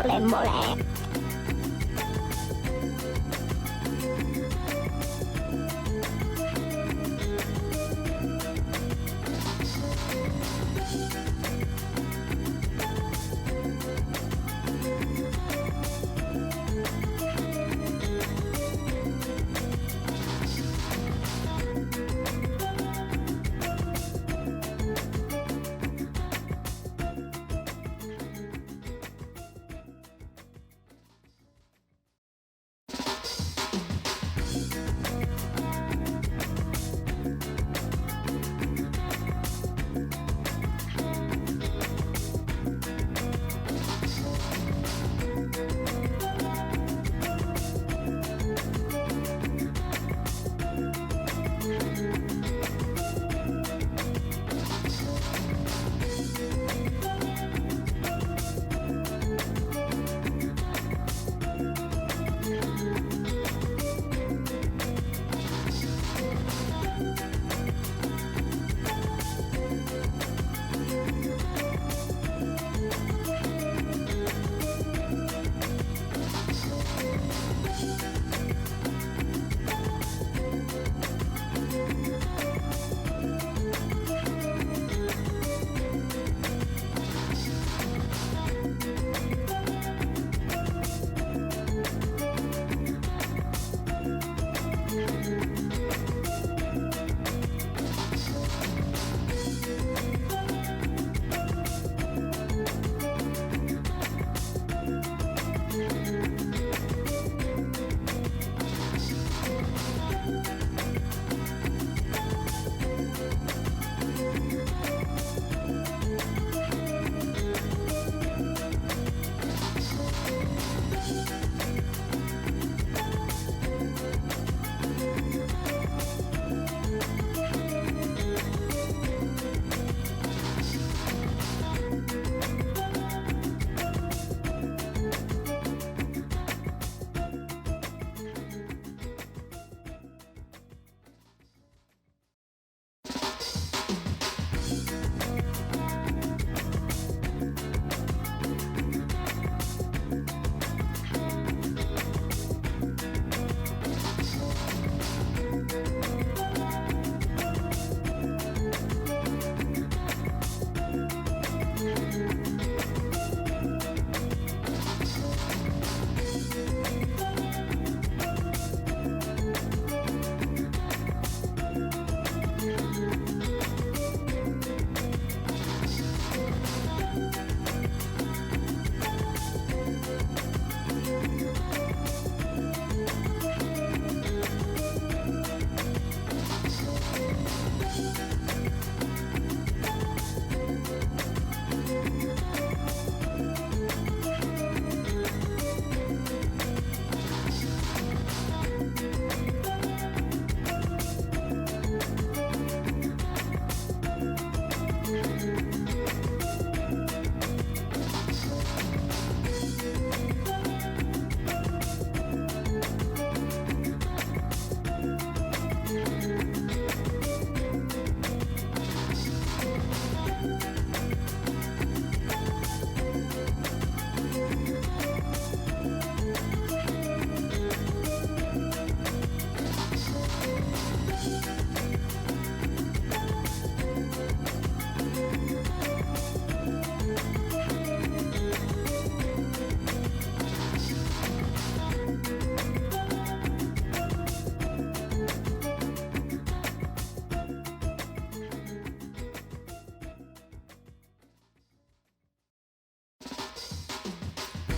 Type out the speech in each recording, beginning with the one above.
mole, mole.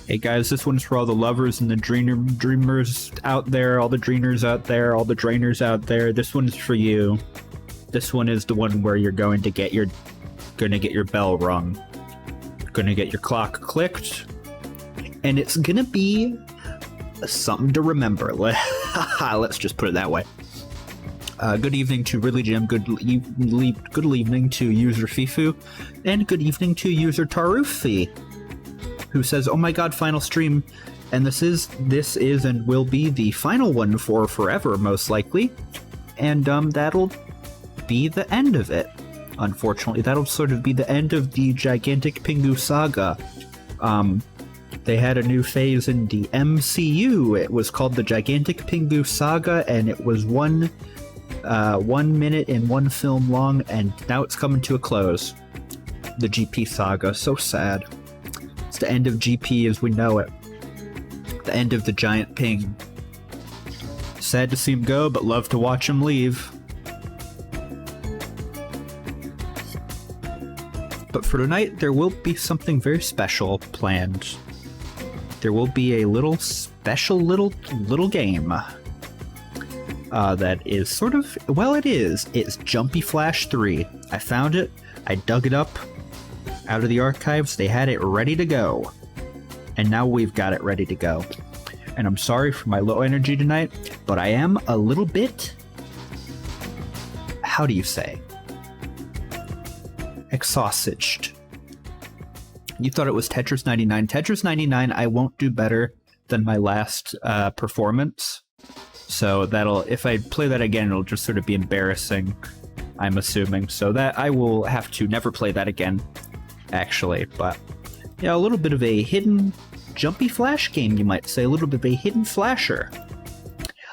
Hey guys, this one's for all the lovers and the dreamers out there, all the dreamers out there, all the drainers out there. This one's for you. This one is the one where you're going to get your bell rung. Gonna get your clock clicked. And it's gonna be something to remember. Let's just put it that way. Good evening to Ridley Jim, good evening to user Fifu, and good evening to user Tarufi, who says, "Oh my god, final stream," and this is and will be the final one for forever, most likely, and that'll be the end of it. Unfortunately, that'll sort of be the end of the gigantic Pingu saga. They had a new phase in the MCU. It was called the Gigantic Pingu Saga, and it was 1 minute and 1 film long, and now it's coming to a close. The GP Saga. So sad. It's the end of GP as we know it. The end of the giant ping. Sad to see him go, but love to watch him leave. But for tonight, there will be something very special planned. There will be a little special little game. That is sort of, well, it is. It's Jumpy Flash 3. I found it. I dug it up out of the archives. They had it ready to go. And now we've got it ready to go. And I'm sorry for my low energy tonight, but I am a little bit, how do you say, exhausted. You thought it was Tetris 99. Tetris 99, I won't do better than my last performance. So that'll, if I play that again, it'll just sort of be embarrassing, I'm assuming. So that I will have to never play that again, actually. But yeah, a little bit of a hidden Jumpy Flash game, you might say. A little bit of a hidden flasher.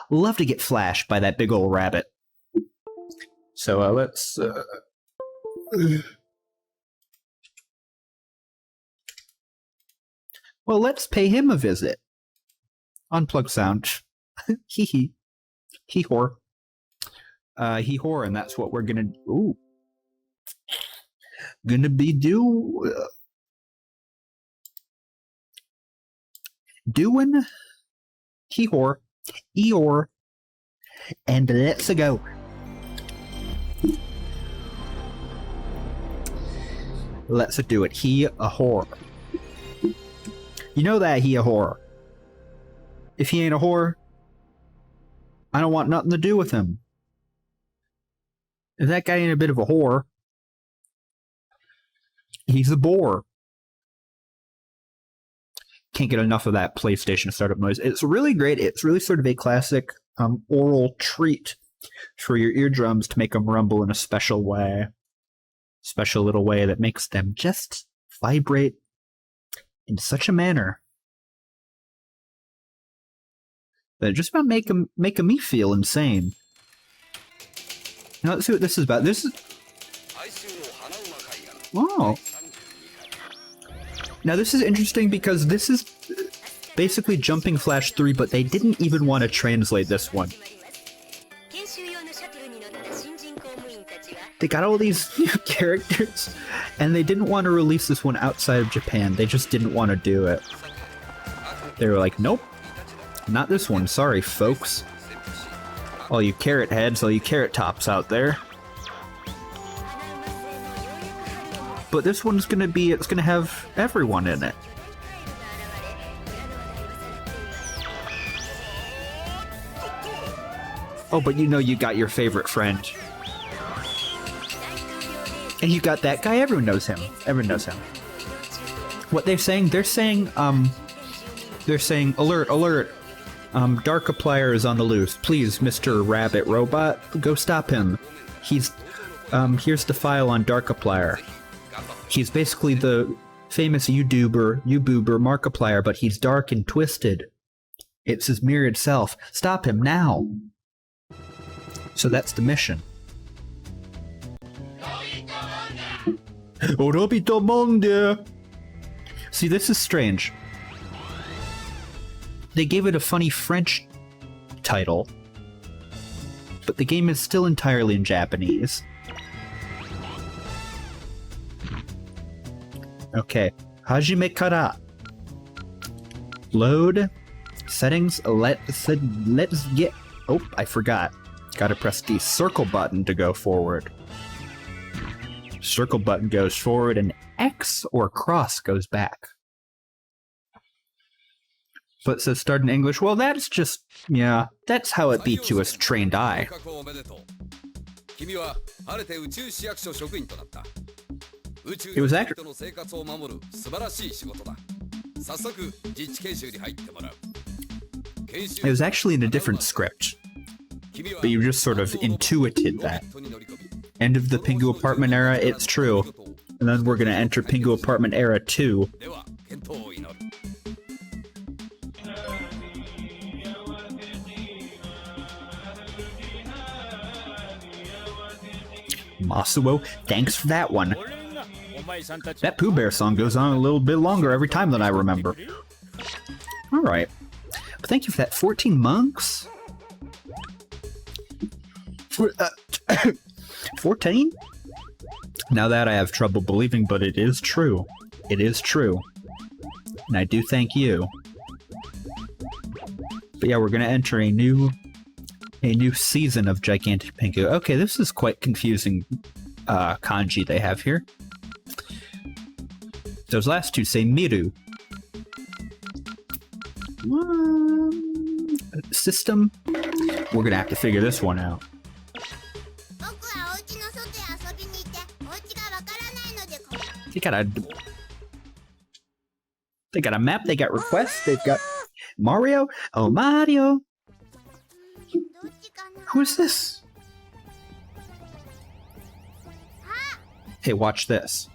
Love to get flashed by that big old rabbit. So let's... Well, let's pay him a visit. Unplug sound. Hee hee. Hee hor. Hee hor, and that's what we're gonna... Ooh. Gonna be doing... Hee hor. Eeyore. And let's go. Let's do it. He a whore. You know that he a whore. If he ain't a whore, I don't want nothing to do with him. If that guy ain't a bit of a whore, he's a bore. Can't get enough of that PlayStation startup noise. It's really great. It's really sort of a classic oral treat for your eardrums to make them rumble in a special way. Special little way that makes them just vibrate in such a manner that just about making me feel insane. Now let's see what this is about. This is... Oh. Now this is interesting because this is basically Jumping Flash 3, but they didn't even want to translate this one. They got all these new characters, and they didn't want to release this one outside of Japan. They just didn't want to do it. They were like, nope, not this one. Sorry, folks. All you carrot heads, all you carrot tops out there. But this one's gonna be, it's gonna have everyone in it. Oh, but you know you got your favorite friend. And you got that guy, everyone knows him. Everyone knows him. What they're saying, alert, alert. Darkiplier is on the loose. Please, Mr. Rabbit Robot, go stop him. He's, here's the file on Darkiplier. He's basically the famous YouTuber Markiplier, but he's dark and twisted. It's his mirrored self. Stop him now. So that's the mission. Oh, Robbit Monde! See, this is strange. They gave it a funny French title, but the game is still entirely in Japanese. Okay, Hajime Kara. Load. Settings. Let's get... Oh, I forgot. Gotta press the circle button to go forward. Circle button goes forward, and X or cross goes back. But it says start in English. Well, that's just... yeah, that's how it be to a trained eye. It was actually... It was actually in a different script. But you just sort of intuited that. End of the Pingu Apartment era, it's true. And then we're gonna enter Pingu Apartment era 2. Masuo, thanks for that one. That Pooh Bear song goes on a little bit longer every time than I remember. Alright. Thank you for that. 14 monks? 14? Now that I have trouble believing, but it is true. It is true. And I do thank you. But yeah, we're gonna enter a new season of Gigantic Pingu. Okay, this is quite confusing kanji they have here. Those last two say Miru. System? We're gonna have to figure this one out. They got a map, they got requests, they've got Mario? Oh, Mario! Who is this? Hey, watch this.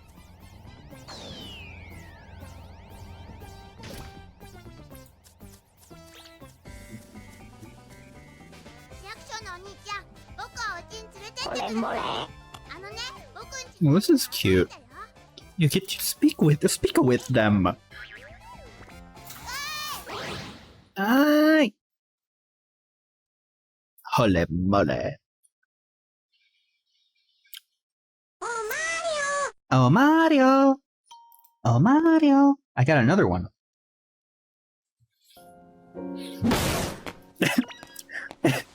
Well, this is cute. You get to speak with them. Aye. Holy moly. Oh, Mario! Oh, Mario! I got another one.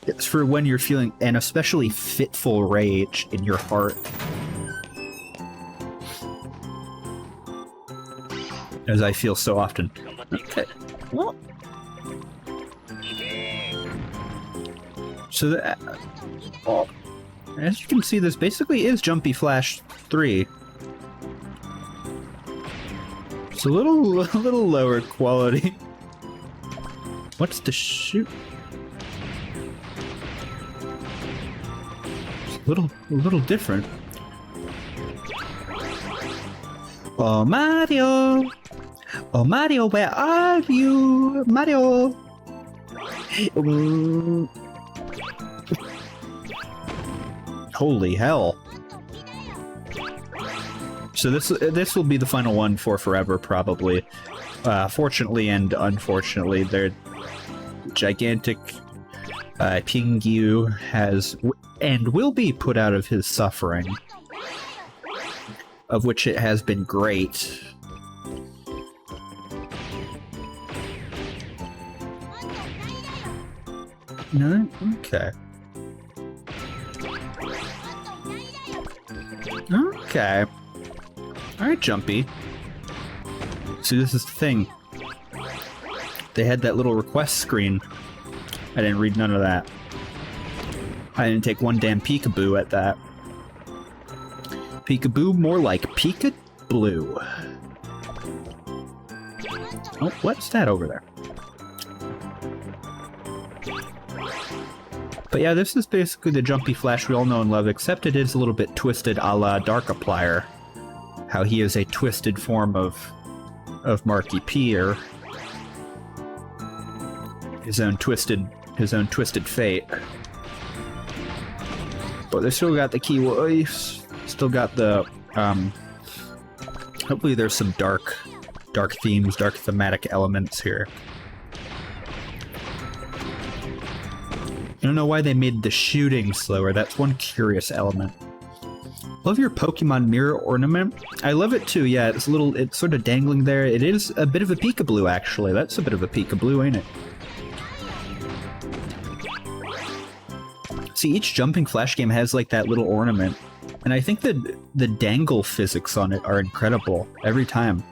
It's for when you're feeling an especially fitful rage in your heart. As I feel so often. Okay. Well. So that, as you can see, this basically is Jumpy Flash 3. It's a little lower quality. What's the shoot? It's a little different. Oh, Mario! Oh, Mario, where are you? Mario! Holy hell. So this will be the final one for forever, probably. Fortunately and unfortunately, their gigantic Pingu has and will be put out of his suffering, of which it has been great. No? Okay. Okay. Alright, Jumpy. See, this is the thing. They had that little request screen. I didn't read none of that. I didn't take one damn peekaboo at that. Peekaboo, more like Pika-Blue. Oh, what's that over there? But yeah, this is basically the Jumpy Flash we all know and love, except it is a little bit twisted a la Darkiplier. How he is a twisted form of Marky P, or his own twisted fate. But they still got the key voice, still got the hopefully there's some dark themes, dark thematic elements here. I don't know why they made the shooting slower. That's one curious element. Love your Pokemon mirror ornament. I love it too, yeah. It's sort of dangling there. It is a bit of a Pika-Blue, actually. That's a bit of a Pika-Blue, ain't it? See, each Jumping Flash game has like that little ornament. And I think that the dangle physics on it are incredible every time.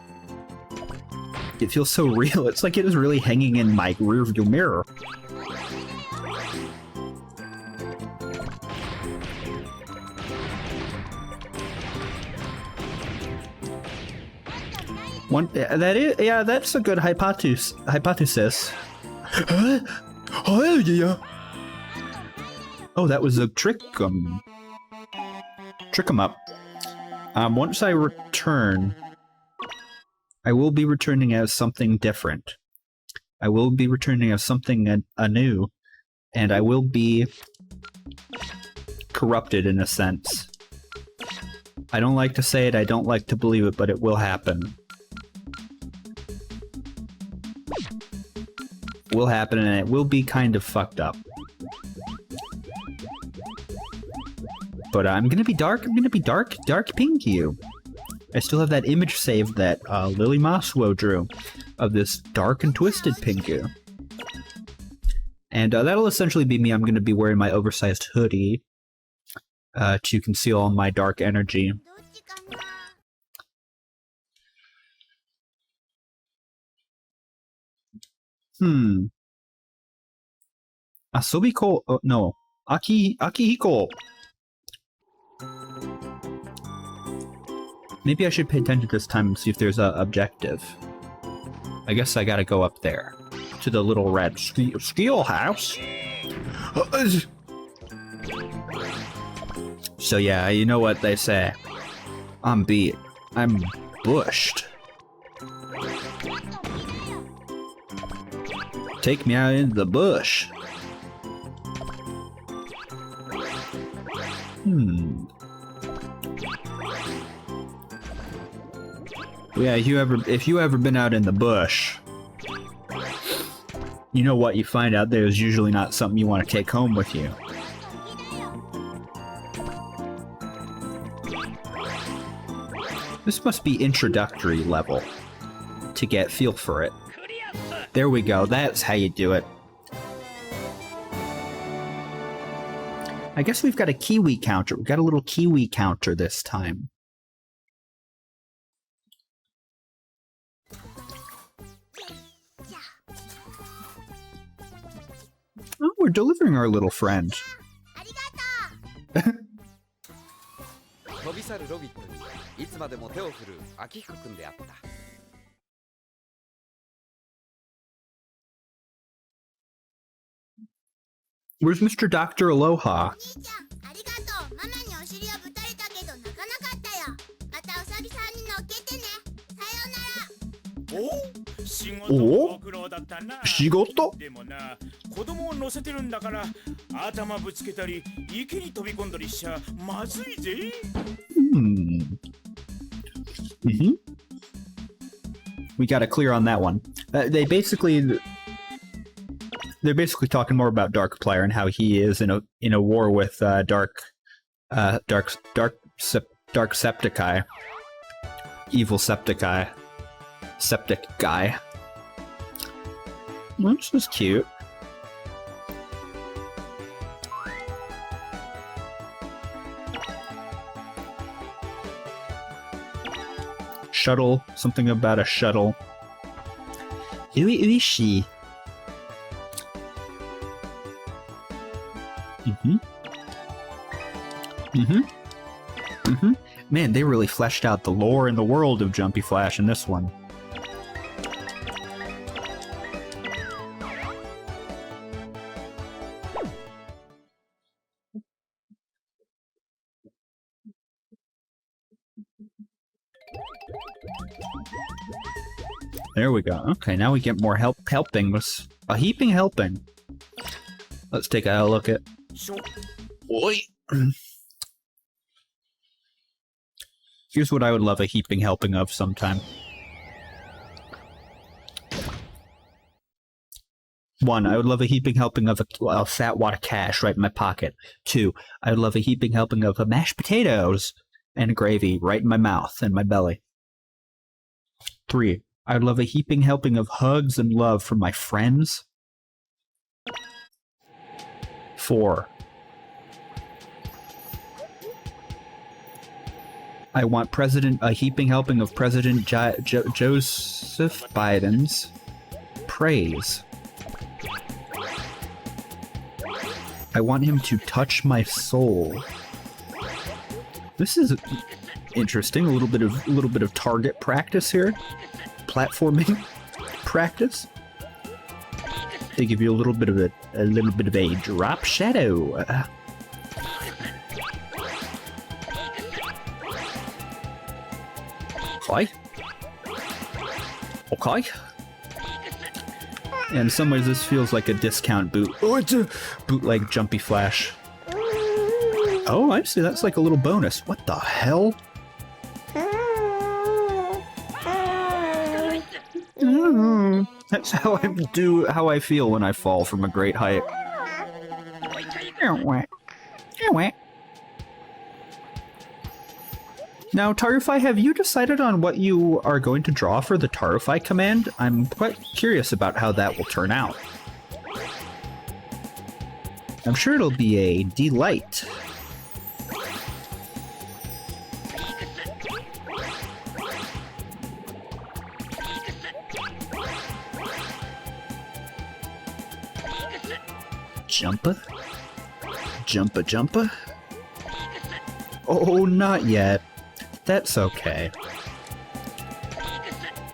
It feels so real. It's like it is really hanging in my rearview mirror. That's a good hypothesis. Oh yeah. Oh, that was a trick 'em up. Once I return, I will be returning as something different. I will be returning as something anew, and I will be corrupted in a sense. I don't like to say it, I don't like to believe it, but it will happen. Will happen, and it will be kind of fucked up. But I'm gonna be dark pink you. I still have that image saved that Lily Masuo drew of this dark and twisted Pingu. And that'll essentially be me. I'm gonna be wearing my oversized hoodie to conceal all my dark energy. Asobiko... Oh, no. Akihiko! Maybe I should pay attention this time and see if there's a objective. I guess I gotta go up there. To the little red steel house. So yeah, you know what they say. I'm beat. I'm bushed. Take me out into the bush. Yeah, if you ever been out in the bush, you know what you find out there is usually not something you want to take home with you. This must be introductory level to get feel for it. There we go, that's how you do it. I guess we've got a Kiwi counter. We've got a little Kiwi counter this time. Oh, we're delivering our little friend. Where's Mr. Dr. Aloha? Oh? Shigoto? We gotta clear on that one. They're basically talking more about Darkiplier and how he is in a war with Dark Septiceye, evil Septiceye, septic guy. Well, this was cute. Shuttle, something about a shuttle. Uishi. Man, they really fleshed out the lore and the world of Jumpy Flash in this one. There we go. Okay, now we get more helping. A heaping helping. Let's take a look at... Oi! Here's what I would love a heaping helping of sometime. 1, I would love a heaping helping of a fat wad of cash right in my pocket. 2, I would love a heaping helping of mashed potatoes and gravy right in my mouth and my belly. 3, I would love a heaping helping of hugs and love from my friends. 4, I want a heaping helping of President Joseph Biden's praise. I want him to touch my soul. This is interesting. A little bit of target practice here, platforming practice. They give you a little bit of a drop shadow. Okay. And in some ways, this feels like a discount boot. Oh, it's a bootleg Jumpy Flash. Oh, I see. That's like a little bonus. What the hell? That's how I feel when I fall from a great height. Now, Tarify, have you decided on what you are going to draw for the Tarify command? I'm quite curious about how that will turn out. I'm sure it'll be a delight. Jumpa? Jumpa jumpa? Oh, not yet. That's okay.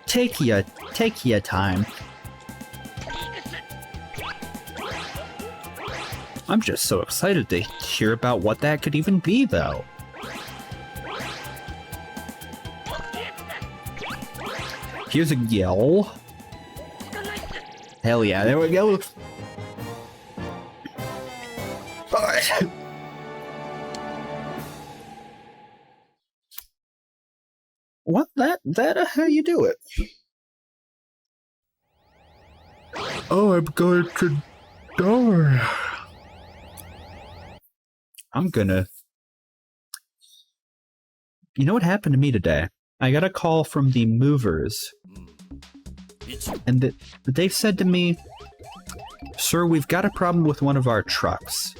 Take ya time. I'm just so excited to hear about what that could even be, though. Here's a yell. Hell yeah, there we go. What? That how you do it? Oh, I'm going to die. I'm gonna... You know what happened to me today? I got a call from the movers. And they said to me, "Sir, we've got a problem with one of our trucks.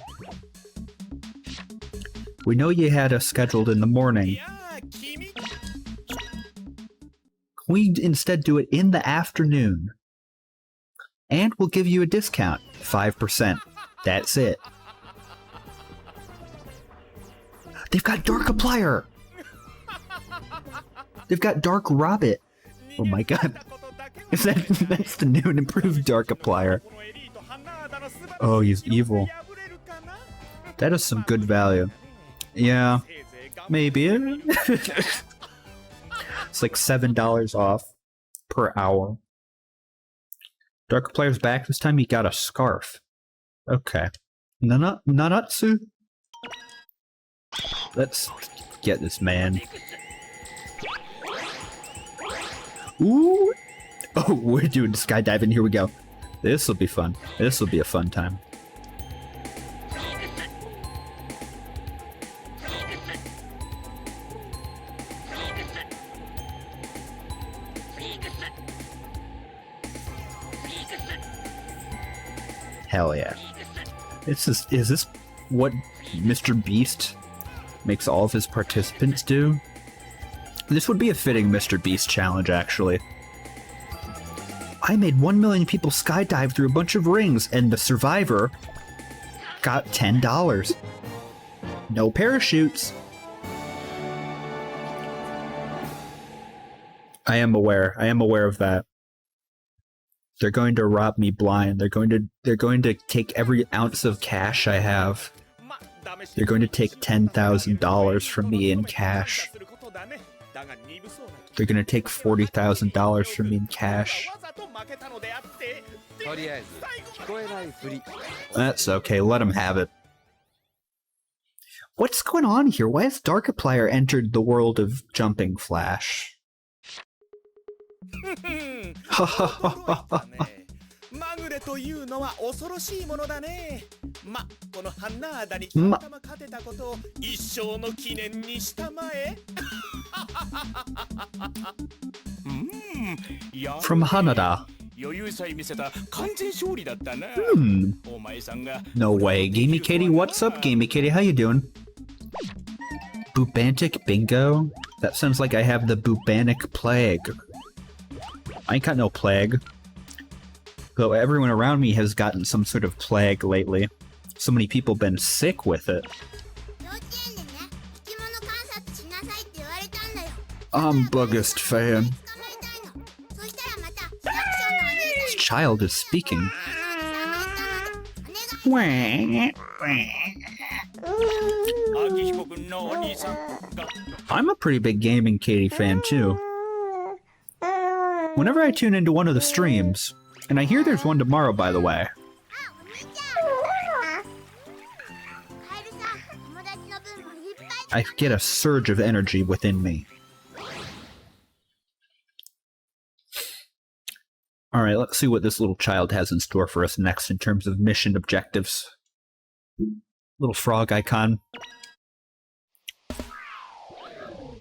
We know you had us scheduled in the morning. Can we instead do it in the afternoon? And we'll give you a discount, 5%. That's it." They've got Darkiplier! They've got Dark Robbit! Oh my god. That's the new and improved Darkiplier. Oh, he's evil. That is some good value. Yeah, maybe. It's like $7 off per hour. Darkiplayer's back. This time he got a scarf. Okay. Nanatsu? Let's get this man. Ooh! Oh, we're doing skydiving. Here we go. This will be fun. This will be a fun time. Hell yeah. Is this what Mr. Beast makes all of his participants do? This would be a fitting Mr. Beast challenge, actually. I made 1 million people skydive through a bunch of rings, and the survivor got $10. No parachutes. I am aware of that. They're going to rob me blind. They're going to take every ounce of cash I have. They're going to take $10,000 from me in cash. They're going to take $40,000 from me in cash. That's okay, let them have it. What's going on here? Why has Darkiplier entered the world of Jumping Flash? From Hanada. No way. Gamey Katie, what's up, Gamey Katie? How you doing? Bubantic Bingo? That sounds like I have the bubonic plague. I ain't got no plague. Though everyone around me has gotten some sort of plague lately. So many people been sick with it. I'm Buggest fan. This child is speaking. I'm a pretty big Gaming Katie fan too. Whenever I tune into one of the streams, and I hear there's one tomorrow, by the way. I get a surge of energy within me. Alright, let's see what this little child has in store for us next in terms of mission objectives. Little frog icon.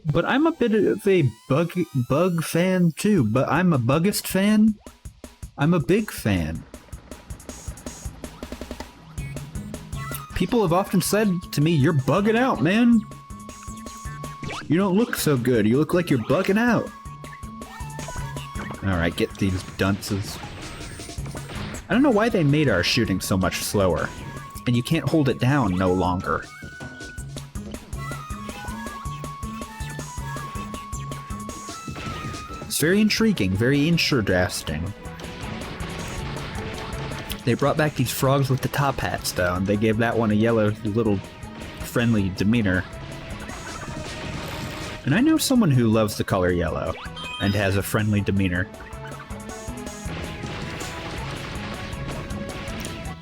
But I'm a bit of a bug fan too, but I'm a buggist fan. I'm a big fan. People have often said to me, "You're bugging out, man. You don't look so good. You look like you're bugging out." Alright, get these dunces. I don't know why they made our shooting so much slower. And you can't hold it down no longer. It's very intriguing, very interesting. They brought back these frogs with the top hats, though, and they gave that one a yellow, little, friendly demeanor. And I know someone who loves the color yellow, and has a friendly demeanor.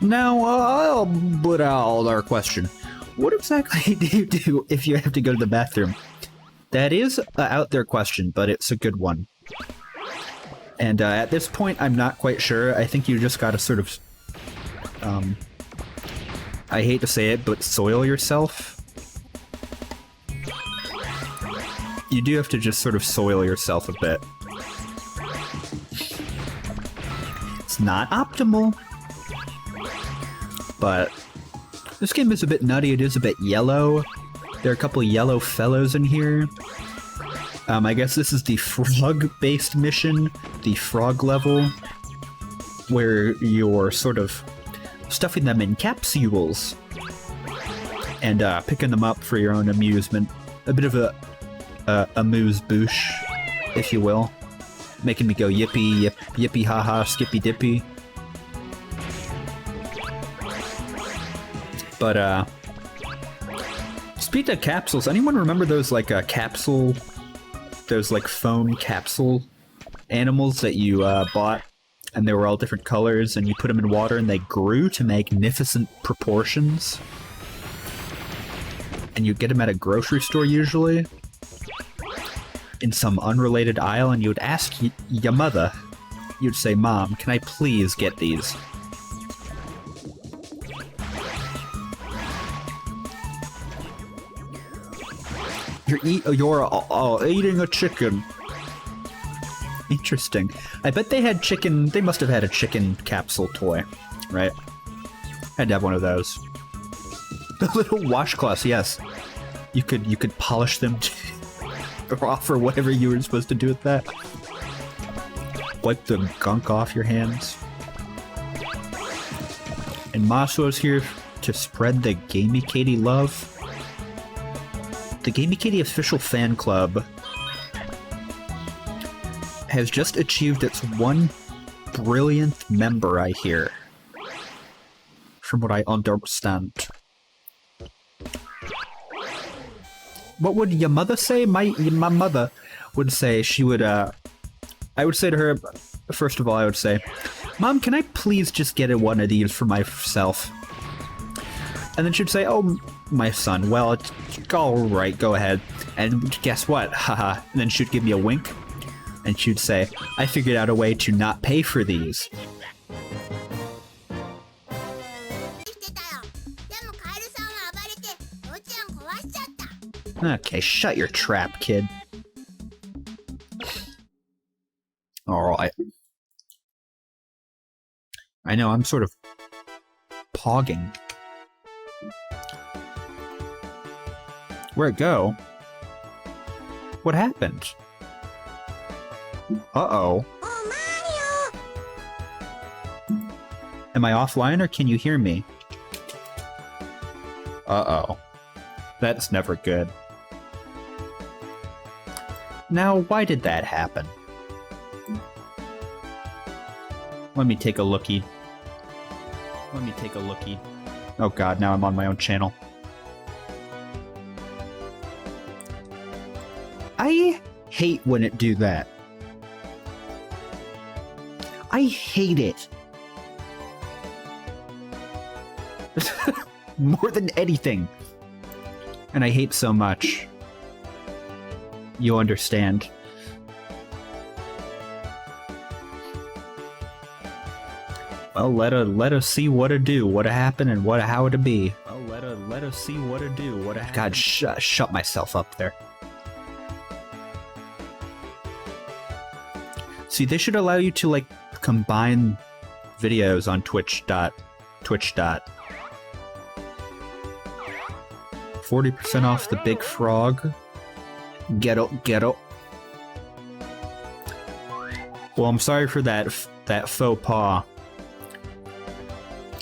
Now, I'll put out our question. What exactly do you do if you have to go to the bathroom? That is an out there question, but it's a good one. And at this point, I'm not quite sure. I think you just gotta sort of... I hate to say it, but soil yourself. You do have to just sort of soil yourself a bit. It's not optimal. But this game is a bit nutty. It is a bit yellow. There are a couple of yellow fellows in here. I guess this is the frog-based mission, the frog level, where you're sort of stuffing them in capsules and picking them up for your own amusement. A bit of a amuse-bouche, if you will. Making me go yippee, yip, yippee, haha, skippy dippy. But, speaking of capsules, anyone remember those, like, capsule... Those, like, foam capsule animals that you, bought? And they were all different colors, and you put them in water, and they grew to magnificent proportions? And you get them at a grocery store, usually? In some unrelated aisle, and you would ask your mother. You'd say, "Mom, can I please get these?" You're eating a chicken. Interesting. I bet they had chicken. They must have had a chicken capsule toy, right? Had to have one of those. The little washcloths, yes. You could polish them off or whatever you were supposed to do with that. Wipe the gunk off your hands. And Masuo's here to spread the Gamey Katie love. The Gamey Katie official fan club has just achieved its 1 brilliant member, I hear. From what I understand. What would your mother say? My mother would say she would, I would say to her, first of all, I would say, "Mom, can I please just get one of these for myself?" And then she'd say, "Oh, my son, well, it's alright, go ahead." And guess what? Haha. And then she'd give me a wink, and she'd say, "I figured out a way to not pay for these." Okay, shut your trap, kid. Alright. I know, I'm sort of pogging. Where'd it go? What happened? Uh-oh. Am I offline or can you hear me? Uh-oh. That's never good. Now, why did that happen? Let me take a lookie. Let me take a lookie. Oh god, now I'm on my own channel. I hate when it do that. I hate it. More than anything. And I hate so much. You understand. Oh, let us see what to do, what to happen, and how to be. Oh, let us see what to do, what to happen. God, shut myself up there. See, they should allow you to, like, combine videos on Twitch. 40% off the big frog. Ghetto. Well, I'm sorry for that faux pas.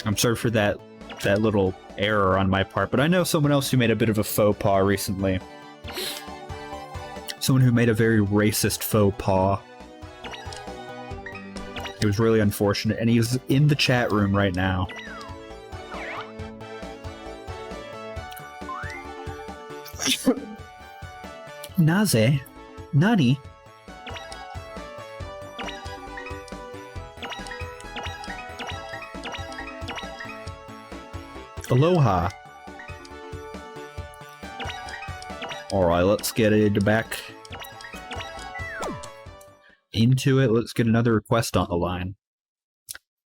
I'm sorry for that little error on my part, but I know someone else who made a bit of a faux pas recently. Someone who made a very racist faux pas. It was really unfortunate, and he's in the chat room right now. Naze? Nani? Aloha. Alright, let's get it back into it. Let's get another request on the line.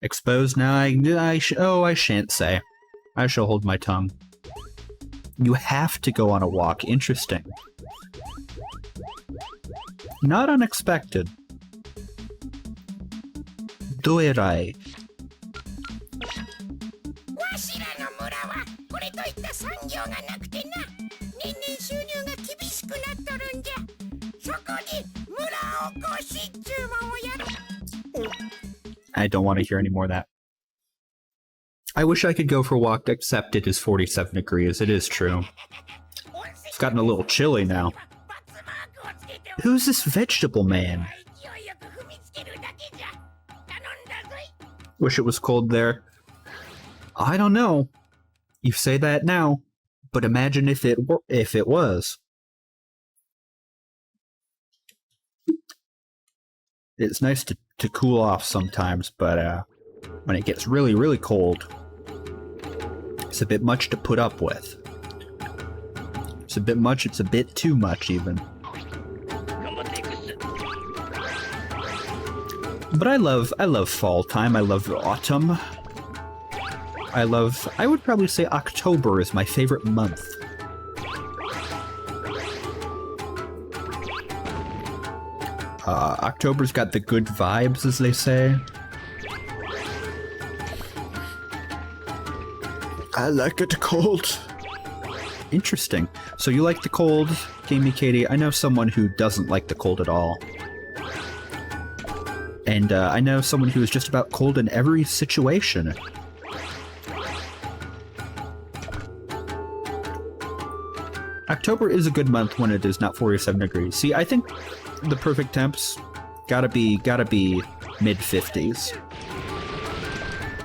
Exposed now? I shan't say. I shall hold my tongue. You have to go on a walk. Interesting. Not unexpected. Doerai. I don't want to hear any more of that. I wish I could go for a walk, except it is 47 degrees. It is true. It's gotten a little chilly now. Who's this vegetable man? Wish it was cold there. I don't know. You say that now, but imagine if it was. It's nice to cool off sometimes, but when it gets really, really cold, it's a bit much to put up with. It's a bit much, it's a bit too much even. But I love fall time, I love autumn. I would probably say October is my favorite month. October's got the good vibes, as they say. I like it cold. Interesting. So you like the cold, Gamey Katie? I know someone who doesn't like the cold at all. And I know someone who is just about cold in every situation. October is a good month when it is not 47 degrees. See, I think the perfect temps gotta be mid-50s.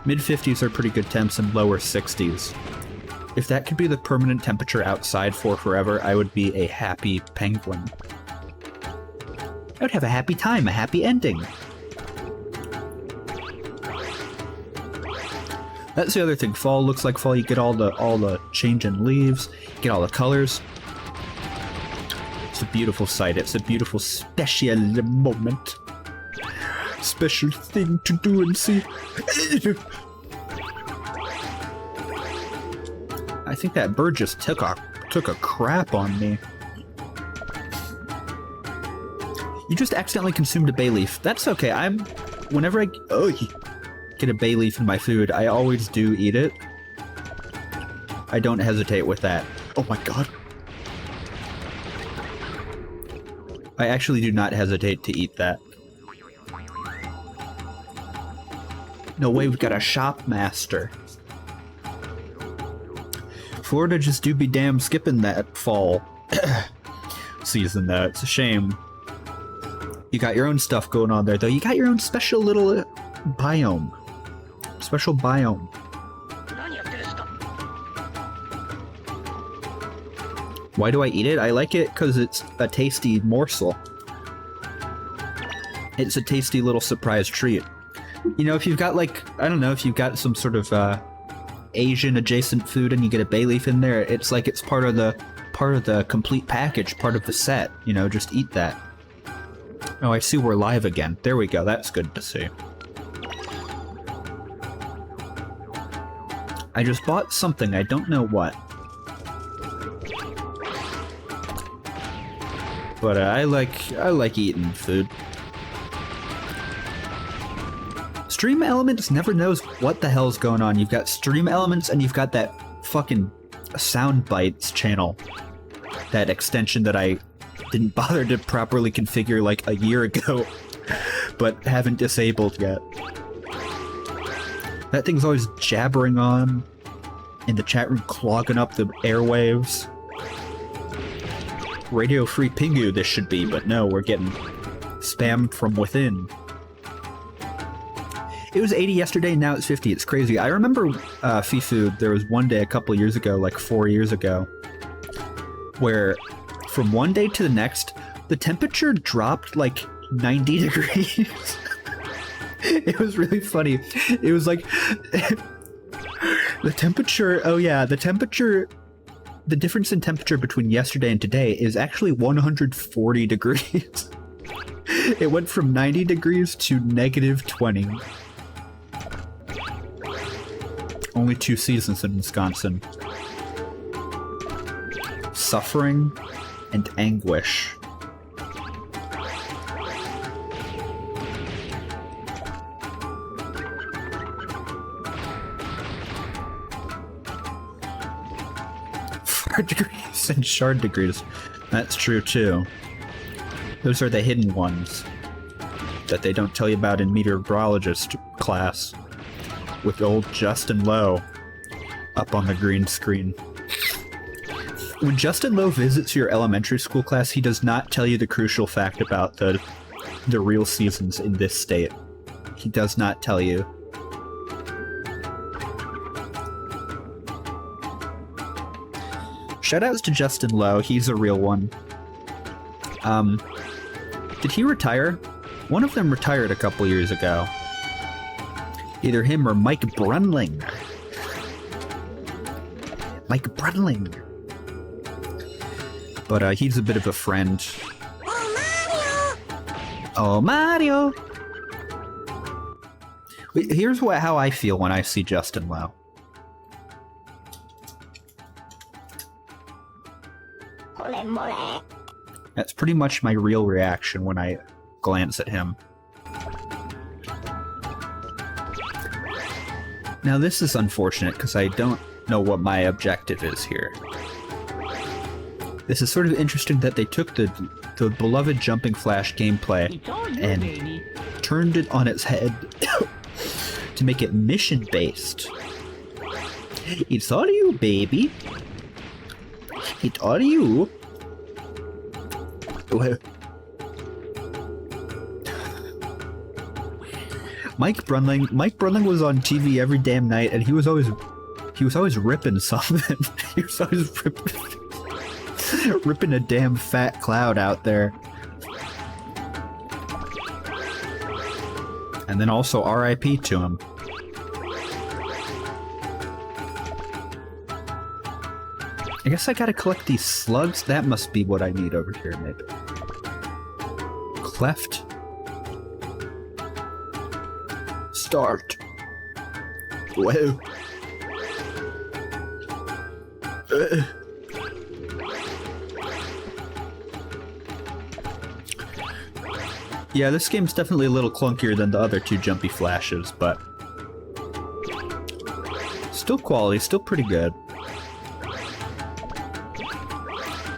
Mid-50s are pretty good temps, and lower 60s. If that could be the permanent temperature outside for forever, I would be a happy penguin. I would have a happy time, a happy ending. That's the other thing. Fall looks like fall. You get all the change in leaves, get all the colors. It's a beautiful sight. It's a beautiful special moment. Special thing to do and see. I think that bird just took a crap on me. You just accidentally consumed a bay leaf. That's okay. Whenever I get a bay leaf in my food, I always do eat it. I don't hesitate with that. Oh my god. I actually do not hesitate to eat that. No way, we've got a shop master. Florida just do be damn skipping that fall season, though. It's a shame. You got your own stuff going on there, though. You got your own special little biome. Special biome. Why do I eat it? I like it because it's a tasty morsel. It's a tasty little surprise treat. You know, if you've got, like, I don't know, if you've got some sort of Asian adjacent food and you get a bay leaf in there, it's like it's part of the complete package, part of the set. You know, just eat that. Oh, I see we're live again. There we go. That's good to see. I just bought something, I don't know what. But I like eating food. Stream Elements never knows what the hell's going on. You've got Stream Elements and you've got that fucking Sound Bites channel. That extension that I didn't bother to properly configure like a year ago, but haven't disabled yet. That thing's always jabbering on in the chat room, clogging up the airwaves. Radio Free Pingu this should be, but no, we're getting spammed from within. It was 80 yesterday, now it's 50. It's crazy. I remember Fifu, there was one day a couple years ago, like 4 years ago, where from one day to the next, the temperature dropped like 90 degrees. It was really funny. It was like the temperature, oh yeah, the difference in temperature between yesterday and today is actually 140 degrees. It went from 90 degrees to negative 20. Only 2 seasons in Wisconsin. Suffering and anguish. Fart degrees and shard degrees. That's true too. Those are the hidden ones that they don't tell you about in meteorologist class. With old Justin Lowe up on the green screen. When Justin Lowe visits your elementary school class, he does not tell you the crucial fact about the real seasons in this state. He does not tell you. Shoutouts to Justin Lowe, he's a real one. Did he retire? One of them retired a couple years ago. Either him or Mike Brunling. Mike Brunling. But he's a bit of a friend. Oh, Mario! Here's how I feel when I see Justin Lowe. That's pretty much my real reaction when I glance at him. Now this is unfortunate because I don't know what my objective is here. This is sort of interesting that they took the beloved Jumping Flash gameplay and turned it on its head to make it mission-based. It's all you, baby. It's all you. Mike Brunling was on TV every damn night, and he was always ripping something. He was always ripping a damn fat cloud out there. And then also R.I.P. to him. I guess I gotta collect these slugs. That must be what I need over here, maybe. Cleft. Start. Whoa. Yeah, this game's definitely a little clunkier than the other two Jumpy Flashes, but still quality, still pretty good.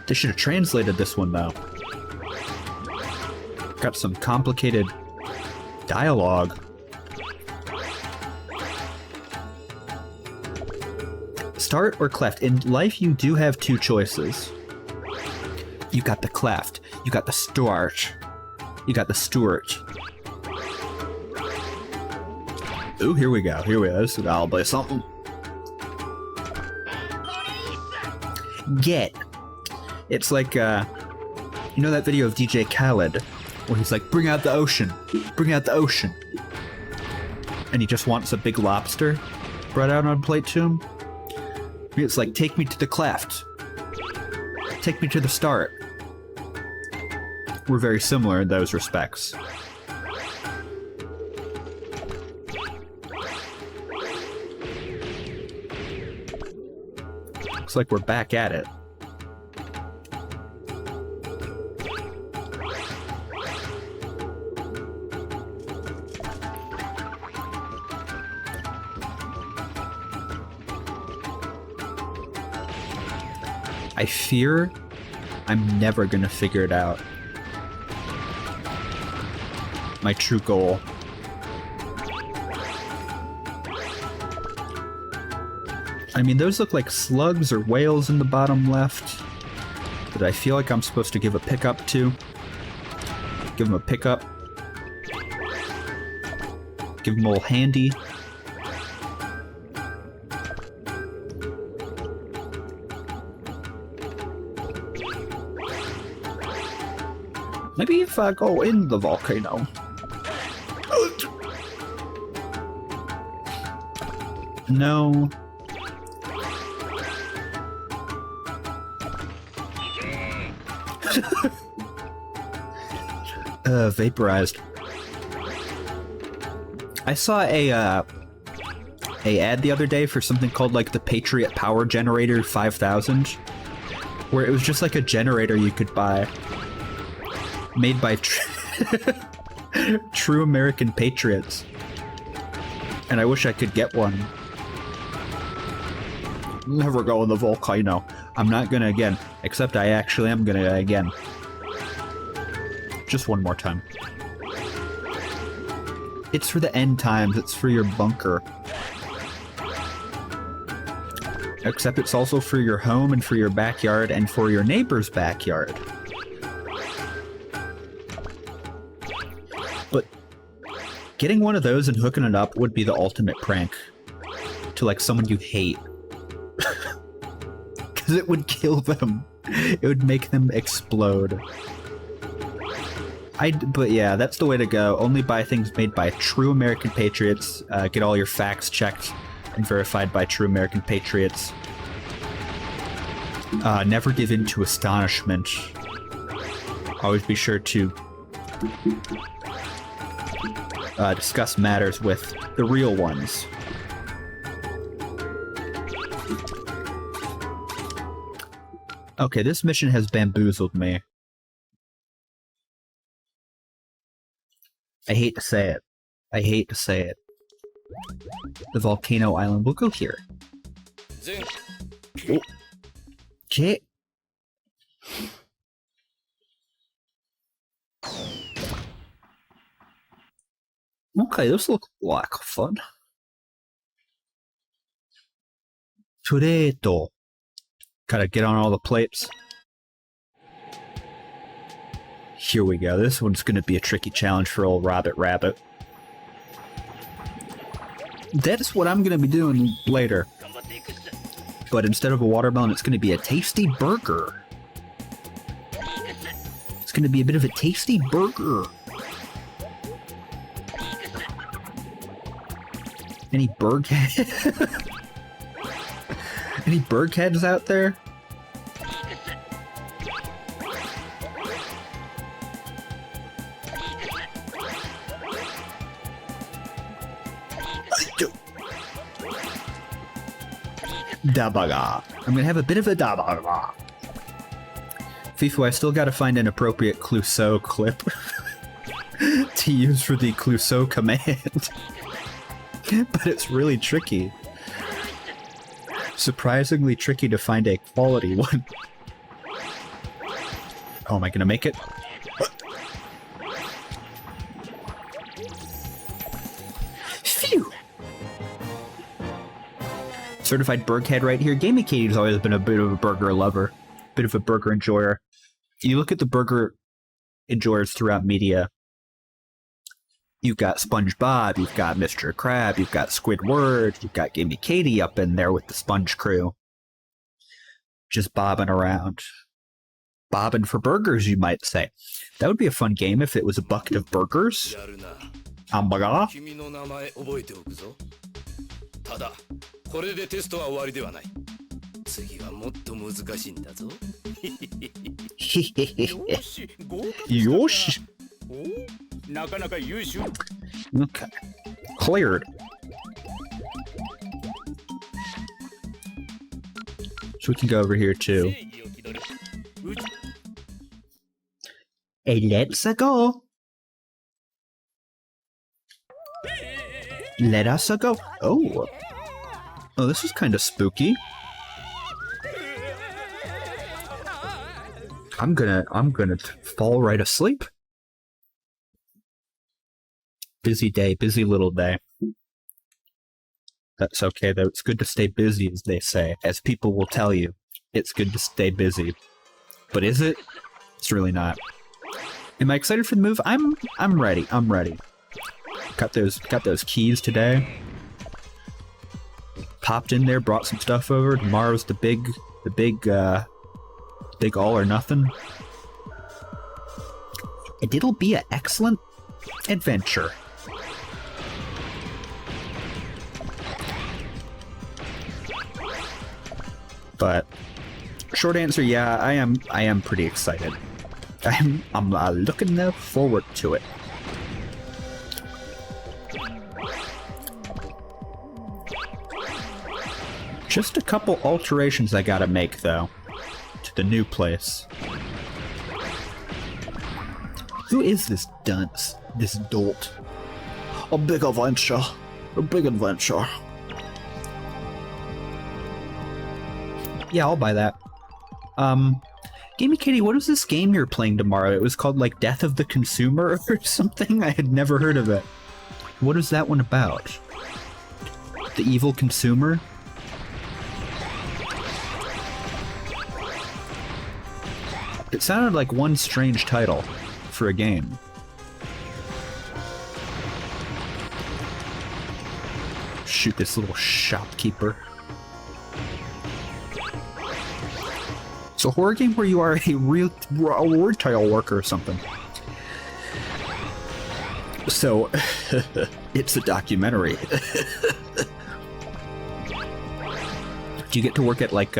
They should have translated this one, though. Got some complicated dialogue. Start or cleft. In life, you do have two choices. You got the cleft. You got the start. You got the Stuart. Ooh, here we go. Here we go. This is all by something. Get. It's like, you know that video of DJ Khaled where he's like, bring out the ocean. Bring out the ocean. And he just wants a big lobster brought out on a plate to him. It's like, take me to the cleft. Take me to the start. We're very similar in those respects. looks like we're back at it. I fear I'm never gonna figure it out. My true goal. I mean, those look like slugs or whales in the bottom left that I feel like I'm supposed to give a pickup to. Give them a pickup. Give them a little handy. Maybe if I go in the volcano. No. Vaporized. I saw a ad the other day for something called like the Patriot Power Generator 5000, where it was just like a generator you could buy, made by true American patriots. And I wish I could get one. Never go in the volcano. I'm not gonna again, except I actually am gonna again. Just one more time. It's for the end times, it's for your bunker. Except it's also for your home and for your backyard and for your neighbor's backyard. But getting one of those and hooking it up would be the ultimate prank to like someone you hate. Because it would kill them. It would make them explode. But yeah, that's the way to go. Only buy things made by true American patriots. Get all your facts checked and verified by true American patriots. Never give in to astonishment. Always be sure to discuss matters with the real ones. Okay, this mission has bamboozled me. I hate to say it. I hate to say it. The volcano island. We'll go here. Oh. Okay. Okay, this looks like fun. Toreto. Gotta get on all the plates. Here we go. This one's gonna be a tricky challenge for old Robbit Rabbit. That is what I'm gonna be doing later. But instead of a watermelon, it's gonna be a tasty burger. It's gonna be a bit of a tasty burger. Any Any burgheads out there? Dabaga. I'm gonna have a bit of a dabaga. Fifu, I still gotta find an appropriate Clouseau clip to use for the Clouseau command. But it's really tricky. Surprisingly tricky to find a quality one. Oh, am I gonna make it? Phew! Certified Burghead right here. Gamey Katie's always been a bit of a burger lover. Bit of a burger enjoyer. You look at the burger enjoyers throughout media. You've got SpongeBob, you've got Mr. Crab, you've got Squidward, you've got Gamey Katie up in there with the Sponge crew. Just bobbing around. Bobbing for burgers, you might say. That would be a fun game if it was a bucket of burgers. Hamburger. Yosh. Okay. Cleared. So we can go over here too. Hey, let's go. Let us go. Oh. Oh, this is kind of spooky. I'm gonna fall right asleep. Busy day, busy little day. That's okay though. It's good to stay busy, as they say. As people will tell you, it's good to stay busy. But is it? It's really not. Am I excited for the move? I'm ready. I'm ready. Got those keys today. Popped in there, brought some stuff over. Tomorrow's the big all or nothing. And it'll be an excellent adventure. But short answer, yeah, I am pretty excited. I'm looking forward to it. Just a couple alterations I gotta make though to the new place. Who is this dunce? This dolt? A big adventure. A big adventure. Yeah, I'll buy that. Gamey Kitty, what is this game you're playing tomorrow? It was called like Death of the Consumer or something? I had never heard of it. What is that one about? The evil consumer? It sounded like one strange title for a game. Shoot this little shopkeeper. It's a horror game where you are a retail worker or something. So, it's a documentary. Do you get to work at like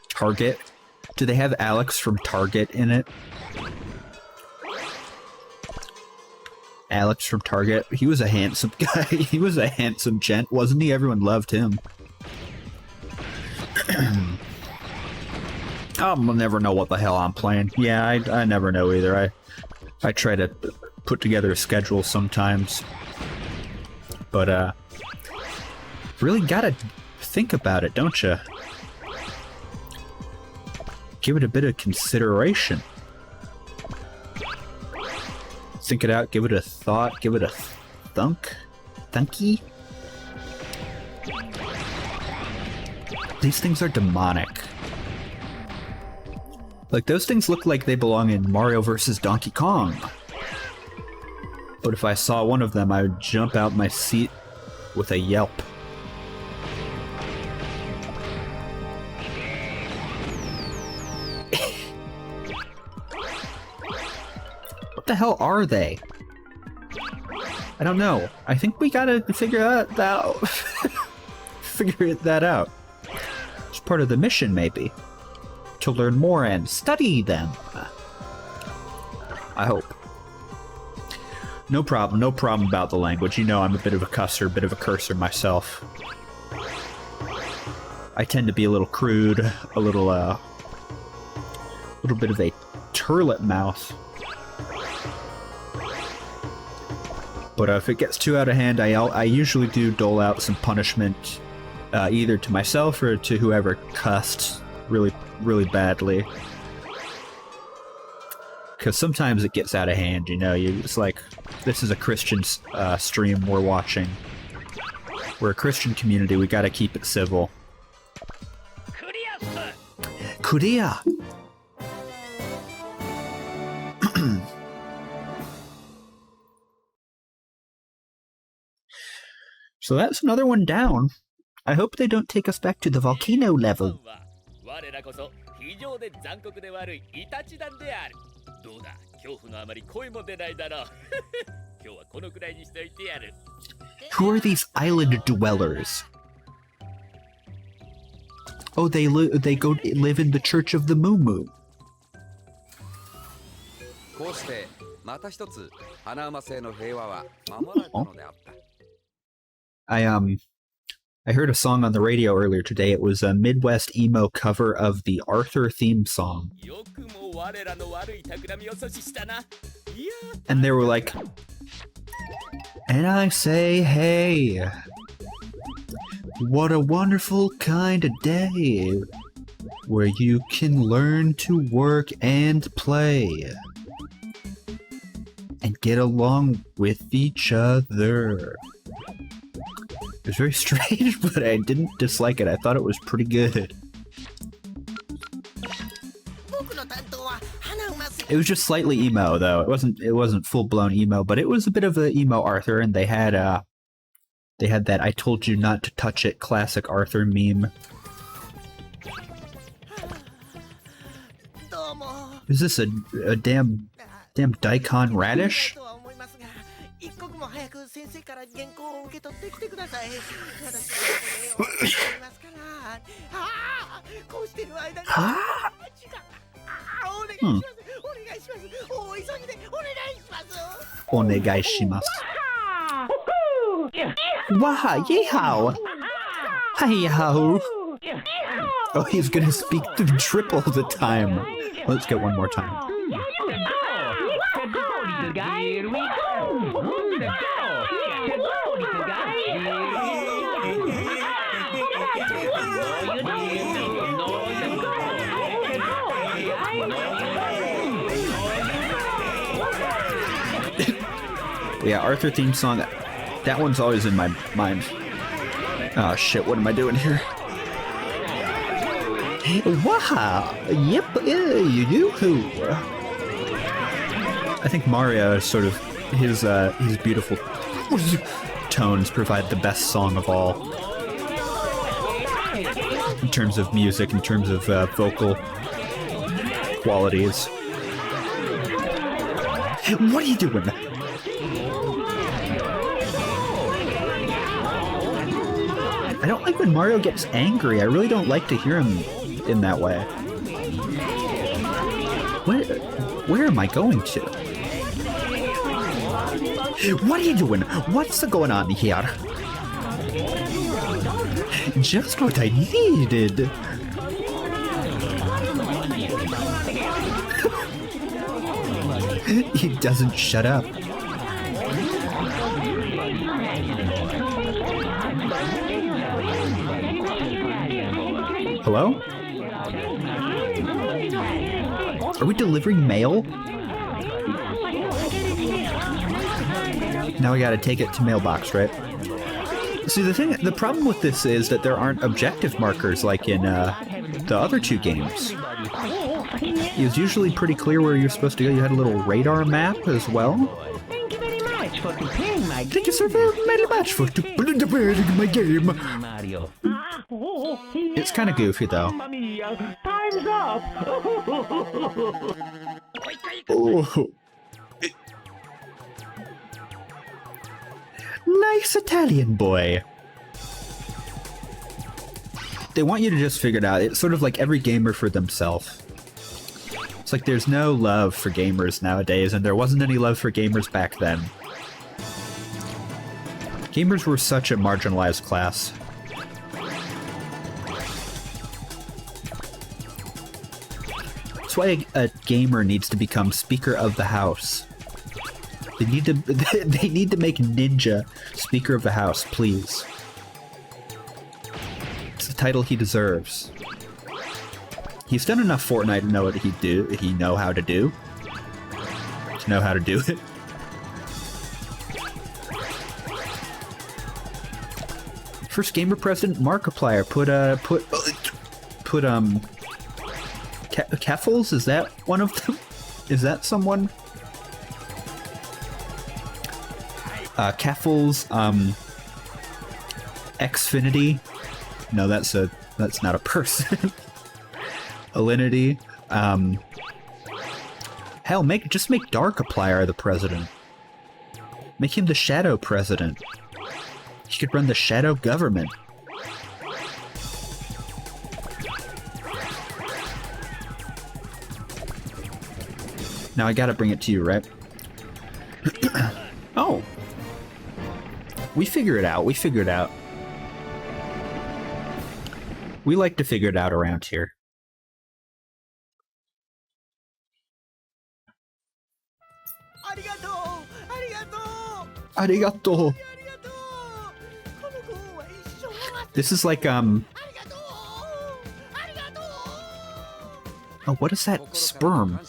Target? Do they have Alex from Target in it? Alex from Target. He was a handsome guy. He was a handsome gent, wasn't he? Everyone loved him. I'll never know what the hell I'm playing. Yeah, I never know either. I try to put together a schedule sometimes. But, really gotta think about it, don't you? Give it a bit of consideration. Think it out, give it a thought, give it a thunky. These things are demonic. Like, those things look like they belong in Mario vs. Donkey Kong. But if I saw one of them, I would jump out my seat with a yelp. What the hell are they? I don't know. I think we gotta figure that out. Figure that out. It's part of the mission, maybe. To learn more and study them. I hope. No problem about the language. You know I'm a bit of a cusser, a bit of a cursor myself. I tend to be a little crude, a little bit of a turlet mouth. But if it gets too out of hand, I usually do dole out some punishment, either to myself or to whoever cussed really badly. Because sometimes it gets out of hand, you know. It's like, this is a Christian stream we're watching. We're a Christian community, we gotta keep it civil. Korea! So that's another one down. I hope they don't take us back to the volcano level. Who are these island dwellers? Oh, they go live in the Church of the Moo Moo. I heard a song on the radio earlier today. It was a Midwest emo cover of the Arthur theme song. And they were like, and I say, hey, what a wonderful kind of day where you can learn to work and play and get along with each other. It was very strange, but I didn't dislike it. I thought it was pretty good. It was just slightly emo, though. It wasn't full-blown emo, but it was a bit of an emo Arthur, and they had that "I told you not to touch it" classic Arthur meme. Is this a damn daikon radish? Onegaishimasu. Waha, yeehaw! Hi-ho! Oh, he's gonna speak triple the time. Let's get one more time. Yeah, Arthur theme song. That one's always in my mind. Oh shit, what am I doing here? Wow! Yep, yoo-hoo! I think Mario is sort of his beautiful tones provide the best song of all. In terms of music, in terms of vocal qualities. What are you doing? I don't like when Mario gets angry. I really don't like to hear him in that way. Where am I going to? What are you doing? What's going on here? Just what I needed. He doesn't shut up. Hello? Are we delivering mail? Now we gotta take it to mailbox, right? See, the problem with this is that there aren't objective markers like in the other two games. It was usually pretty clear where you're supposed to go. You had a little radar map as well. Thank you very much for playing my game. Thank you so very much for playing my game. Mario. It's kind of goofy, though. Time's up. Oh. Nice Italian boy. They want you to just figure it out. It's sort of like every gamer for themselves. It's like there's no love for gamers nowadays, and there wasn't any love for gamers back then. Gamers were such a marginalized class. That's why a gamer needs to become Speaker of the House. They need to make Ninja Speaker of the House, please. It's the title he deserves. He's done enough Fortnite to know what he know how to do. To know how to do it. First gamer president Markiplier put Keffels? Is that one of them? Is that someone? Keffels, Xfinity. No, that's not a person. Alinity. Hell, just make Darkiplier the president. Make him the shadow president. He could run the shadow government. Now I gotta bring it to you, right? Oh. We figure it out. We like to figure it out around here. Arigato! This is like, Oh, what is that sperm?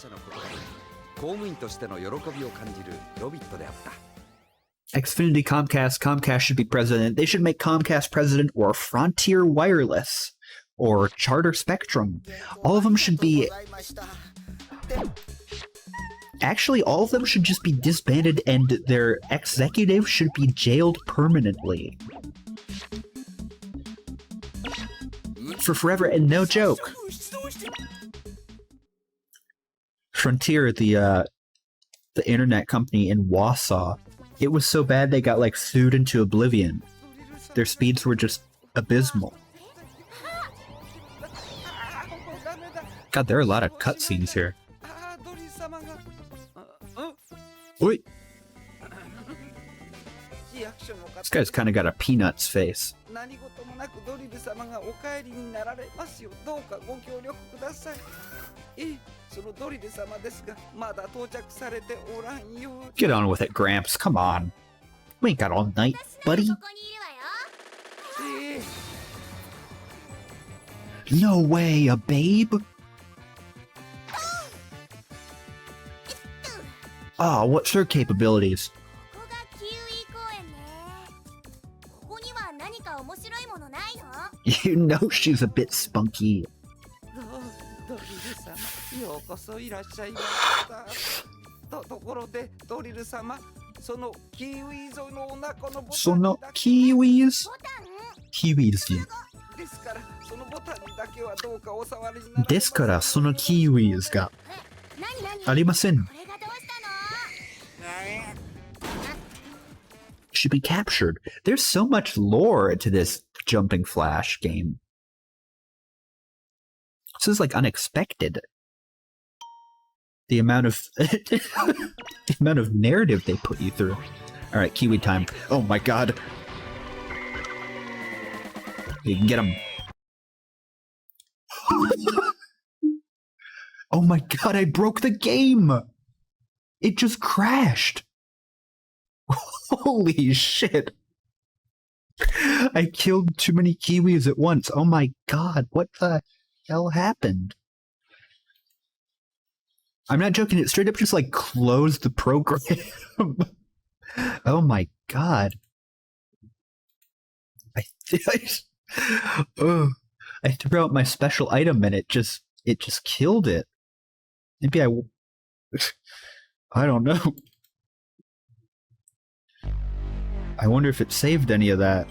Xfinity Comcast. Comcast should be president. They should make Comcast president or Frontier Wireless or Charter Spectrum. All of them should be... Actually, all of them should just be disbanded and their executives should be jailed permanently. For forever, and no joke. Frontier, the internet company in Wausau, it was so bad they got like sued into oblivion. Their speeds were just abysmal. God, there are a lot of cutscenes here. Oi! This guy's kind of got a Peanuts face. Get on with it, Gramps. Come on. We ain't got all night, buddy. No way, a babe? Oh, what's her capabilities? You know she's a bit spunky. Sono kiwis? Kiwis. Desu sono kiwis ga arimasen. Should be captured. There's so much lore to this Jumping Flash game. This is like unexpected. The amount of the amount of narrative they put you through. All right, Kiwi time. Oh my god. You can get him. Oh my god, I broke the game. It just crashed. Holy shit. I killed too many Kiwis at once. Oh my god, what the hell happened? I'm not joking, it straight up just like closed the program. Oh my god. I threw out my special item and it just killed it. Maybe I don't know. I wonder if it saved any of that.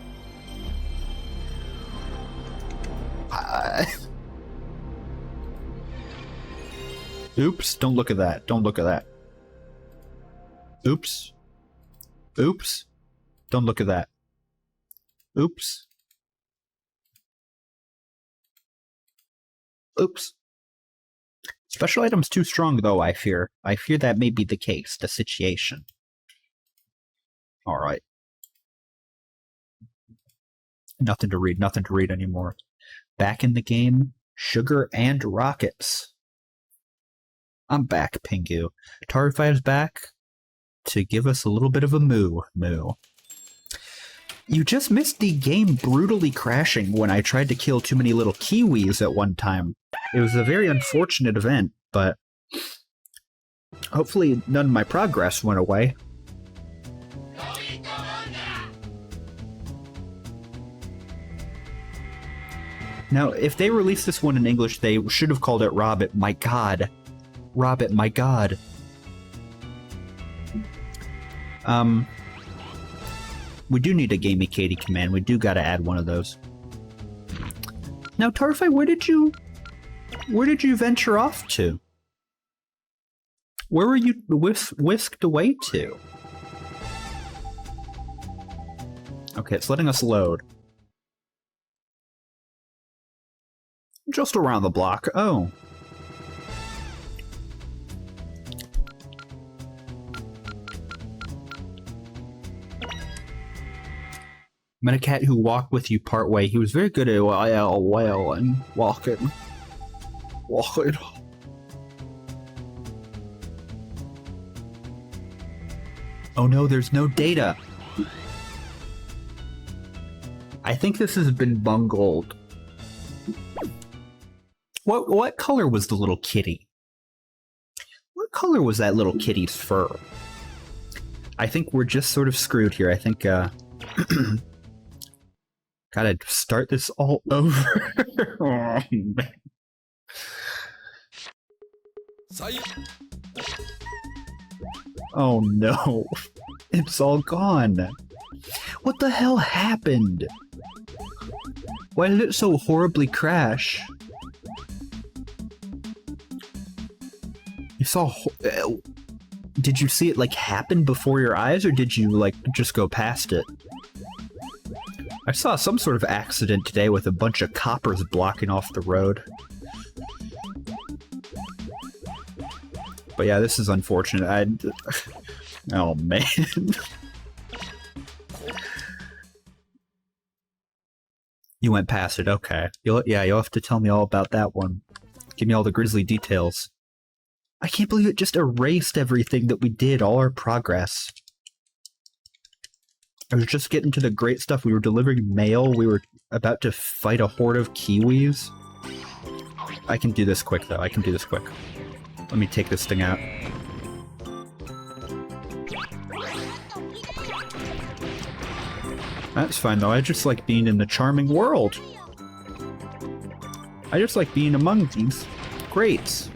Oops, don't look at that. Don't look at that. Oops. Oops. Don't look at that. Oops. Oops. Special item's too strong, though, I fear. I fear that may be the case, the situation. Alright. Nothing to read anymore. Back in the game, Sugar and Rockets. I'm back, Pingu. Tarify's back to give us a little bit of a moo. You just missed the game brutally crashing when I tried to kill too many little Kiwis at one time. It was a very unfortunate event, but hopefully none of my progress went away. Now, if they released this one in English, they should have called it Robbit. My god. Robbit, my god. We do need a Gamey Katie command. We do gotta add one of those. Now, Tarfy, where did you venture off to? Where were you whisked away to? Okay, it's letting us load. Just around the block. Oh. Met a cat who walked with you part way. He was very good at and walking. Walking. Oh no, there's no data. I think this has been bungled. What color was the little kitty? What color was that little kitty's fur? I think we're just sort of screwed here. I think, gotta start this all over. Oh, man. Oh no. It's all gone. What the hell happened? Why did it so horribly crash? You saw... Did you see it, like, happen before your eyes, or did you, like, just go past it? I saw some sort of accident today with a bunch of coppers blocking off the road. But yeah, this is unfortunate. Oh, man. You went past it, okay. You'll have to tell me all about that one. Give me all the grisly details. I can't believe it just erased everything that we did, all our progress. I was just getting to the great stuff. We were delivering mail. We were about to fight a horde of Kiwis. I can do this quick, though. I can do this quick. Let me take this thing out. That's fine, though. I just like being in the charming world. I just like being among these greats.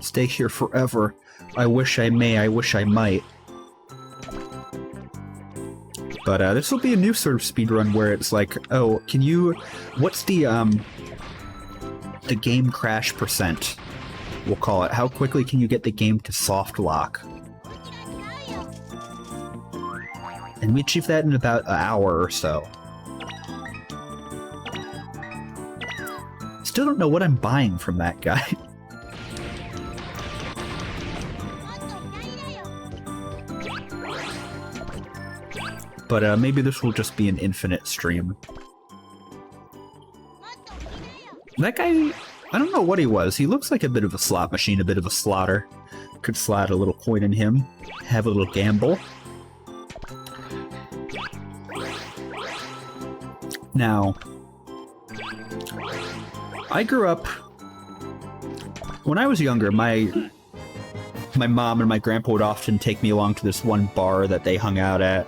Stay here forever. I wish I may, I wish I might. But this will be a new sort of speedrun where it's like, oh, can you... What's the game crash percent? We'll call it. How quickly can you get the game to soft lock? And we achieved that in about an hour or so. Still don't know what I'm buying from that guy. But maybe this will just be an infinite stream. That guy, I don't know what he was. He looks like a bit of a slot machine, a bit of a slotter. Could slide a little coin in him, have a little gamble. Now, I grew up... When I was younger, my mom and my grandpa would often take me along to this one bar that they hung out at.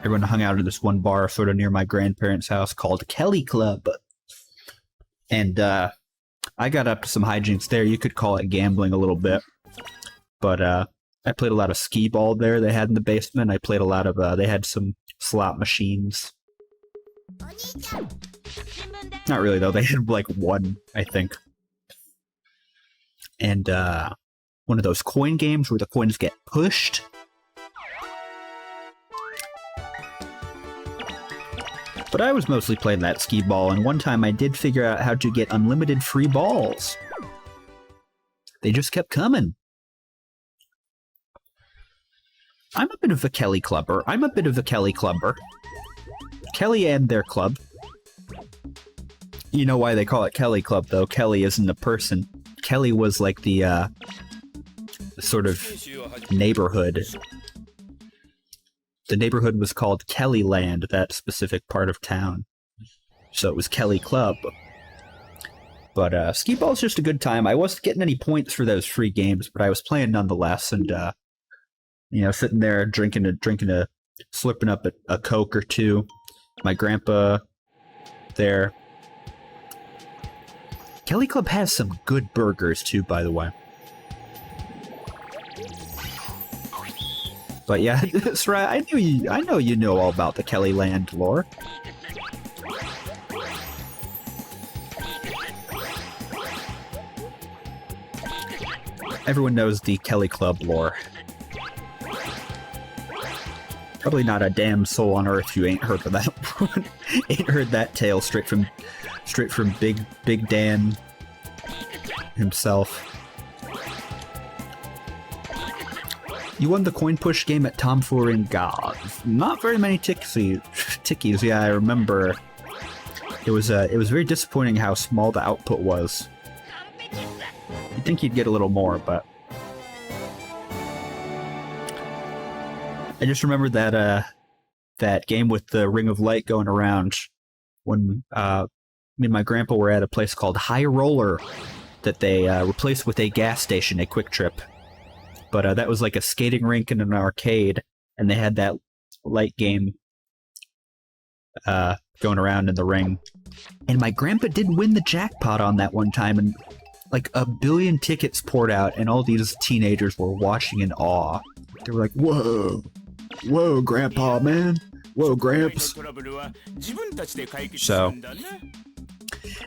Everyone hung out at this one bar sort of near my grandparents' house called Kelly Club. And I got up to some hijinks there. You could call it gambling a little bit. But I played a lot of skee ball there they had in the basement. I played a lot of... they had some slot machines. Not really, though. They had, like, one, I think. And one of those coin games where the coins get pushed. But I was mostly playing that skee ball, and one time I did figure out how to get unlimited free balls. They just kept coming. I'm a bit of a Kelly Clubber. Kelly and their club. You know why they call it Kelly Club, though. Kelly isn't a person. Kelly was like the sort of neighborhood. The neighborhood was called Kellyland, that specific part of town. So it was Kelly Club. But skee ball's just a good time. I wasn't getting any points for those free games, but I was playing nonetheless, and you know, sitting there slurping up a Coke or two. My grandpa there. Kelly Club has some good burgers too, by the way. But yeah, that's right. I know you know all about the Kellyland lore. Everyone knows the Kelly Club lore. Probably not a damn soul on earth who ain't heard of that one. Ain't heard that tale straight from Big Dan himself. You won the coin push game at Tomfoolery and Gods. Not very many tickies. Yeah, I remember. It was very disappointing how small the output was. You'd think you'd get a little more, but I just remember that that game with the Ring of Light going around when me and my grandpa were at a place called High Roller that they replaced with a gas station, a Quick Trip. But that was like a skating rink and an arcade, and they had that light game going around in the ring. And my grandpa did win the jackpot on that one time, and like 1 billion tickets poured out, and all these teenagers were watching in awe. They were like, whoa, whoa, Grandpa, man. Whoa, Gramps. So,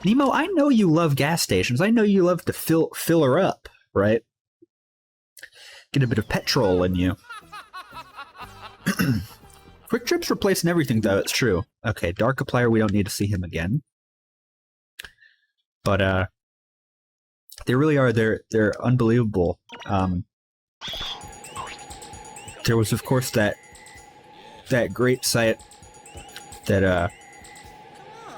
Nemo, I know you love gas stations. I know you love to fill her up, right? Get a bit of petrol in you. Quick Trip's replacing everything, though, it's true. Okay, Darkiplier, we don't need to see him again. But, they really are, they're unbelievable. There was, of course, that great site that,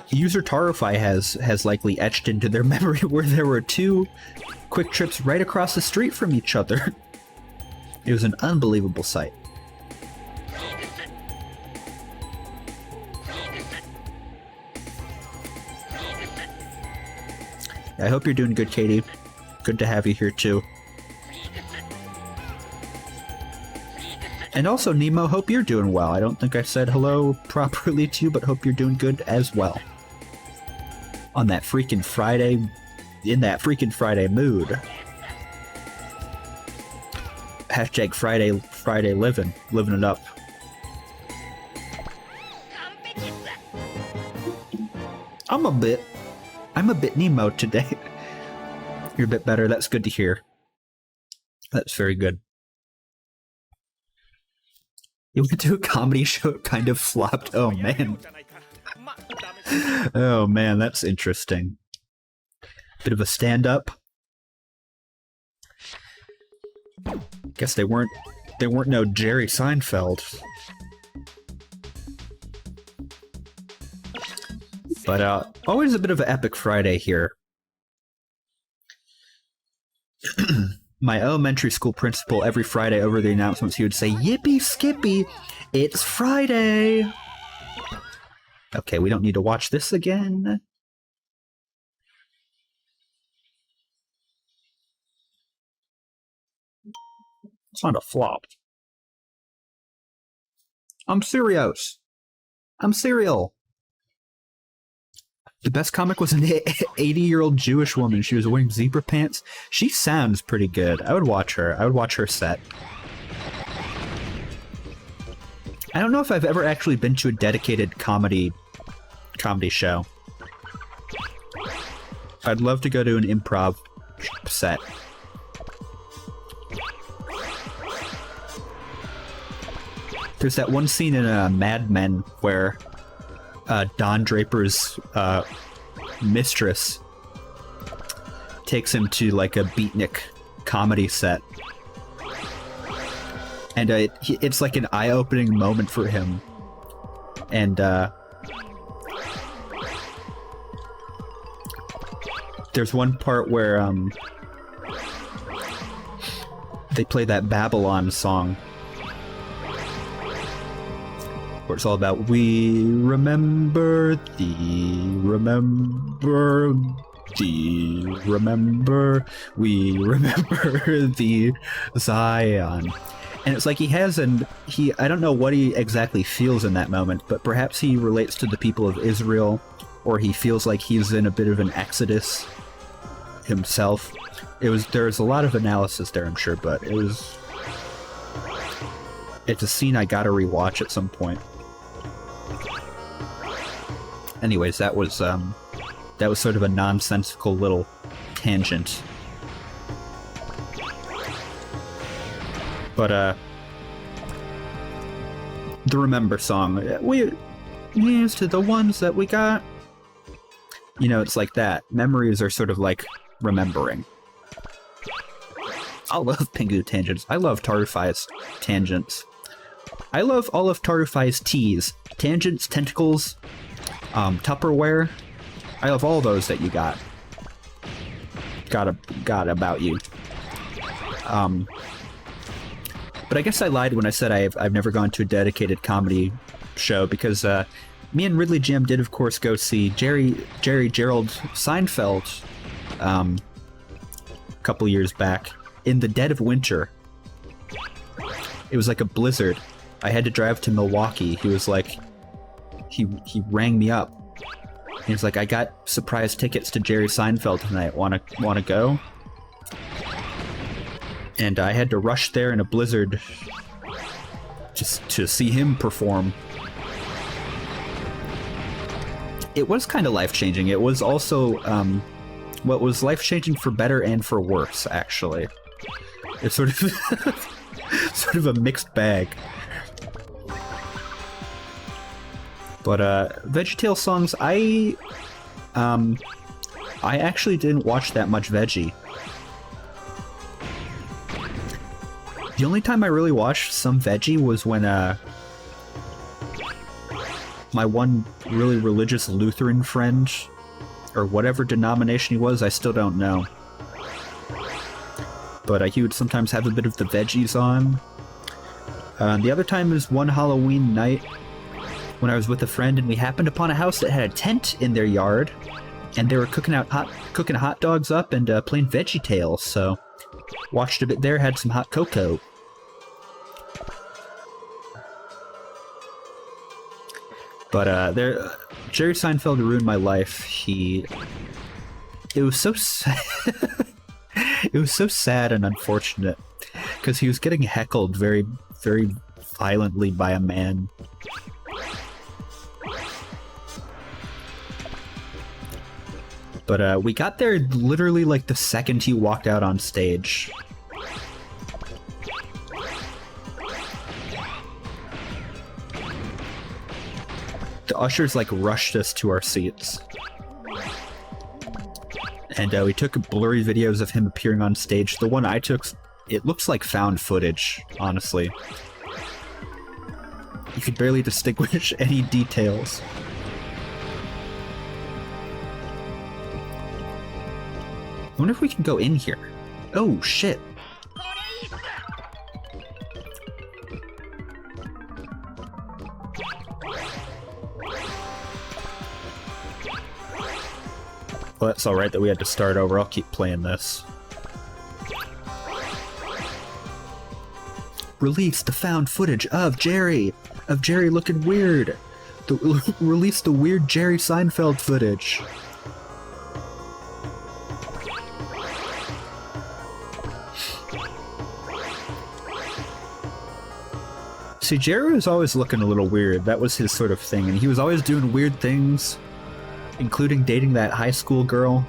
user Tarify has likely etched into their memory where there were 2 Quick Trips right across the street from each other. It was an unbelievable sight. I hope you're doing good, Katie. Good to have you here, too. And also, Nemo, hope you're doing well. I don't think I said hello properly to you, but hope you're doing good as well. On that freaking Friday... in that freaking Friday mood. Hashtag Friday living it up. I'm a bit Nemo today. You're a bit better. That's good to hear. That's very good. You went to a comedy show, it kind of flopped. Oh man. Oh man, that's interesting. Bit of a stand-up. Guess they weren't no Jerry Seinfeld. But always a bit of an epic Friday here. My elementary school principal, every Friday over the announcements, he would say, "Yippee Skippy, it's Friday!" Okay, we don't need to watch this again. It's not a flop. I'm serious. I'm cereal. The best comic was an 80-year-old Jewish woman. She was wearing zebra pants. She sounds pretty good. I would watch her. I would watch her set. I don't know if I've ever actually been to a dedicated comedy show. I'd love to go to an improv set. There's that one scene in Mad Men where Don Draper's mistress takes him to like a beatnik comedy set. And it's like an eye-opening moment for him. And there's one part where they play that Babylon song. Where it's all about, we remember thee, remember we remember thee, Zion. And it's like I don't know what he exactly feels in that moment, but perhaps he relates to the people of Israel, or he feels like he's in a bit of an exodus himself. There's a lot of analysis there, I'm sure, but it's a scene I gotta rewatch at some point. Anyways, that was sort of a nonsensical little tangent. But the Remember song, here's to the ones that we got. You know, it's like that. Memories are sort of like remembering. I love Pingu tangents. I love Tarufai's tangents. I love all of Tarufai's teas. Tangents, tentacles, Tupperware. I love all those that you got. Got about you. But I guess I lied when I said I've never gone to a dedicated comedy show, because me and Ridley Jim did, of course, go see Jerry Gerald Seinfeld a couple years back in the dead of winter. It was like a blizzard. I had to drive to Milwaukee. He was like, he rang me up. He was like, I got surprise tickets to Jerry Seinfeld tonight. Wanna go? And I had to rush there in a blizzard just to see him perform. It was kind of life-changing. It was also what was life-changing for better and for worse, actually. It's sort of sort of a mixed bag. But VeggieTales songs, I actually didn't watch that much Veggie. The only time I really watched some Veggie was when my one really religious Lutheran friend, or whatever denomination he was, I still don't know. But he would sometimes have a bit of the Veggies on. The other time is one Halloween night when I was with a friend, and we happened upon a house that had a tent in their yard, and they were cooking hot dogs up and playing VeggieTales. So watched a bit there, had some hot cocoa. But Jerry Seinfeld ruined my life. It was so sad. It was so sad and unfortunate, because he was getting heckled very, very violently by a man. But we got there literally like the second he walked out on stage. The ushers like rushed us to our seats. And we took blurry videos of him appearing on stage. The one I took, it looks like found footage, honestly. You could barely distinguish any details. I wonder if we can go in here. Oh, shit. Well, that's alright that we had to start over. I'll keep playing this. Release the found footage of Jerry looking weird. Release the weird Jerry Seinfeld footage. See, Jerry was always looking a little weird. That was his sort of thing, and he was always doing weird things, including dating that high school girl.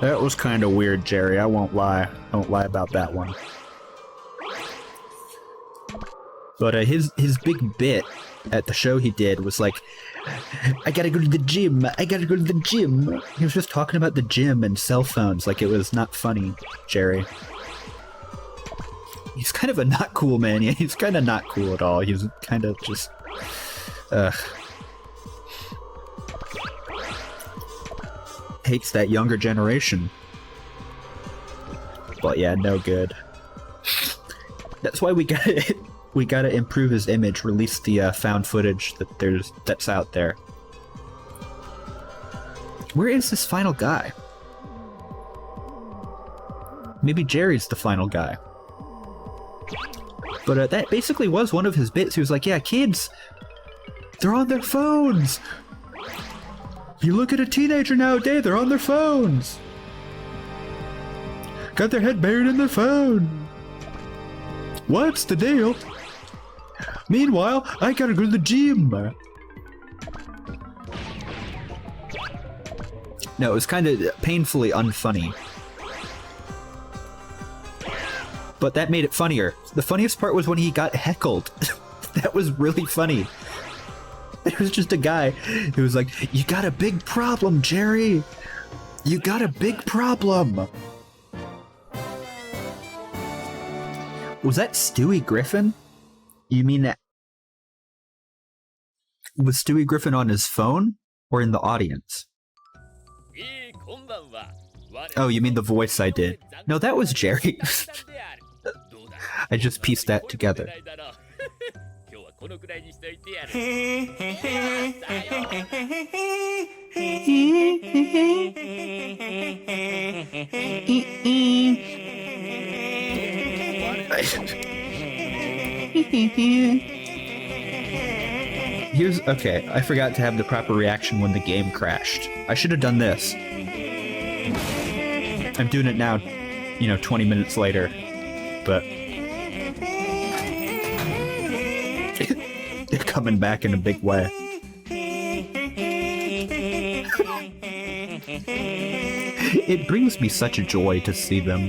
That was kind of weird, Jerry. I won't lie. I won't lie about that one. But his big bit at the show he did was like, I gotta go to the gym. I gotta go to the gym. He was just talking about the gym and cell phones like it was not funny, Jerry. He's kind of a not cool man. Yeah, he's kind of not cool at all. He's kind of just... hates that younger generation. But yeah, no good. That's why we gotta improve his image, release the found footage that's out there. Where is this final guy? Maybe Jerry's the final guy. But that basically was one of his bits. He was like, yeah, kids, they're on their phones. You look at a teenager nowadays, they're on their phones. Got their head buried in their phone. What's the deal? Meanwhile, I gotta go to the gym. No, it was kind of painfully unfunny. But that made it funnier. The funniest part was when he got heckled. That was really funny. It was just a guy who was like, you got a big problem, Jerry. You got a big problem. Was that Stewie Griffin? You mean that... Was Stewie Griffin on his phone or in the audience? Oh, you mean the voice I did? No, that was Jerry. I just pieced that together. Okay, I forgot to have the proper reaction when the game crashed. I should have done this. I'm doing it now, 20 minutes later, but they're coming back in a big way. It brings me such a joy to see them.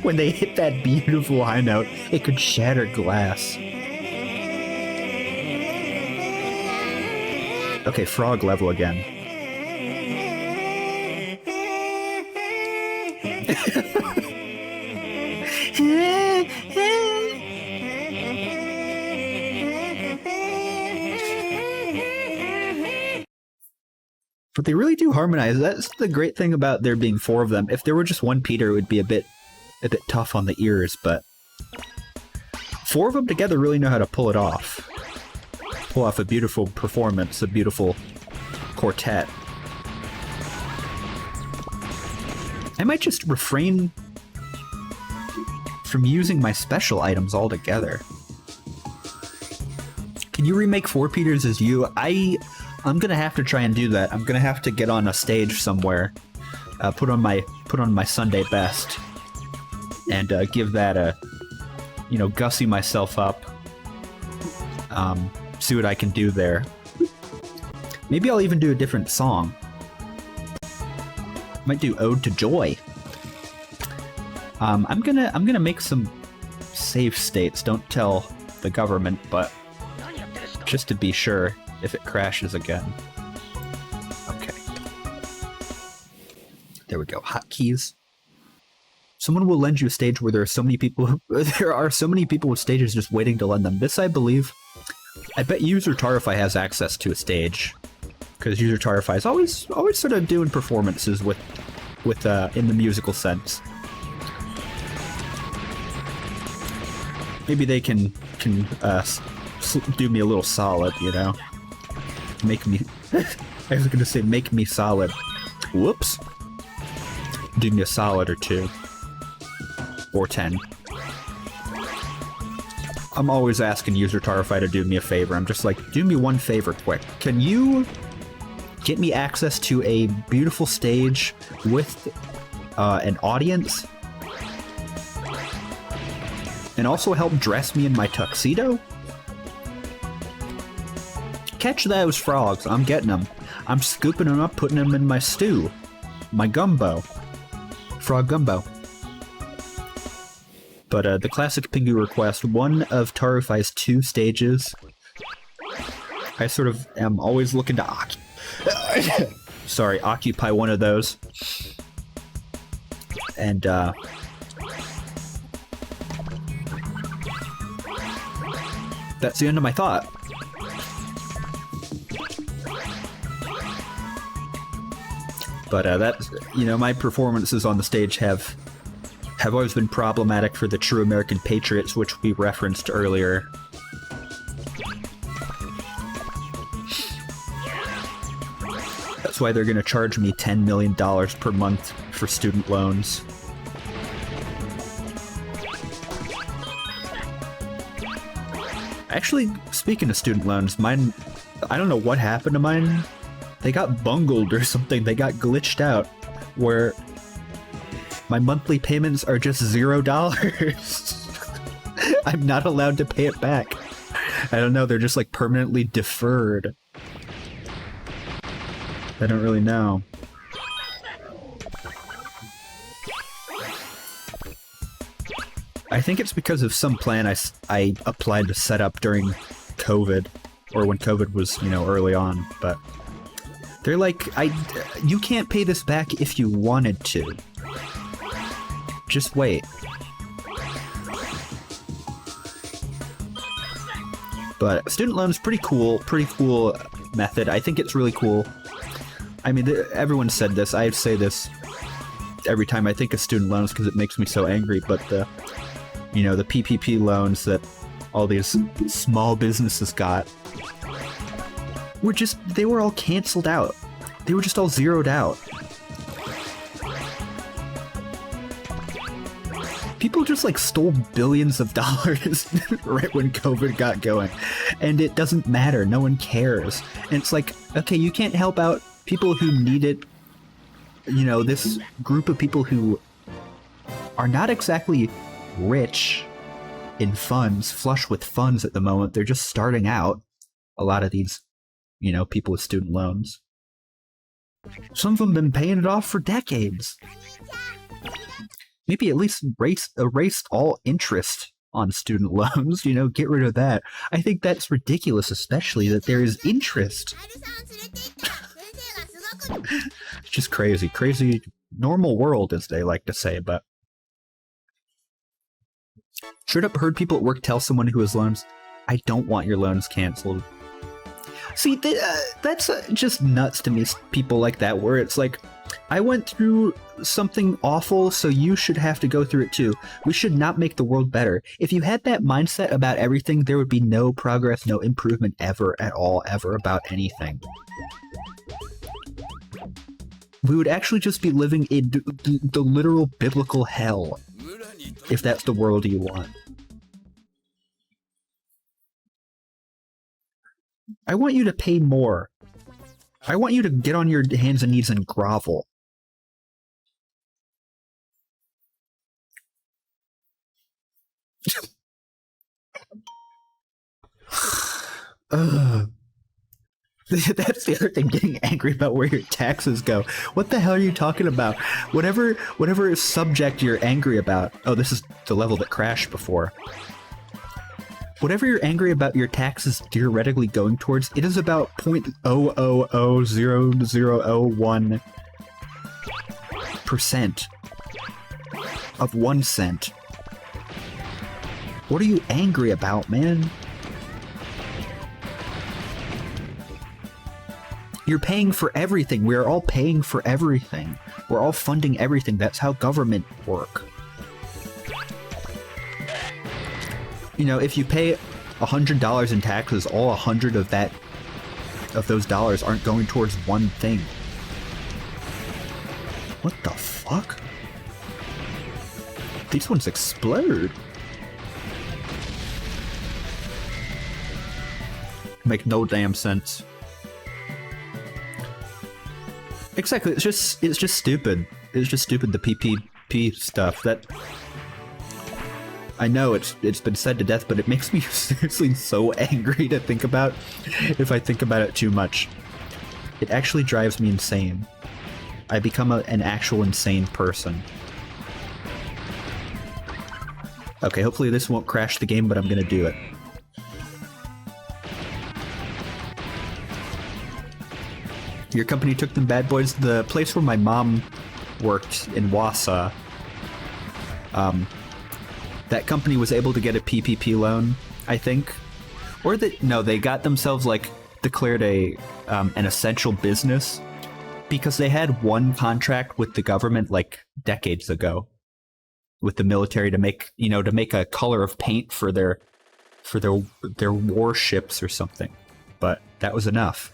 When they hit that beautiful high note, it could shatter glass. Okay, frog level again. But they really do harmonize. That's the great thing about there being 4 of them. If there were just one Peter, it would be a bit tough on the ears, but 4 of them together really know how to pull it off. Pull off a beautiful performance, a beautiful quartet. I might just refrain from using my special items altogether. Can you remake 4 Peters as you? I'm gonna have to try and do that. I'm gonna have to get on a stage somewhere, put on my Sunday best, and give that a, gussy myself up. See what I can do there. Maybe I'll even do a different song. Might do Ode to Joy. I'm gonna make some save states. Don't tell the government, but just to be sure if it crashes again. Okay. There we go. Hotkeys. Someone will lend you a stage where there are so many people. There are so many people with stages just waiting to lend them. This, I believe. I bet User Tarify has access to a stage, because User Tarify is always sort of doing performances with in the musical sense. Maybe they can do me a little solid, Make me. I was gonna say make me solid. Whoops. Do me a solid or 2. Or 10. I'm always asking User Tarify to do me a favor. I'm just like, do me one favor quick. Can you get me access to a beautiful stage with an audience? And also help dress me in my tuxedo? Catch those frogs. I'm getting them. I'm scooping them up, putting them in my stew. My gumbo. Frog gumbo. But the classic Pingu request, one of Tarify's 2 stages. I sort of am always looking to occupy one of those. And that's the end of my thought. But that's, my performances on the stage have always been problematic for the true American patriots, which we referenced earlier. That's why they're going to charge me $10 million per month for student loans. Actually, speaking of student loans, mine, I don't know what happened to mine. They got bungled or something. They got glitched out where my monthly payments are just $0. I'm not allowed to pay it back. I don't know. They're just like permanently deferred. I don't really know. I think it's because of some plan I applied to set up during COVID. or when COVID was, you know, early on, but they're like, you can't pay this back if you wanted to. Just wait. But student loans, pretty cool method. I think it's really cool. I mean, everyone said this. I say this every time I think of student loans because it makes me so angry. But the PPP loans that all these small businesses got they were all canceled out. They were just all zeroed out. People just like stole billions of dollars right when COVID got going. And it doesn't matter. No one cares. And it's like, okay, you can't help out people who need it. You know, this group of people who are not exactly rich in funds, flush with funds at the moment. They're just starting out. A lot of these, you know, people with student loans. Some of them have been paying it off for decades. Maybe at least erased all interest on student loans, you know, get rid of that. I think that's ridiculous, especially that there is interest. It's just crazy. Crazy normal world, as they like to say, but straight up heard people at work tell someone who has loans, I don't want your loans canceled. See, that's just nuts to me, people like that, where it's like, I went through something awful, so you should have to go through it too. We should not make the world better. If you had that mindset about everything, there would be no progress, no improvement ever at all, ever about anything. We would actually just be living in the literal biblical hell, if that's the world you want. I want you to pay more. I want you to get on your hands and knees and grovel. That's the other thing, getting angry about where your taxes go. What the hell are you talking about? Whatever subject you're angry about. Oh, this is the level that crashed before. Whatever you're angry about your taxes theoretically going towards, it is about 0.0000001% of 1 cent. What are you angry about, man? You're paying for everything. We're all paying for everything. We're all funding everything. That's how government work. You know, if you pay $100 in taxes, all 100 of those dollars aren't going towards one thing. What the fuck? These ones explode. Make no damn sense. Exactly, it's just stupid. It's just stupid, the PPP stuff. That I know it's been said to death, but it makes me seriously so angry to think about if I think about it too much. It actually drives me insane. I become an actual insane person. Okay, hopefully this won't crash the game, but I'm gonna do it. Your company took them bad boys. The place where my mom worked in Wausau, that company was able to get a PPP loan, I think. Or they got themselves, like, declared an essential business because they had one contract with the government, like, decades ago with the military to make a color of paint for their warships or something. But that was enough.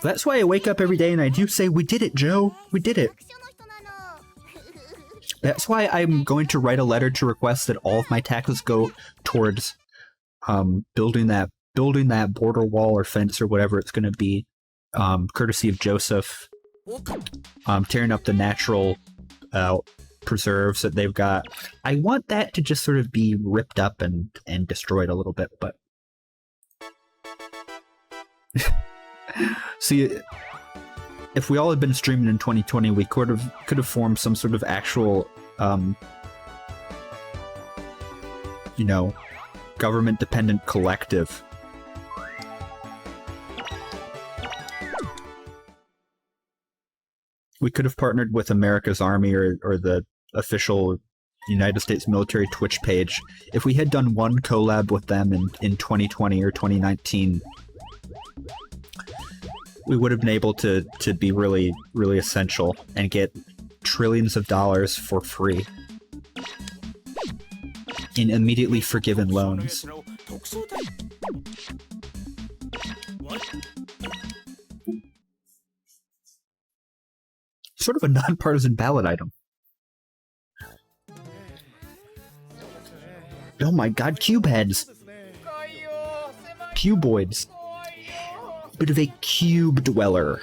That's why I wake up every day and I do say, we did it, Joe. We did it. That's why I'm going to write a letter to request that all of my taxes go towards building that border wall or fence or whatever it's going to be, courtesy of Joseph, tearing up the natural preserves that they've got. I want that to just sort of be ripped up and destroyed a little bit, but see, if we all had been streaming in 2020, we could have formed some sort of actual you know, government-dependent collective. We could have partnered with America's Army or the official United States military Twitch page. If we had done one collab with them in 2020 or 2019, we would have been able to be really, really essential and get trillions of dollars for free in immediately forgiven loans. Sort of a nonpartisan ballot item. Oh my god, cube heads! Cuboids. Bit of a cube dweller.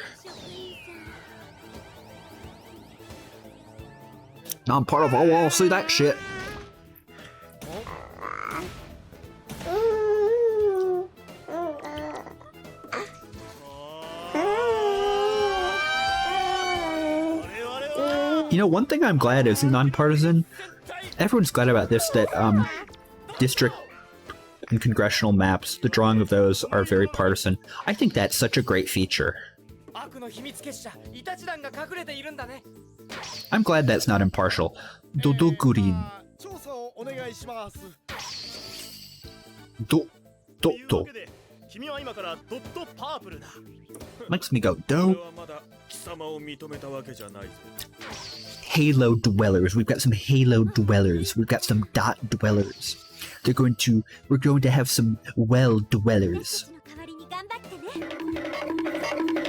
I'm part of all, I'll see that shit. You know, one thing I'm glad is nonpartisan. Everyone's glad about this, that district and congressional maps, the drawing of those are very partisan. I think that's such a great feature. I'm glad that's not impartial. Dodogurin. Do. Makes me go, do. Halo dwellers. We've got some Halo dwellers. We've got some dot dwellers. We're going to have some well dwellers.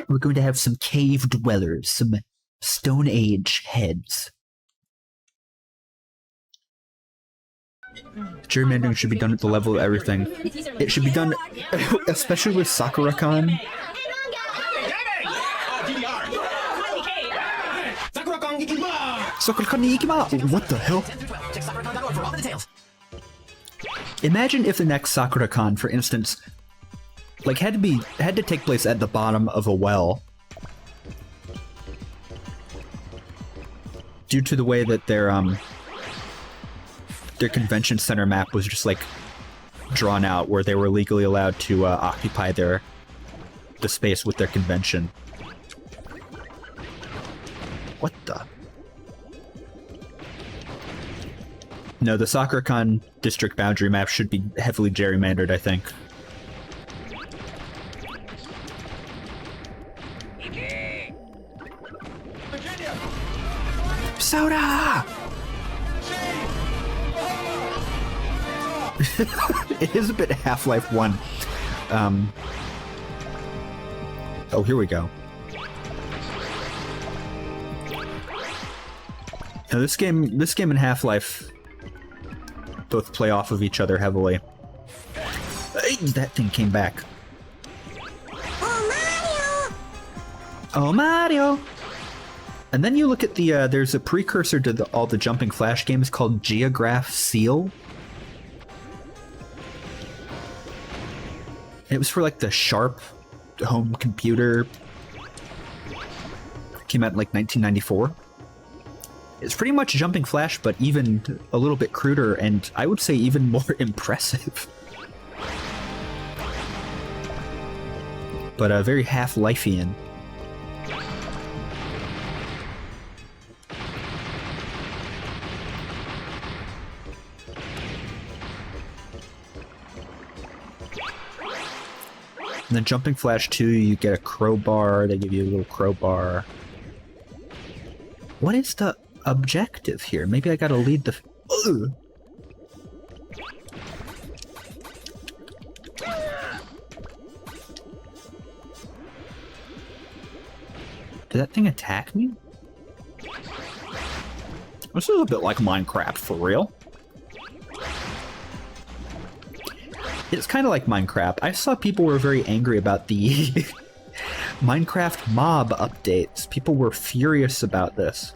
We're going to have some cave dwellers, some Stone Age heads. Gerrymandering should be done at the level of everything. It should be done, especially with Sakura-kan. Sakura-kan ni ikimasu! What the hell? Imagine if the next Sakura-kan, for instance, like had to take place at the bottom of a well, due to the way that their convention center map was just like drawn out, where they were legally allowed to occupy the space with their convention. What the? No, the Sakura-kan district boundary map should be heavily gerrymandered, I think. Soda! It is a bit Half-Life 1. Oh, here we go. Now this game and Half-Life both play off of each other heavily. Hey, that thing came back. Oh, Mario! And then you look at the, there's a precursor to all the Jumping Flash games called Geograph Seal. It was for like the Sharp home computer. Came out in like 1994. It's pretty much Jumping Flash, but even a little bit cruder, and I would say even more impressive. But very Half-Lifeian. And then Jumping Flash 2, you get a crowbar, they give you a little crowbar. What is the objective here? Maybe I gotta lead the... Ugh. Did that thing attack me? This is a bit like Minecraft, for real. It's kind of like Minecraft. I saw people were very angry about the Minecraft mob updates. People were furious about this.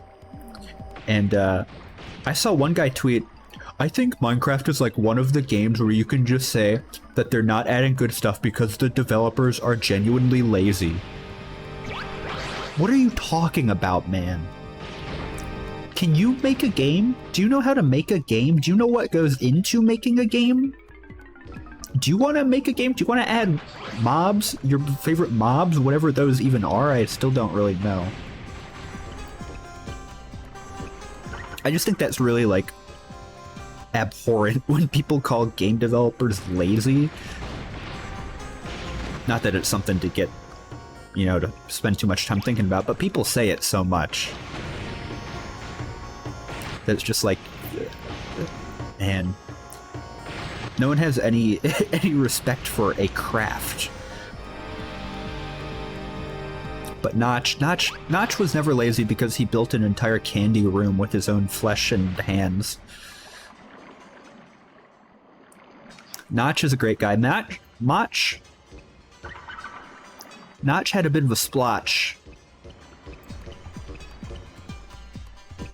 And I saw one guy tweet, I think Minecraft is like one of the games where you can just say that they're not adding good stuff because the developers are genuinely lazy. What are you talking about, man? Can you make a game? Do you know how to make a game? Do you know what goes into making a game? Do you want to make a game? Do you want to add mobs? Your favorite mobs? Whatever those even are? I still don't really know. I just think that's really, like, abhorrent when people call game developers lazy. Not that it's something to get, you know, to spend too much time thinking about, but people say it so much. That's just like, man, no one has any respect for a craft. But Notch was never lazy because he built an entire candy room with his own flesh and hands. Notch is a great guy. Notch had a bit of a splotch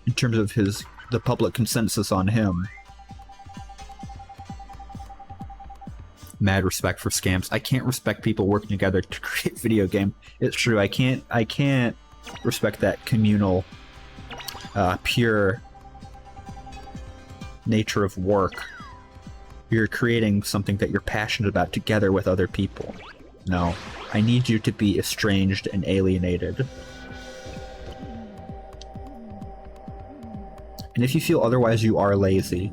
in terms of the public consensus on him. Mad respect for scams. I can't respect people working together to create video game. It's true. I can't respect that communal, pure nature of work. You're creating something that you're passionate about together with other people. No, I need you to be estranged and alienated. And if you feel otherwise, you are lazy.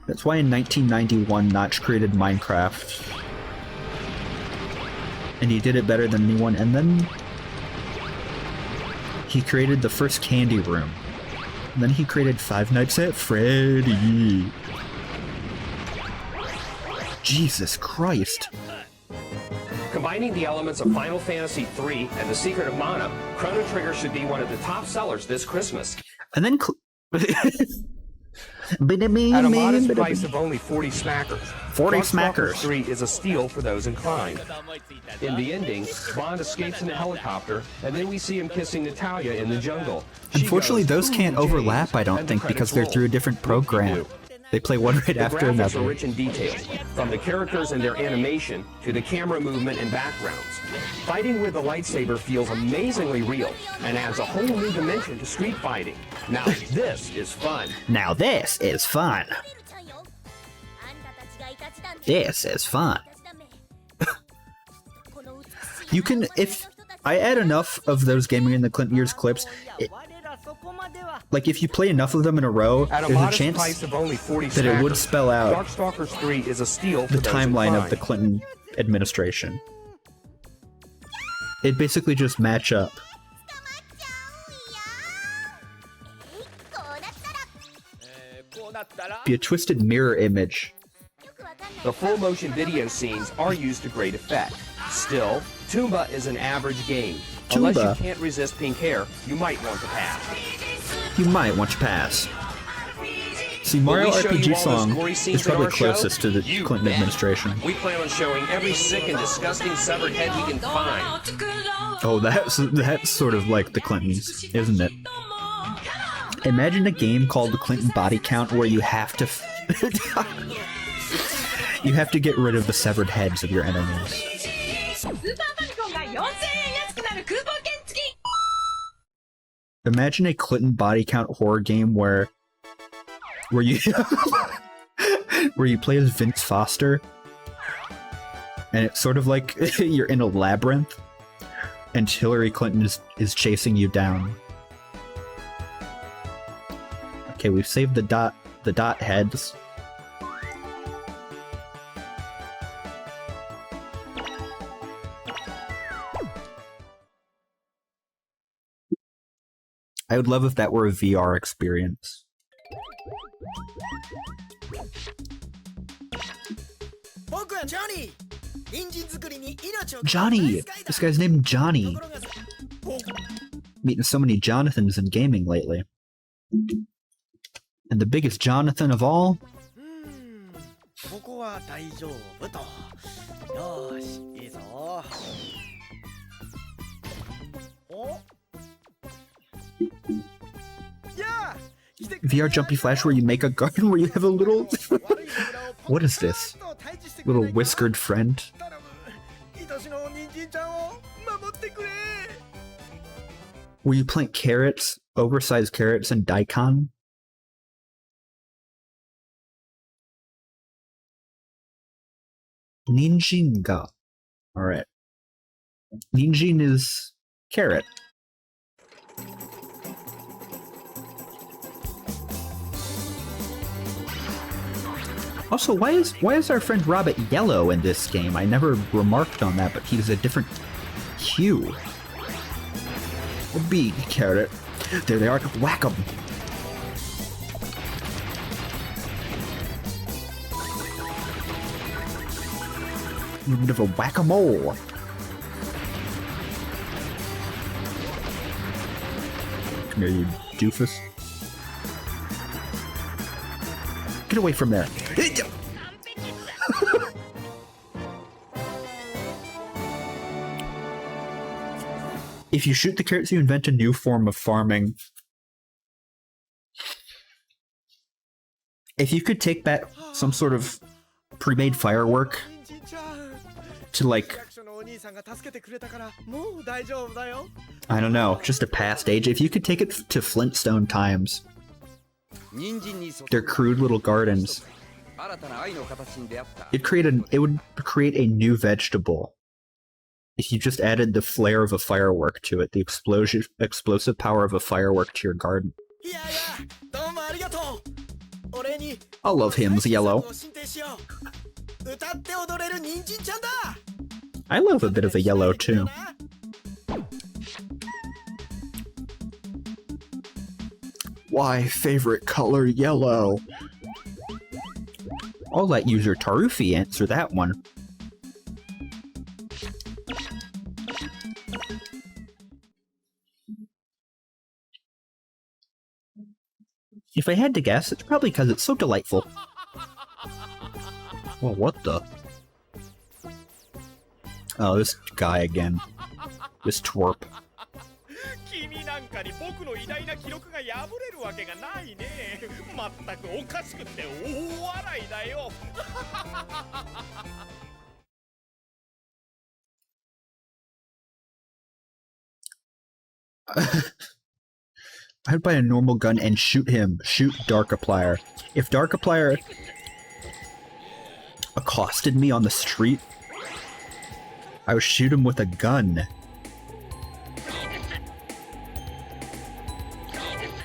That's why in 1991, Notch created Minecraft. And he did it better than anyone, and then he created the first candy room. And then he created Five Nights at Freddy. Jesus Christ. Combining the elements of Final Fantasy III and The Secret of Mana, Chrono Trigger should be one of the top sellers this Christmas. And then at a modest price of only 40 smackers. 40 Darkstalkers smackers. 3 is a steal for those inclined. In the ending, Bond escapes in a helicopter, and then we see him kissing Natalia in the jungle. She Unfortunately, goes, those can't "Ooh, overlap, James," I don't and think, the because credits they're roll. through a different program. They play one right The after graphics another. are rich in detail, from the characters and their animation to the camera movement and backgrounds. Fighting with the lightsaber feels amazingly real and adds a whole new dimension to street fighting. Now this is fun. Now this is fun. This is fun. You can, if I add enough of those Gaming in the Clinton Years clips, like if you play enough of them in a row, At a there's a modest chance price of only 40 that it would smackers, spell out Darkstalkers 3 is a steal for the those timeline of the inclined. Clinton administration. It'd basically just match up. Be a twisted mirror image. The full motion video scenes are used to great effect. Still, Toomba is an average game. Unless Toomba? you can't resist pink hair, you might want to pass. You might want to pass. See, Mario Will we show you RPG all those song gory is scenes in probably our show? closest to the You Clinton bet. administration. We plan on showing every sick and disgusting severed head we can find. Oh, that's sort of like the Clintons, isn't it? Imagine a game called the Clinton Body Count where you have to you have to get rid of the severed heads of your enemies. Imagine a Clinton Body Count horror game where you where you play as Vince Foster, and it's sort of like you're in a labyrinth, and Hillary Clinton is chasing you down. Okay, we've saved the dot heads. I would love if that were a VR experience. Johnny! This guy's named Johnny. Meeting so many Jonathans in gaming lately. And the biggest Jonathan of all? VR Jumpy Flash where you make a garden where you have a little... What is this? Little whiskered friend? where you plant carrots, oversized carrots, and daikon. Ninjinga. Alright. Ninjin is carrot. Also, why is our friend Robbit yellow in this game? I never remarked on that, but he's a different hue. A big carrot. There they are. Whack 'em. A bit of a whack-a-mole. Come here, you doofus. Get away from there. If you shoot the carrots, you invent a new form of farming. If you could take back some sort of pre-made firework to, like, I don't know, just a past age. If you could take it to Flintstone times, their crude little gardens, it would create a new vegetable. If you just added the flare of a firework to it, the explosive power of a firework to your garden. I love hymns, Yellow. I love a bit of a yellow, too. Why favorite color yellow? I'll let user Tarufi answer that one. If I had to guess, it's probably because it's so delightful. Well, what the? Oh, this guy again. This twerp. I'd buy a normal gun and shoot him. Shoot Darkiplier. If Darkiplier accosted me on the street, I would shoot him with a gun.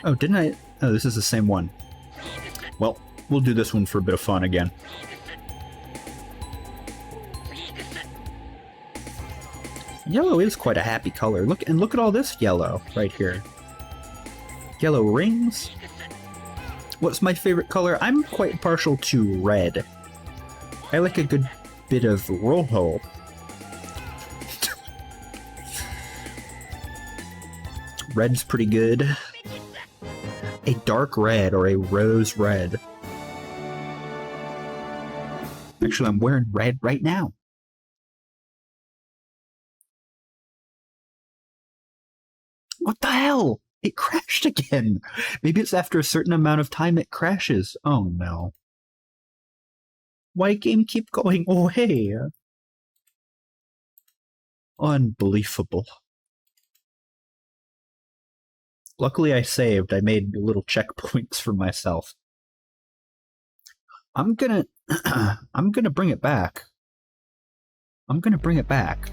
Oh, didn't I? Oh, this is the same one. Well, we'll do this one for a bit of fun again. Yellow is quite a happy color. Look at all this yellow right here. Yellow rings. What's my favorite color? I'm quite partial to red. I like a good bit of rojo. Red's pretty good. A dark red or a rose red. Actually, I'm wearing red right now. What the hell? It crashed again. Maybe it's after a certain amount of time it crashes. Oh no. Why game keep going away? Unbelievable. Luckily I saved. I made little checkpoints for myself. I'm gonna bring it back. I'm gonna bring it back.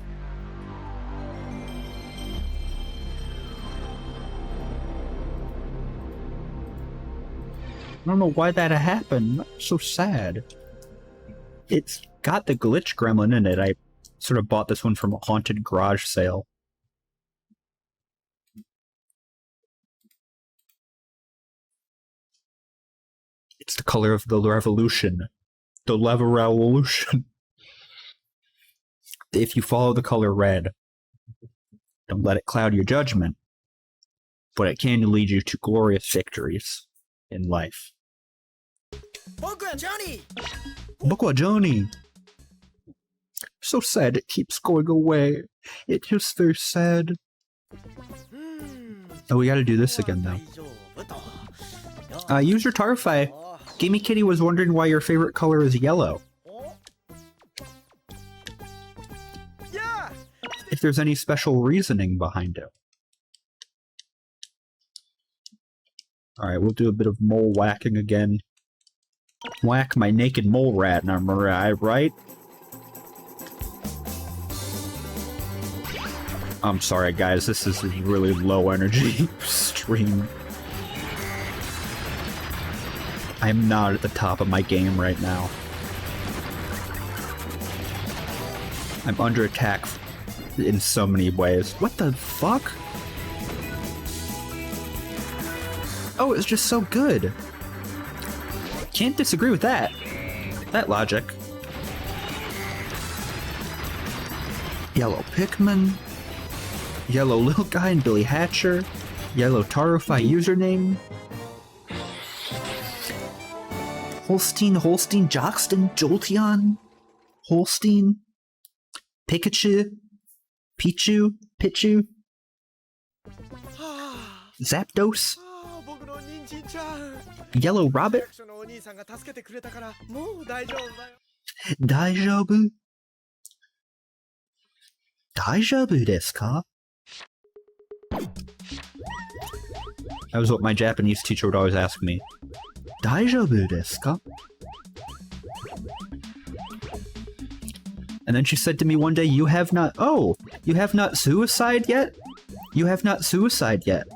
I don't know why that happened. That's so sad. It's got the glitch gremlin in it. I sort of bought this one from a haunted garage sale. It's the color of the revolution. The lava revolution. If you follow the color red, don't let it cloud your judgment, but it can lead you to glorious victories in life. Boku Johnny! So sad it keeps going away. It's just very sad. Oh, we gotta do this again, though. User Tarfai, Gamey Kitty was wondering why your favorite color is yellow. If there's any special reasoning behind it. Alright, we'll do a bit of mole whacking again. Whack my naked mole rat, am I right? I'm sorry guys, this is a really low energy stream. I'm not at the top of my game right now. I'm under attack in so many ways. What the fuck? Oh, it's just so good. Can't disagree with that. That logic. Yellow Pikmin. Yellow Little Guy and Billy Hatcher. Yellow Tarify username. Holstein, Jockston, Jolteon. Holstein. Pikachu. Pichu. Zapdos. Yellow Robbit. Daijoubu. Daijoubu desu ka? That was what my Japanese teacher would always ask me. Daijoubu desu ka? And then she said to me one day, you have not suicide yet? You have not suicide yet.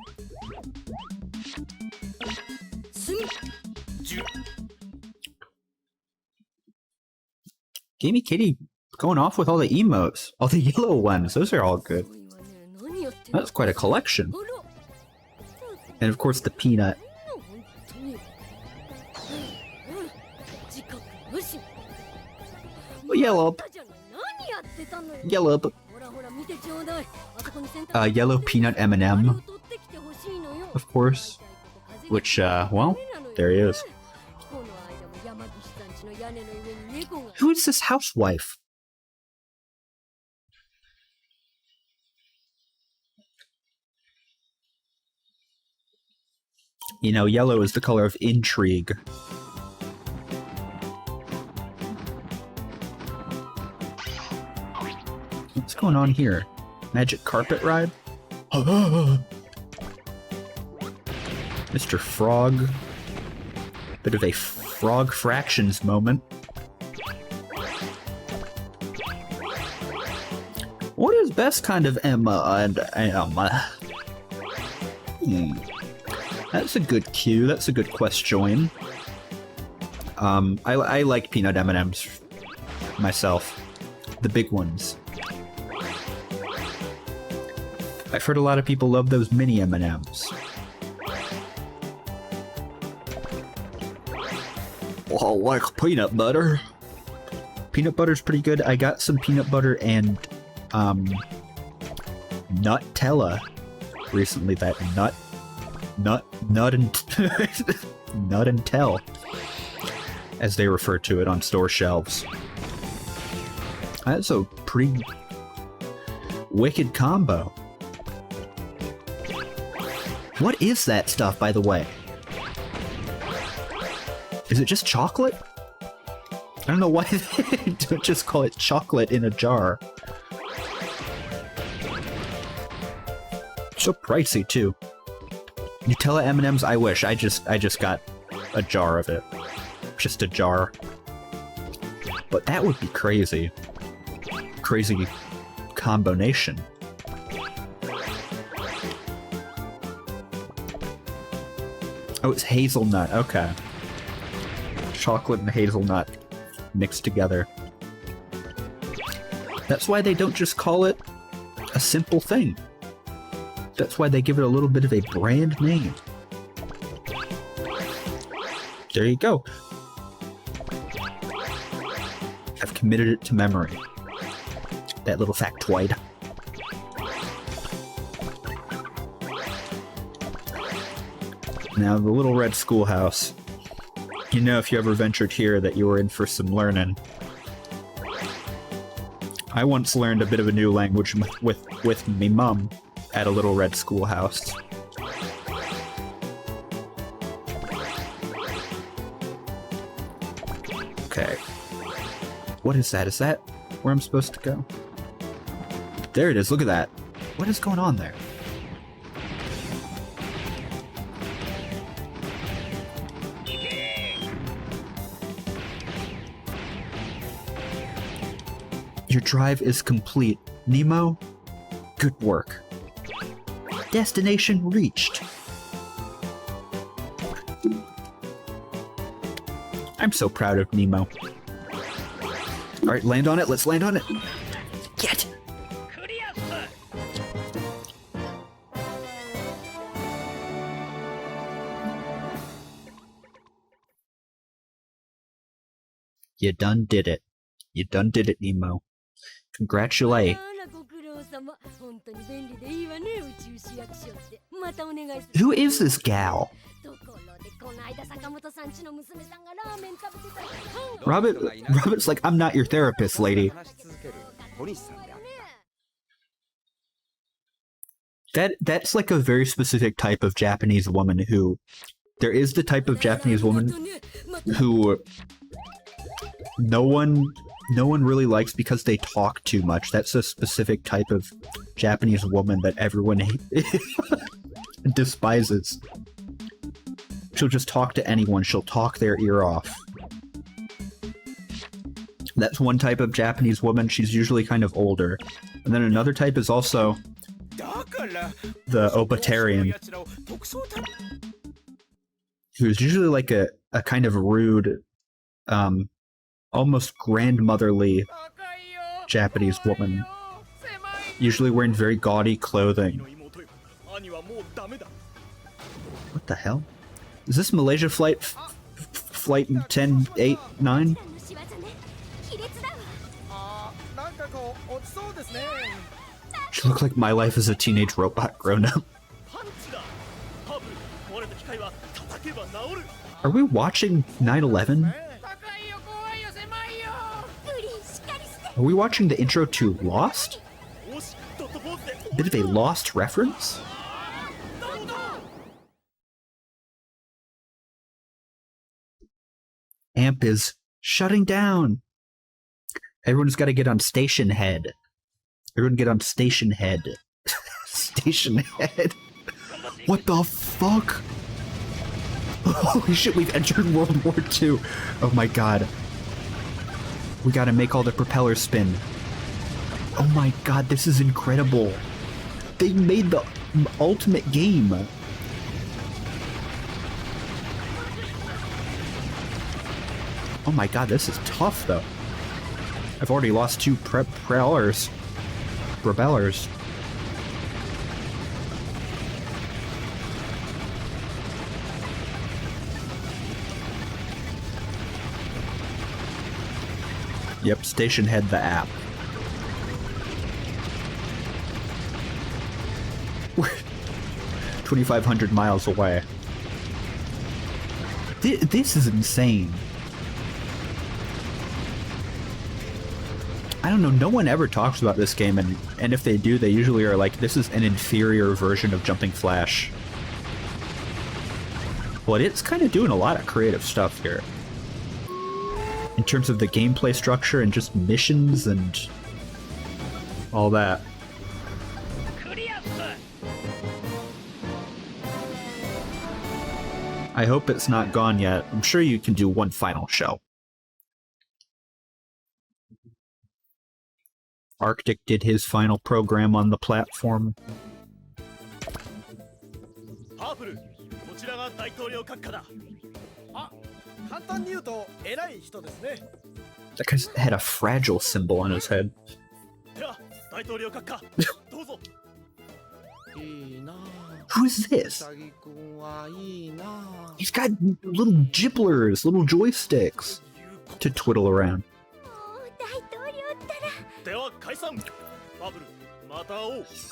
Gamey Kitty going off with all the emotes. All the yellow ones. Those are all good. That's quite a collection. And of course the peanut. Yellow. Yellow peanut M&M. Of course. Which, well, there he is. Who is this housewife? You know, yellow is the color of intrigue. What's going on here? Magic carpet ride? Mr. Frog. Bit of a Frog Fractions moment. What is best kind of Emma and Emma? That's a good cue. That's a good quest join. I like peanut M&Ms myself. The big ones. I've heard a lot of people love those mini M&Ms. Oh, I like peanut butter. Peanut butter's pretty good. I got some peanut butter and Nutella recently. That nut and nut and tell, as they refer to it on store shelves. That's a pretty wicked combo. What is that stuff, by the way? Is it just chocolate? I don't know why they don't just call it chocolate in a jar. So pricey too. Nutella M&Ms, I wish. I just got a jar of it. Just a jar. But that would be crazy. Crazy combination. Oh, it's hazelnut. Okay. Chocolate and hazelnut mixed together. That's why they don't just call it a simple thing. That's why they give it a little bit of a brand name. There you go. I've committed it to memory. That little factoid. Now, the Little Red Schoolhouse. You know, if you ever ventured here, that you were in for some learning. I once learned a bit of a new language with me mum at a Little Red Schoolhouse. Okay. What is that? Is that where I'm supposed to go? There it is, look at that. What is going on there? Your drive is complete. Nemo, good work. Destination reached. I'm so proud of Nemo. Alright, land on it. Let's land on it. Get! You done did it. You done did it, Nemo. Congratulate. Who is this gal? Robbit's like, I'm not your therapist, lady. That's like a very specific type of Japanese woman who... There is the type of Japanese woman who no one really likes because they talk too much. That's a specific type of Japanese woman that everyone despises. She'll just talk to anyone. She'll talk their ear off. That's one type of Japanese woman. She's usually kind of older. And then another type is also the Obitarian, who's usually like a kind of rude, almost grandmotherly Japanese woman, usually wearing very gaudy clothing. What the hell? Is this Malaysia flight 1089? She looked like my life as a teenage robot grown up. Are we watching 9/11? Are we watching the intro to Lost? A bit of a Lost reference? Amp is shutting down. Everyone's got to get on station head. Everyone get on station head. Station head. What the fuck? Holy shit, we've entered World War II. Oh my god. We gotta make all the propellers spin. Oh my god, this is incredible. They made the ultimate game. Oh my god, this is tough though. I've already lost 2 propellers. Yep, station head the app. We're 2,500 miles away. This is insane. I don't know, no one ever talks about this game, and if they do, they usually are like, this is an inferior version of Jumping Flash. But it's kind of doing a lot of creative stuff here. In terms of the gameplay structure and just missions and all that. I hope it's not gone yet. I'm sure you can do one final show. Arctic did his final program on the platform. That guy's had a fragile symbol on his head. Who is this? He's got little gibblers, little joysticks to twiddle around.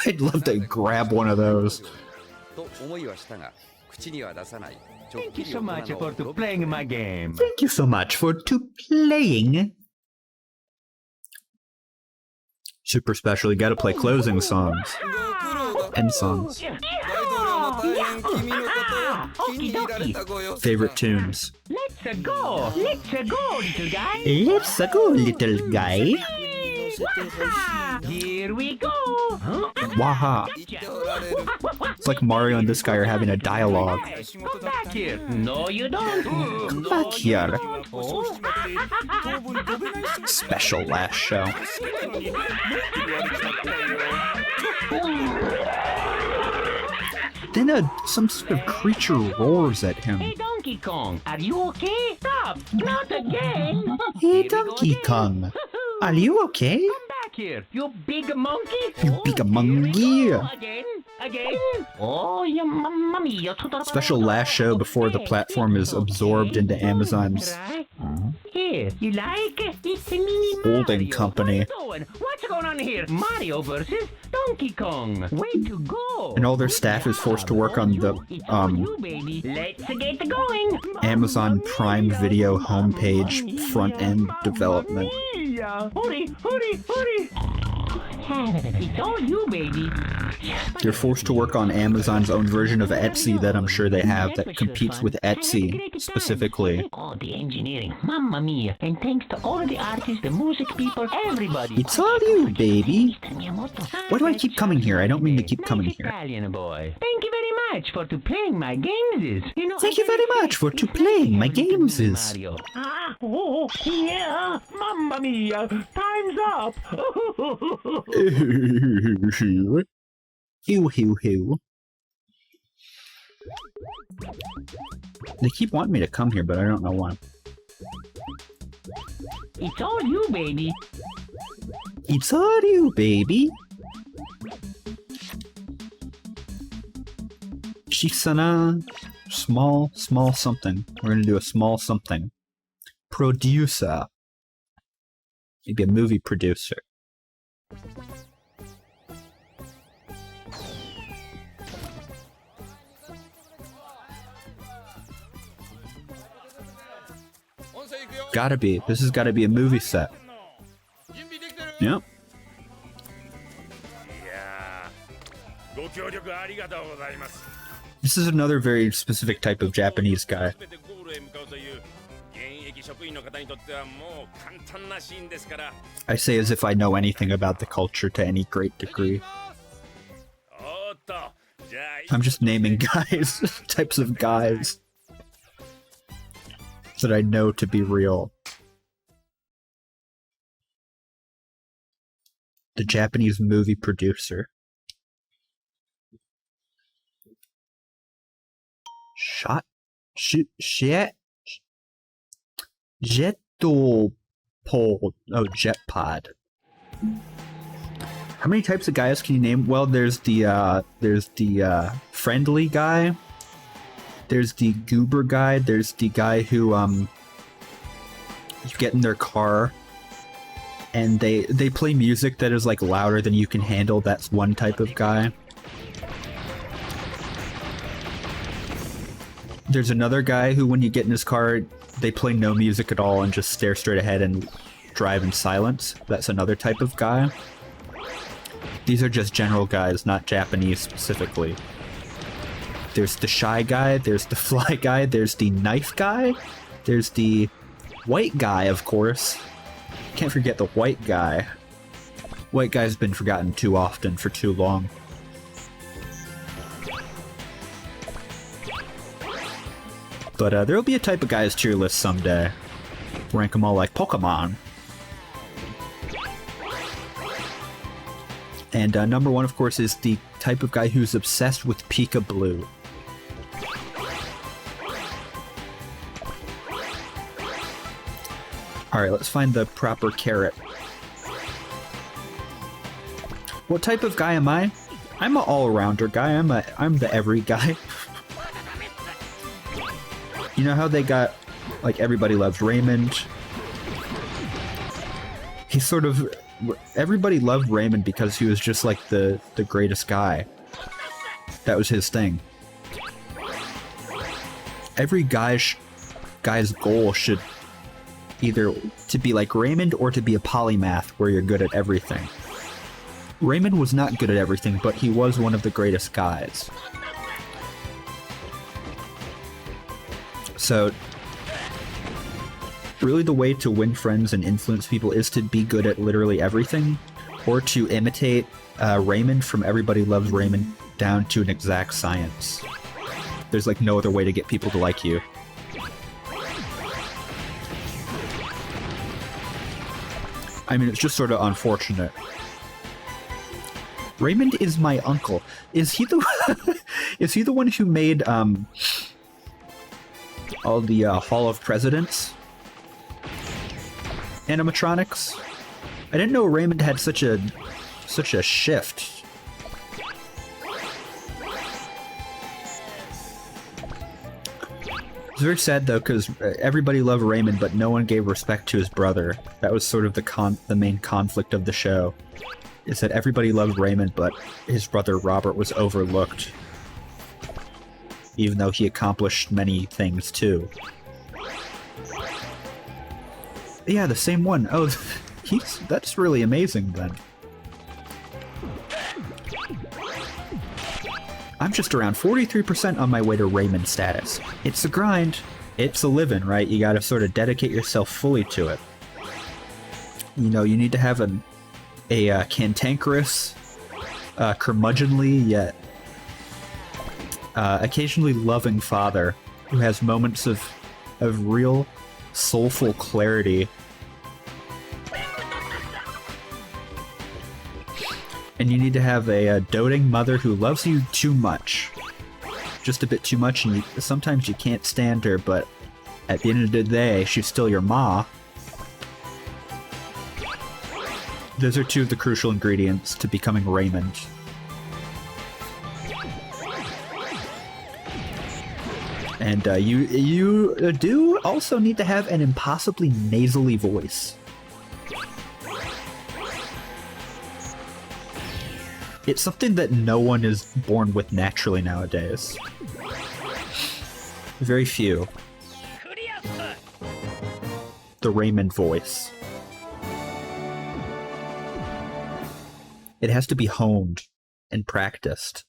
I'd love to grab one of those. Thank you so much for playing my game. Thank you so much for playing. Super special, you gotta play closing songs. End songs. Favorite tunes. Let's go! Let's go, little guy! Let's go, little guy! Here we go. Waha. It's like Mario and this guy are having a dialogue. Come back here. No, you don't. Come back here. Oh. Special last show. Then some sort of creature roars at him. Hey, Donkey Kong, are you okay? Stop! Not again! Hey, Donkey Kong. Are you okay? Come back here, you big monkey! You big monkey. Again? Again? Oh, you mummy! Special last show before the platform is absorbed into Amazon's Here, you like it? It's a mini holding Mario. company. What's going on here? Mario versus Donkey Kong. Way to go! And all their staff is forced to work on the It's on you, baby. Let's get going. Amazon Prime Video homepage front-end development. Hurry, hurry, hurry! It's all you, baby. They're forced to work on Amazon's own version of Etsy that I'm sure they have that competes with Etsy specifically. Oh, the engineering, mamma mia! And thanks to all the artists, the music people, everybody. It's all you, baby. Why do I keep coming here? I don't mean to keep coming here. Italian boy. Thank you very much for playing my games. You know, Thank you very much for playing my games. Mario. Oh, yeah, mamma mia! Time's up. Hew, hew, hew. They keep wanting me to come here, but I don't know why. It's all you, baby. It's all you, baby. Shisana. Small something. We're gonna do a small something. Producer. Maybe a movie producer. Gotta be. This has gotta be a movie set. Yep. This is another very specific type of Japanese guy. I say as if I know anything about the culture to any great degree. I'm just naming guys, types of guys that I know to be real. The Japanese movie producer. Jet pod. How many types of guys can you name? Well, there's the friendly guy. There's the goober guy. There's the guy who you get in their car and they play music that is like louder than you can handle. That's one type of guy. There's another guy who, when you get in his car, they play no music at all and just stare straight ahead and drive in silence. That's another type of guy. These are just general guys, not Japanese specifically. There's the shy guy, there's the fly guy, there's the knife guy, there's the white guy, of course. Can't forget the white guy. White guy's been forgotten too often for too long. But there'll be a type of guys tier list someday. Rank them all like Pokemon. And number one, of course, is the type of guy who's obsessed with Pika Blue. Alright, let's find the proper carrot. What type of guy am I? I'm an all-rounder guy. I'm the every guy. You know how they got, like, Everybody Loves Raymond? He's sort of... Everybody loved Raymond because he was just, like, the greatest guy. That was his thing. Every guy's goal should either to be like Raymond or to be a polymath where you're good at everything. Raymond was not good at everything, but he was one of the greatest guys. So, really the way to win friends and influence people is to be good at literally everything, or to imitate Raymond from Everybody Loves Raymond down to an exact science. There's like no other way to get people to like you. I mean, it's just sort of unfortunate. Raymond is my uncle. Is he the is he the one who made all the Hall of Presidents animatronics? I didn't know Raymond had such a shift. It's very sad though, because everybody loved Raymond, but no one gave respect to his brother. That was sort of the main conflict of the show. Is that everybody loved Raymond, but his brother Robert was overlooked, even though he accomplished many things too. Yeah, the same one. Oh, that's really amazing then. I'm just around 43% on my way to Raymond status. It's a grind. It's a living, right? You gotta sort of dedicate yourself fully to it. You know, you need to have a cantankerous, curmudgeonly, yet occasionally loving father who has moments of real soulful clarity. And you need to have a doting mother who loves you too much. Just a bit too much, and sometimes you can't stand her, but at the end of the day, she's still your ma. Those are two of the crucial ingredients to becoming Raymond. And you do also need to have an impossibly nasally voice. It's something that no one is born with naturally nowadays. Very few. The Raymond voice. It has to be honed and practiced.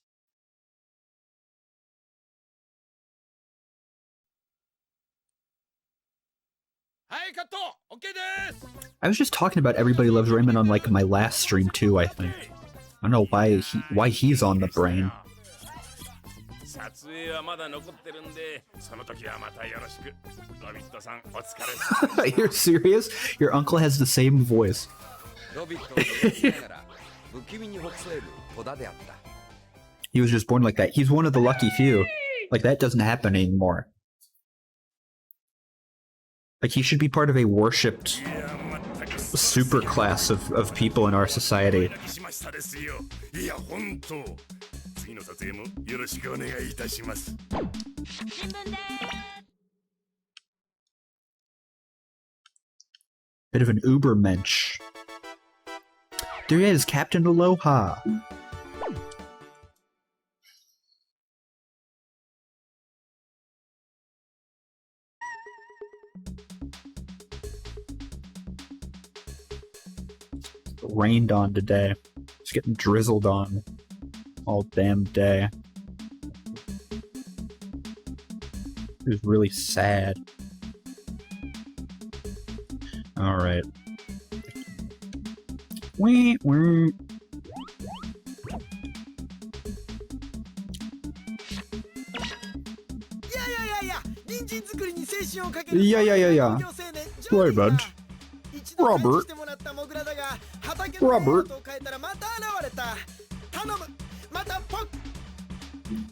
I was just talking about Everybody Loves Raymond on like my last stream too, I think. I don't know why he's on the brain. You're serious? Your uncle has the same voice. He was just born like that. He's one of the lucky few. Like, that doesn't happen anymore. Like, he should be part of a worshipped super class of people in our society. Bit of an ubermensch. There he is, Captain Aloha. Rained on today. It's getting drizzled on all damn day. It was really sad. Alright. Wee wee. Yeah. Raymond. Robert.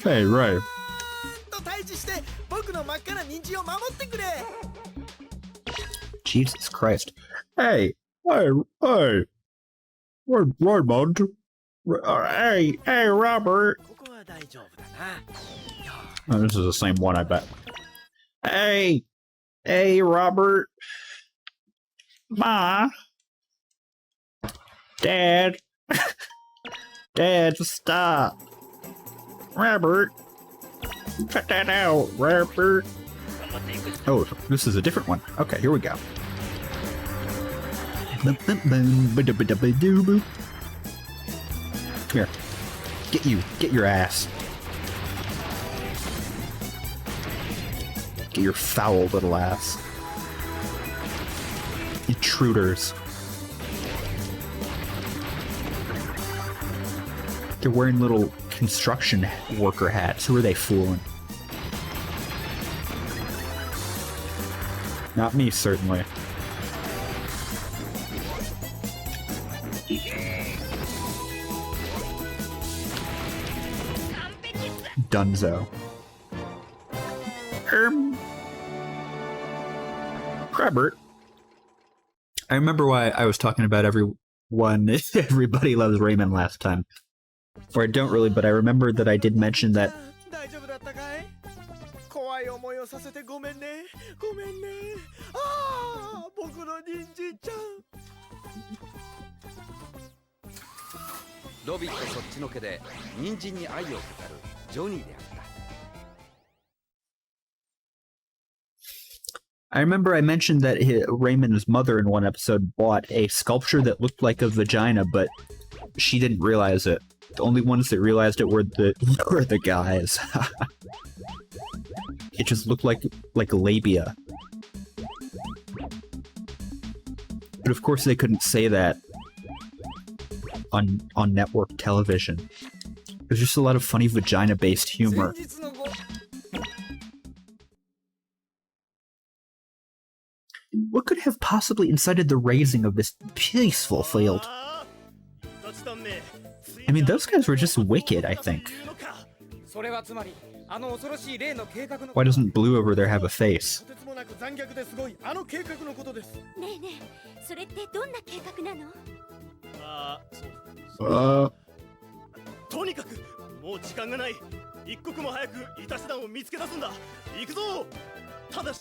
Hey, Ray. Jesus Christ. Hey, Raymond. Hey, Robert. Oh, this is the same one, I bet. Hey, Robert. Ma. Dad. Dad, just stop. Robert. Cut that out, Robert. Oh, this is a different one. Okay, here we go. Here. Get your ass. Get your foul little ass. Intruders. They're wearing little construction worker hats. Who are they fooling? Not me, certainly. Dunzo. Robert. I remember why I was talking about everybody loves Raymond last time. Or I don't really, but I remember that I did mention that. Robbit そっちのけで人参に愛を語るジョニーであった。I remember I mentioned that Raymond's mother in one episode bought a sculpture that looked like a vagina, but she didn't realize it. The only ones that realized it were the guys. It just looked like labia. But of course they couldn't say that on network television. There's just a lot of funny vagina-based humor. What could have possibly incited the raising of this peaceful field? I mean, those guys were just wicked, I think. Why doesn't Blue over there have a face?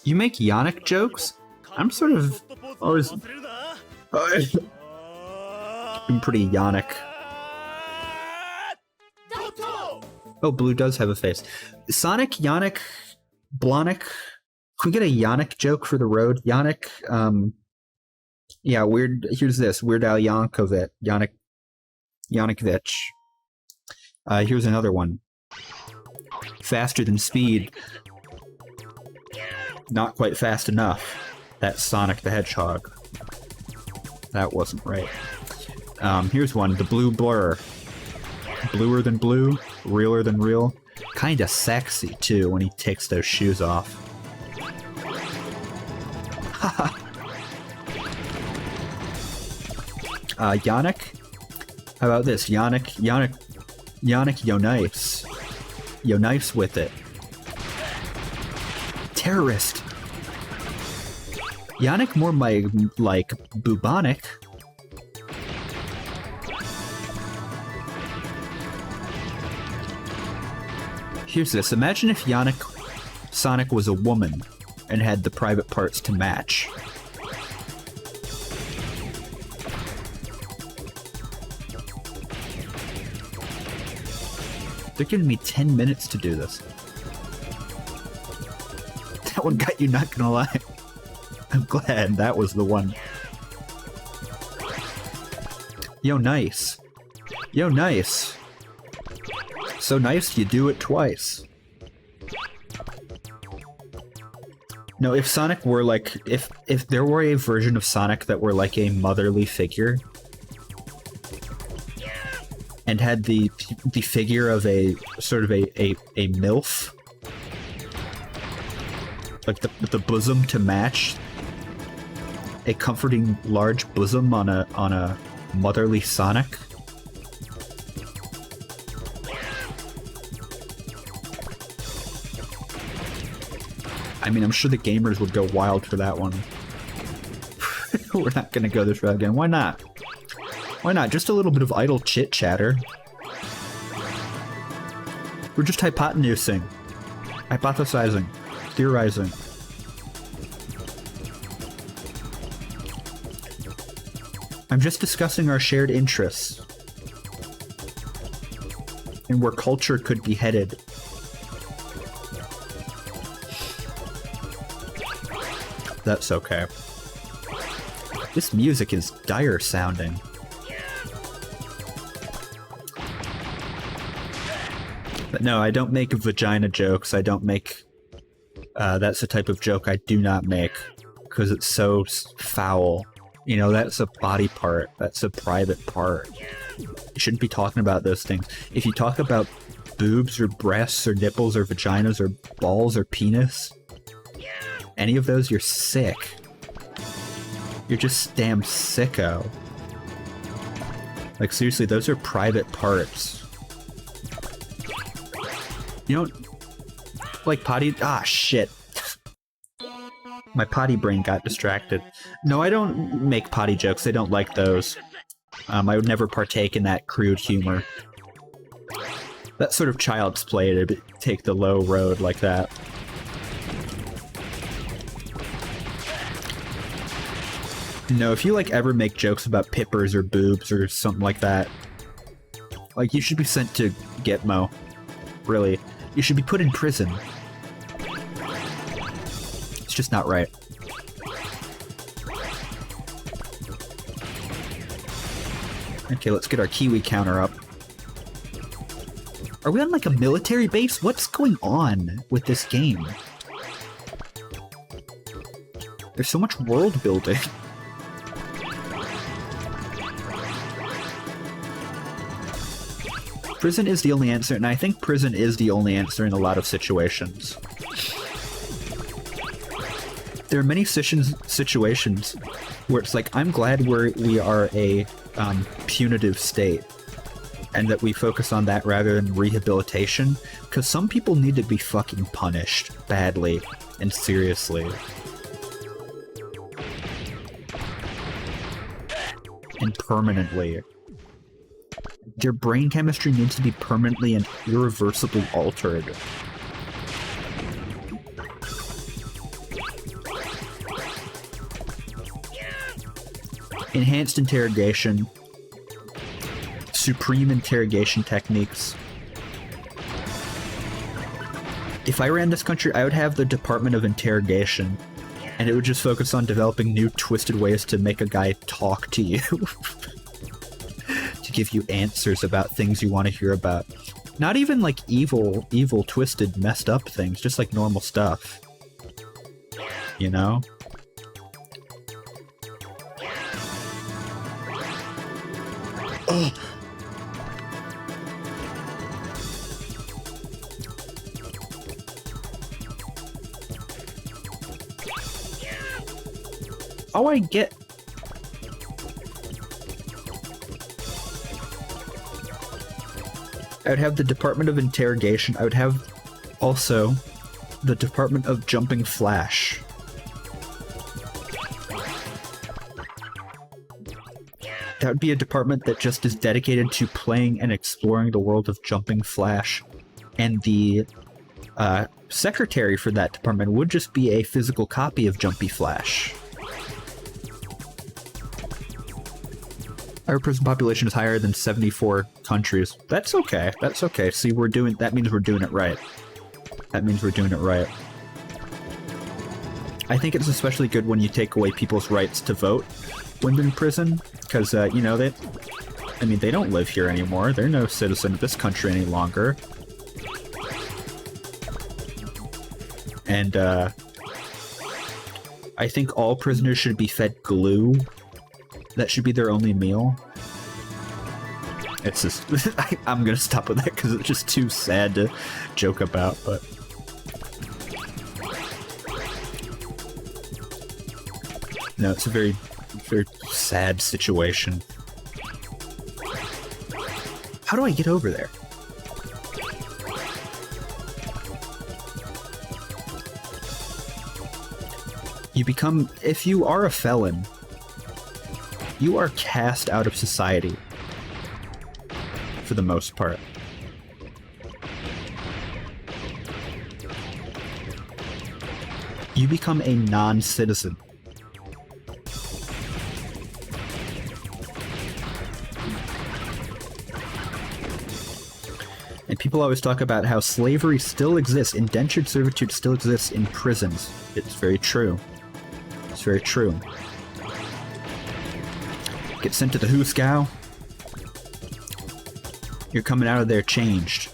You make Yannick jokes? I'm sort of always been pretty Yannick. Oh, Blue does have a face. Sonic, Yannick, Blonick. Can we get a Yannick joke for the road? Yannick, yeah, weird. Here's this. Weird Al Yankovic. Yannickovich. Here's another one. Faster than speed. Not quite fast enough. That's Sonic the Hedgehog. That wasn't right. Here's one. The Blue Blur. Bluer than blue, realer than real. Kinda sexy, too, when he takes those shoes off. Haha. Yannick? How about this? Yannick, yo nice. Yo nice with it. Terrorist! Yannick more like bubonic. Here's this. Imagine if Sonic was a woman and had the private parts to match. They're giving me 10 minutes to do this. That one got you, not gonna lie. I'm glad that was the one. Yo, nice. Yo, nice. So nice you do it twice. No, if Sonic were like... If there were a version of Sonic that were like a motherly figure... and had the figure of a... sort of a MILF... like the bosom to match... a comforting large bosom on a motherly Sonic... I mean, I'm sure the gamers would go wild for that one. We're not gonna go this route again. Why not? Why not? Just a little bit of idle chit-chatter. We're just hypotenusing. Hypothesizing. Theorizing. I'm just discussing our shared interests. And where culture could be headed. That's okay. This music is dire sounding. But no, I don't make vagina jokes. I don't make... that's the type of joke I do not make. Because it's so foul. You know, that's a body part. That's a private part. You shouldn't be talking about those things. If you talk about boobs or breasts or nipples or vaginas or balls or penis, any of those, you're sick. You're just damn sicko. Like, seriously, those are private parts. You don't like potty? Ah, shit. My potty brain got distracted. No, I don't make potty jokes. I don't like those. I would never partake in that crude humor. That sort of child's play to take the low road like that. No, if you, like, ever make jokes about pippers or boobs or something like that, like, you should be sent to Gitmo. Really. You should be put in prison. It's just not right. Okay, let's get our Kiwi counter up. Are we on, like, a military base? What's going on with this game? There's so much world building. Prison is the only answer, and I think prison is the only answer in a lot of situations. There are many situations where it's like, I'm glad we are a punitive state, and that we focus on that rather than rehabilitation, because some people need to be fucking punished badly and seriously. And permanently. Their brain chemistry needs to be permanently and irreversibly altered. Enhanced interrogation. Supreme interrogation techniques. If I ran this country, I would have the Department of Interrogation, and it would just focus on developing new twisted ways to make a guy talk to you. To give you answers about things you want to hear about. Not even like evil, twisted, messed up things, just like normal stuff. You know? Ugh. Oh, I get... I would have the Department of Interrogation. I would have also the Department of Jumping Flash. That would be a department that just is dedicated to playing and exploring the world of Jumping Flash. And the secretary for that department would just be a physical copy of Jumpy Flash. Our prison population is higher than 74 countries. That's okay. That's okay. See, that means we're doing it right. That means we're doing it right. I think it's especially good when you take away people's rights to vote when in prison, because, you know, they don't live here anymore. They're no citizen of this country any longer. And, I think all prisoners should be fed glue. That should be their only meal. It's just... I'm gonna stop with that because it's just too sad to joke about, but... No, it's a very, very sad situation. How do I get over there? You become... If you are a felon, you are cast out of society. For the most part. You become a non-citizen. And people always talk about how slavery still exists, indentured servitude still exists in prisons. It's very true. It's very true. Get sent to the Hooskow. You're coming out of there changed.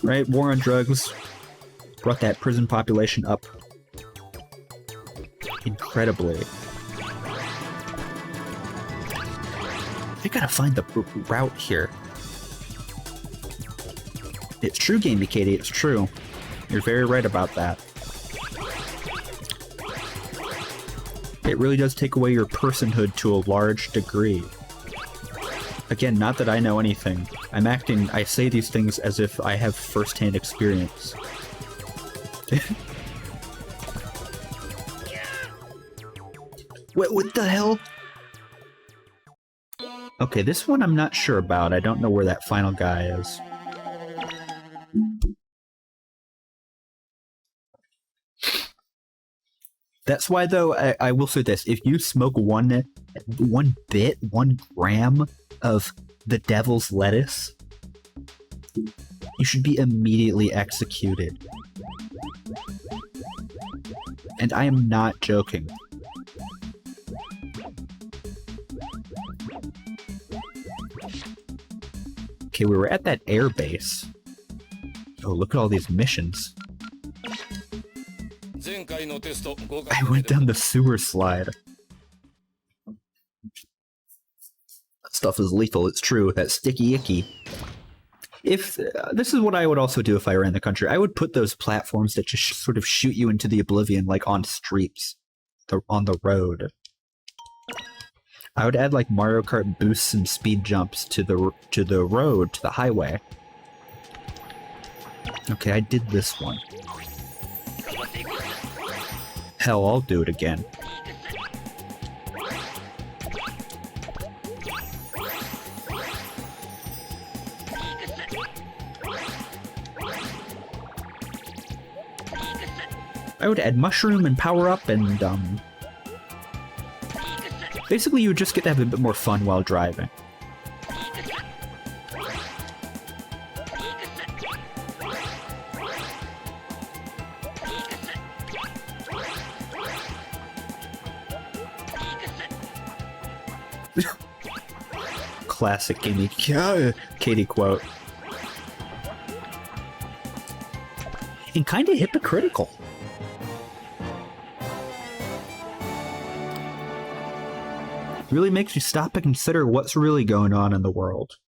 Right? War on drugs. brought that prison population up incredibly. I gotta find the route here. It's true, Gamey Katie, it's true. You're very right about that. It really does take away your personhood to a large degree. Again, not that I know anything. I say these things as if I have first-hand experience. What the hell? Okay, this one I'm not sure about. I don't know where that final guy is. That's why, though, I will say this. If you smoke one gram of the devil's lettuce, you should be immediately executed. And I am not joking. Okay, we were at that air base. Oh, look at all these missions. I went down the sewer slide. That stuff is lethal, it's true. That sticky icky. If this is what I would also do if I ran the country. I would put those platforms that just sort of shoot you into the oblivion, like on streets, on the road. I would add like Mario Kart boosts and speed jumps to the road, to the highway. Okay, I did this one. Hell, I'll do it again. I would add mushroom and power up and basically you would just get to have a bit more fun while driving. Classic Gamey Katie quote. And kinda hypocritical. Really makes you stop and consider what's really going on in the world.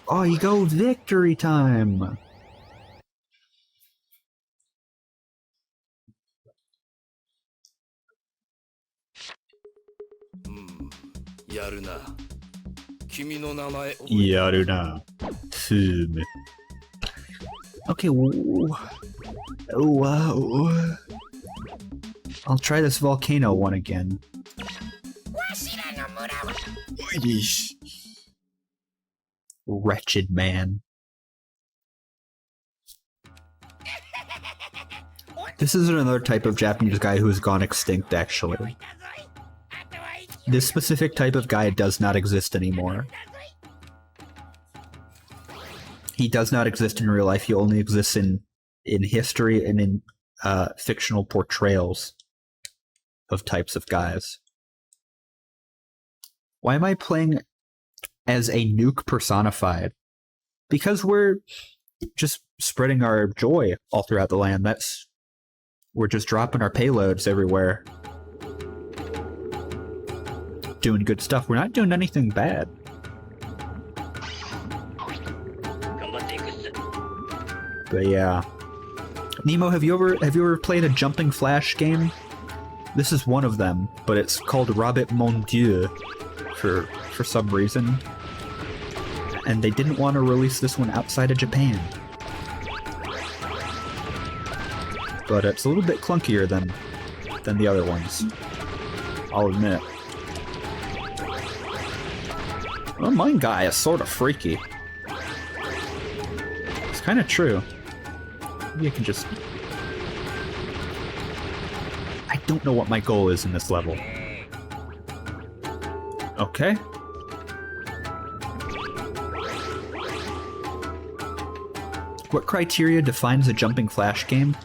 Oh, you go victory time! Yaruna. Fume. Okay, wow. I'll try this volcano one again. Wretched man. This is another type of Japanese guy who has gone extinct, actually. This specific type of guy does not exist anymore. He does not exist in real life, he only exists in history and in fictional portrayals of types of guys. Why am I playing as a nuke personified? Because we're just spreading our joy all throughout the land. We're just dropping our payloads everywhere. Doing good stuff. We're not doing anything bad. But yeah. Nemo, have you ever played a Jumping Flash game? This is one of them, but it's called Robbit Mon Dieu for some reason. And they didn't want to release this one outside of Japan. But it's a little bit clunkier than the other ones. I'll admit. Well, my guy is sort of freaky. It's kind of true. Maybe I can just... I don't know what my goal is in this level. Okay. What criteria defines a Jumping Flash game?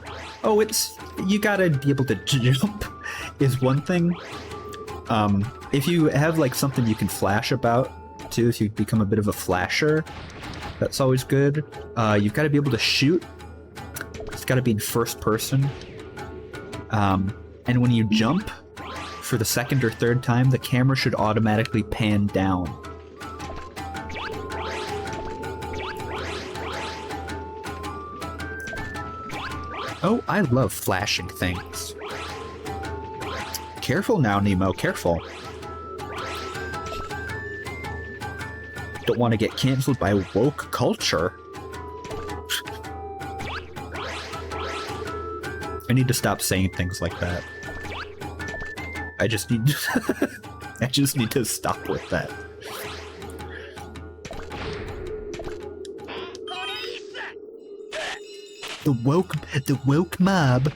Oh, you gotta be able to jump is one thing. If you have like something you can flash about, that too, if you become a bit of a flasher. That's always good. You've got to be able to shoot. It's got to be in first person. And when you jump, for the second or third time, the camera should automatically pan down. Oh, I love flashing things. Careful now, Nemo, careful. Don't want to get cancelled by woke culture. I need to stop saying things like that. I just need I just need to stop with that. The woke mob.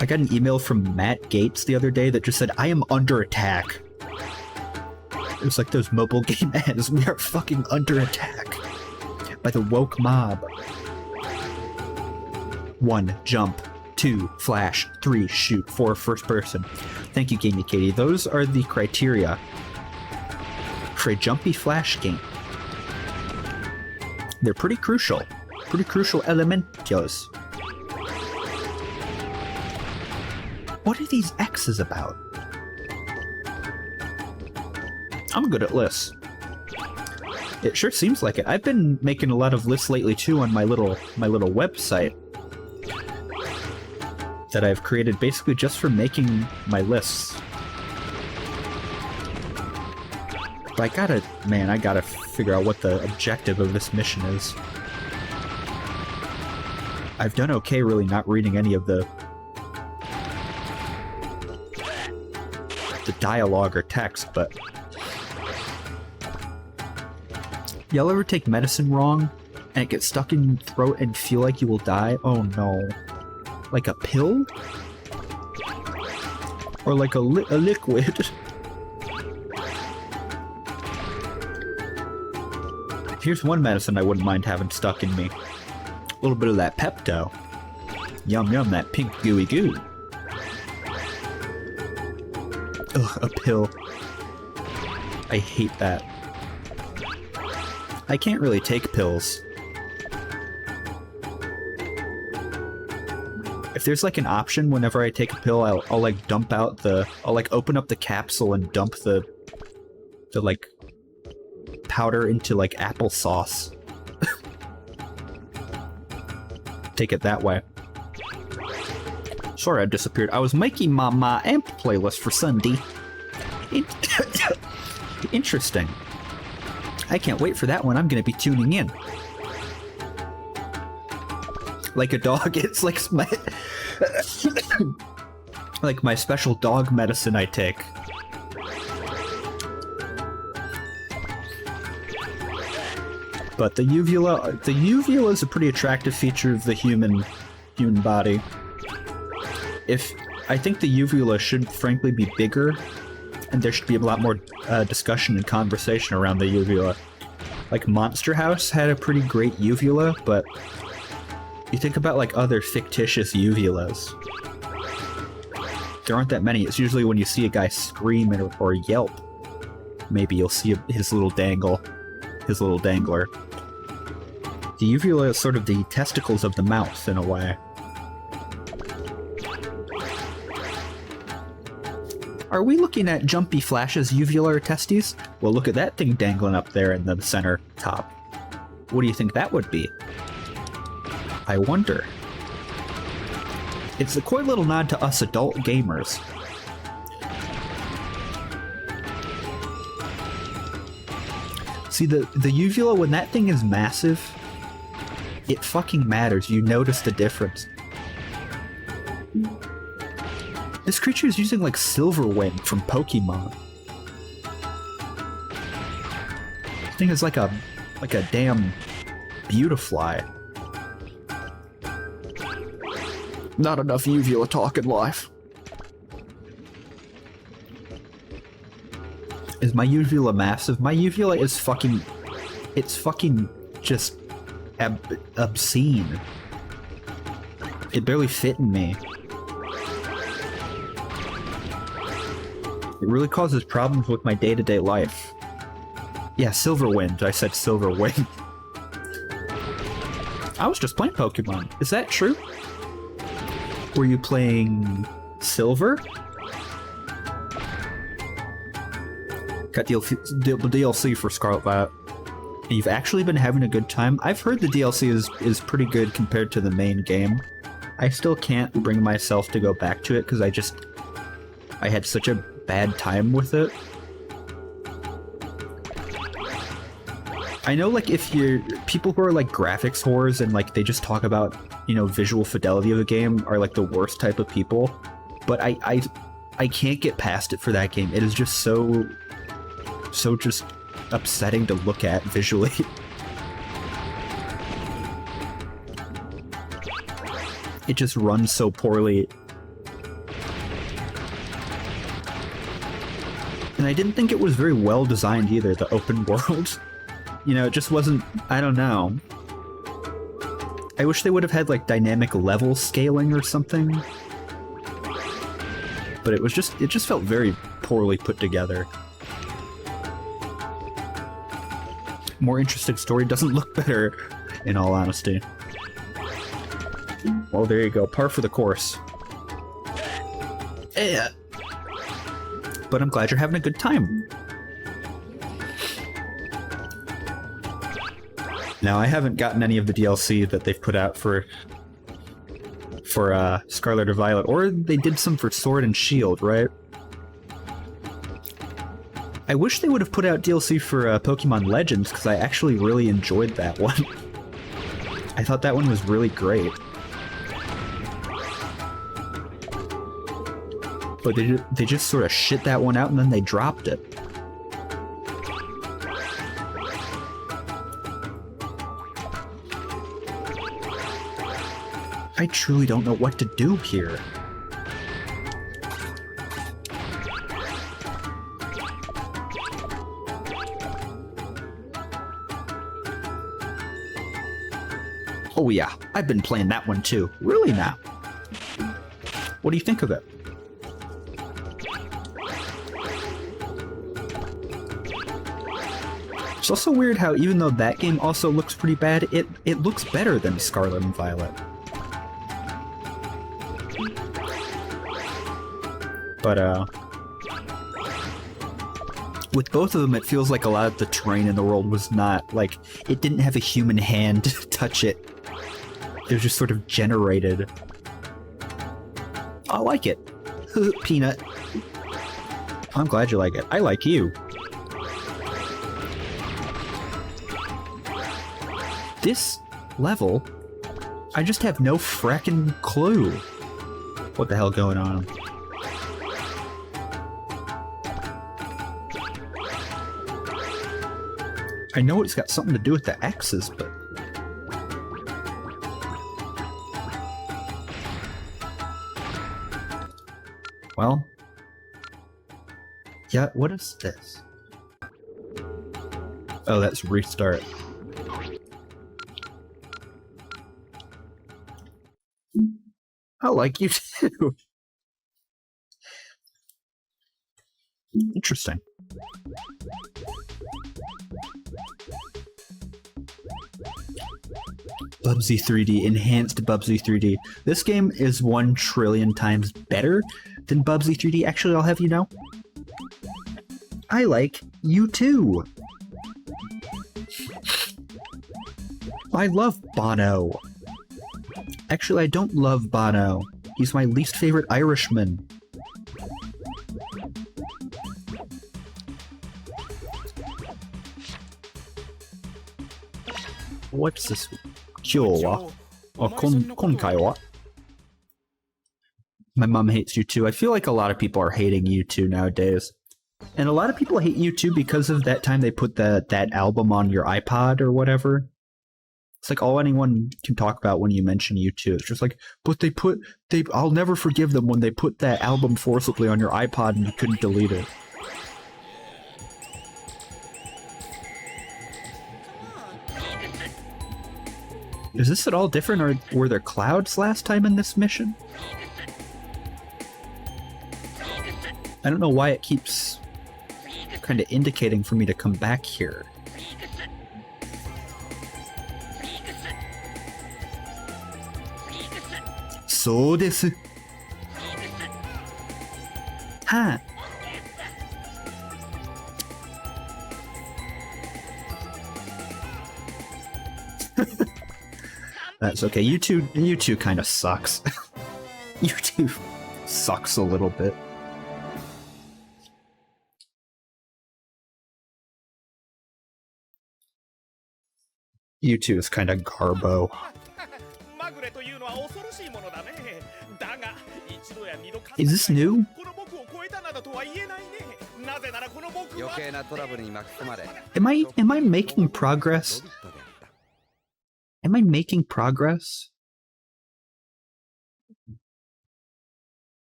I got an email from Matt Gates the other day that just said, "I am under attack." It was like those mobile game ads. We are fucking under attack by the woke mob. 1. Jump. 2. Flash. 3. Shoot. 4. First person. Thank you, Gamey Katie. Those are the criteria for a Jumpy Flash game. They're pretty crucial. Pretty crucial elementos. What are these X's about? I'm good at lists. It sure seems like it. I've been making a lot of lists lately too on my little website that I've created basically just for making my lists. But I gotta figure out what the objective of this mission is. I've done okay really not reading any of the dialogue or text, but y'all ever take medicine wrong and it gets stuck in your throat and feel like you will die? Oh no. Like a pill? Or like a liquid? Here's one medicine I wouldn't mind having stuck in me. A little bit of that Pepto. Yum yum, that pink gooey goo. Ugh, a pill. I hate that. I can't really take pills. If there's like an option whenever I take a pill, I'll like dump out I'll like open up the capsule and dump the like powder into like applesauce. Take it that way. Sorry I disappeared. I was making my AMP playlist for Sunday. Interesting. I can't wait for that one. I'm gonna be tuning in. Like a dog, it's like my like my special dog medicine I take. But the uvula is a pretty attractive feature of the human body. I think the uvula should frankly be bigger, and there should be a lot more discussion and conversation around the uvula. Like Monster House had a pretty great uvula, but you think about like other fictitious uvulas. There aren't that many. It's usually when you see a guy scream or yelp, maybe you'll see his little dangler. The uvula is sort of the testicles of the mouth in a way. Are we looking at Jumpy Flash's uvular testes? Well, look at that thing dangling up there in the center top. What do you think that would be? I wonder. It's a coy little nod to us adult gamers. See, the uvula, when that thing is massive, it fucking matters. You notice the difference. This creature is using like Silverwing from Pokemon. This thing is like a damn Beautifly. Not enough uvula talk in life. Is my uvula massive? My uvula is fucking... It's fucking just obscene. It barely fit in me. It really causes problems with my day-to-day life. Yeah, Silverwind. I said Silverwind. I was just playing Pokemon. Is that true? Were you playing Silver? Got DLC for Scarlet Violet. And you've actually been having a good time? I've heard the DLC is pretty good compared to the main game. I still can't bring myself to go back to it because I had such a bad time with it. I know, like, if you're people who are like graphics whores and like they just talk about, you know, visual fidelity of the game are like the worst type of people, but I can't get past it for that game. It is just so just upsetting to look at visually. It just runs so poorly. And I didn't think it was very well designed either, the open world. You know, it just wasn't, I don't know. I wish they would have had like dynamic level scaling or something. But it just felt very poorly put together. More interesting story doesn't look better, in all honesty. Well, there you go, par for the course. Yeah. But I'm glad you're having a good time. Now, I haven't gotten any of the DLC that they've put out for Scarlet or Violet, or they did some for Sword and Shield, right? I wish they would have put out DLC for Pokemon Legends, because I actually really enjoyed that one. I thought that one was really great. But they just sort of shit that one out and then they dropped it. I truly don't know what to do here. Oh yeah, I've been playing that one too. Really now? What do you think of it? It's also weird how even though that game also looks pretty bad, it looks better than Scarlet and Violet. But, with both of them, it feels like a lot of the terrain in the world was not, like, it didn't have a human hand touch it. It was just sort of generated. I like it. Peanut. I'm glad you like it. I like you. This level, I just have no frackin' clue what the hell going on. I know it's got something to do with the X's, but... Well... Yeah, what is this? Oh, that's restart. I like you too. Interesting. Bubsy 3D, enhanced Bubsy 3D. This game is 1 trillion times better than Bubsy 3D. Actually, I'll have you know, I like you too. I love Bono. Actually, I don't love Bono. He's my least favorite Irishman. What's this? Kyowa? Or Konkaiwa? My mom hates you too. I feel like a lot of people are hating you too nowadays. And a lot of people hate you too because of that time they put that album on your iPod or whatever. It's like all anyone can talk about when you mention U2. It's just like, but I'll never forgive them when they put that album forcibly on your iPod and you couldn't delete it. Is this at all different, or were there clouds last time in this mission? I don't know why it keeps kind of indicating for me to come back here. So desu. Huh. That's okay. You two kind of sucks. You two sucks a little bit. You two is kind of garbo. Is this new? Am I making progress? Am I making progress?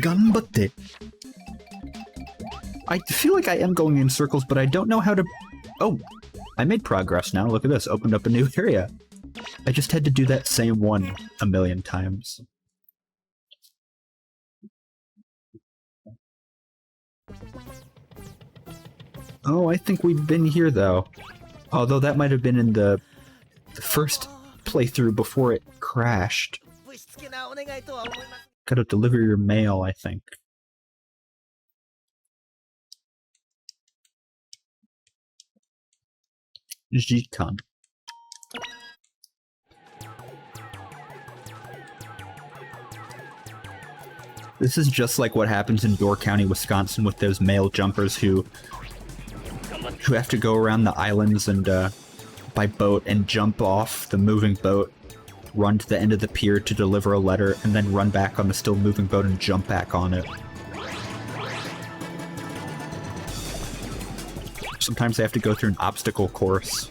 Ganbatte. I feel like I am going in circles, but I don't know how to... Oh, I made progress now. Look at this. Opened up a new area. I just had to do that same one a million times. Oh, I think we've been here, though. Although that might have been in the first playthrough before it crashed. Gotta deliver your mail, I think. Jikan. This is just like what happens in Door County, Wisconsin with those male jumpers who have to go around the islands and by boat and jump off the moving boat, run to the end of the pier to deliver a letter, and then run back on the still moving boat and jump back on it. Sometimes they have to go through an obstacle course.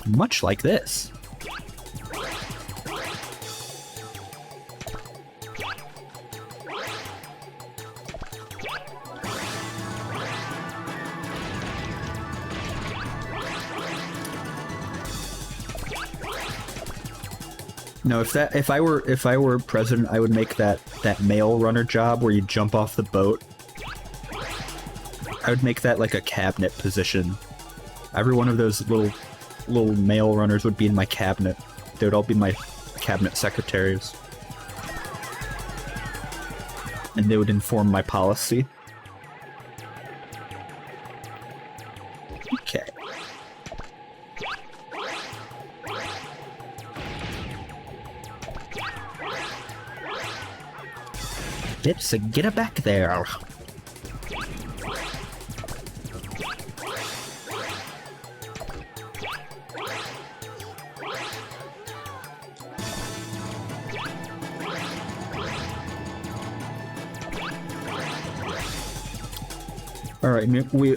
Much like this. No, if I were president, I would make that mail runner job where you jump off the boat. I would make that like a cabinet position. Every one of those little mail runners would be in my cabinet. They would all be my cabinet secretaries. And they would inform my policy. Okay. Get it back there. All right, we.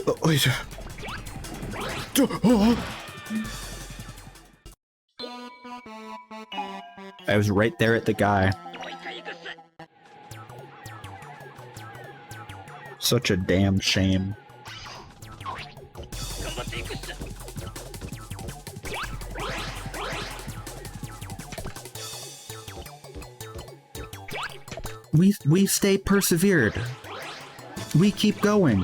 I was right there at the guy. Such a damn shame. We stay persevered. We keep going.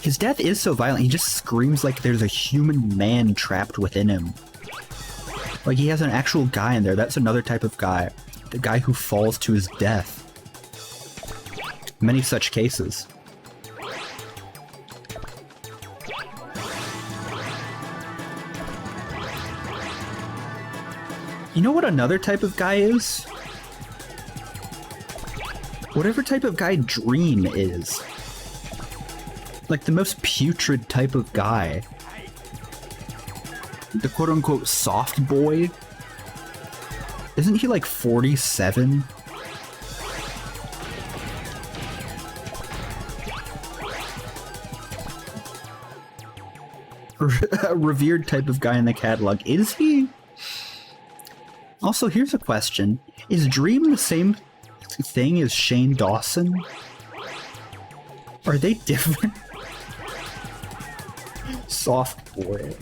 His death is so violent, he just screams like there's a human man trapped within him. Like he has an actual guy in there. That's another type of guy. The guy who falls to his death. Many such cases. You know what another type of guy is? Whatever type of guy Dream is. Like the most putrid type of guy. The quote-unquote soft boy. Isn't he like 47? A revered type of guy in the catalog. Is he? Also, here's a question. Is Dream the same thing as Shane Dawson? Are they different? Soft boy.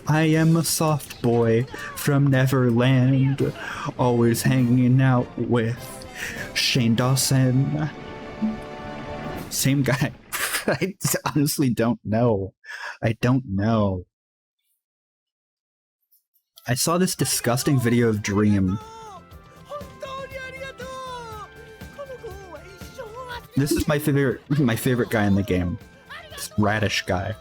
I am a soft boy from Neverland, always hanging out with Shane Dawson. Same guy. I honestly don't know. I don't know. I saw this disgusting video of Dream. This is my favorite guy in the game. This radish guy.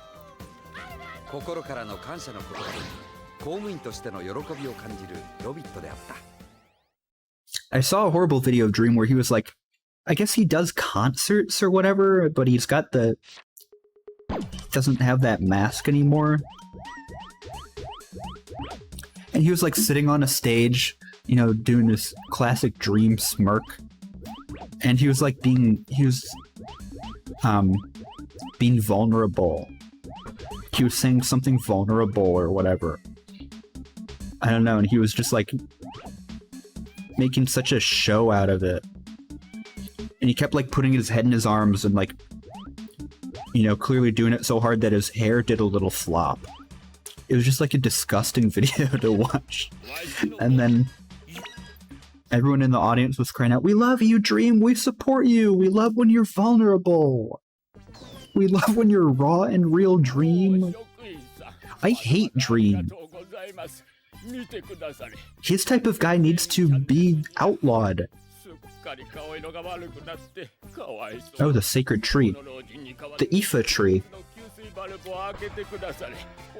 I saw a horrible video of Dream where he was like, I guess he does concerts or whatever, but he's got the... doesn't have that mask anymore. And he was like sitting on a stage, you know, doing this classic Dream smirk. And he was like being vulnerable. He was saying something vulnerable or whatever. I don't know, and he was just like making such a show out of it. And he kept like putting his head in his arms and like, you know, clearly doing it so hard that his hair did a little flop. It was just like a disgusting video to watch. And then everyone in the audience was crying out, "We love you, Dream! We support you! We love when you're vulnerable! We love when you're raw and real, Dream!" I hate Dream. His type of guy needs to be outlawed. Oh, the sacred tree. The Ifa tree.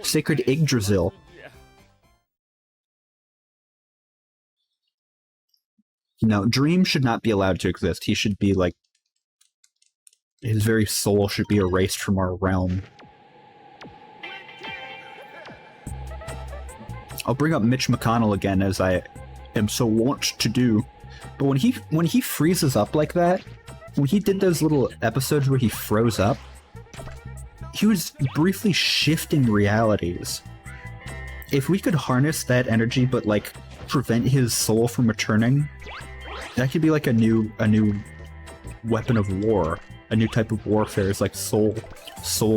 Sacred Yggdrasil. No, Dream should not be allowed to exist. He should be like... his very soul should be erased from our realm. I'll bring up Mitch McConnell again, as I am so wont to do. But when he freezes up like that, when he did those little episodes where he froze up, he was briefly shifting realities. If we could harness that energy but like prevent his soul from returning, that could be like a new weapon of war. A new type of warfare is like soul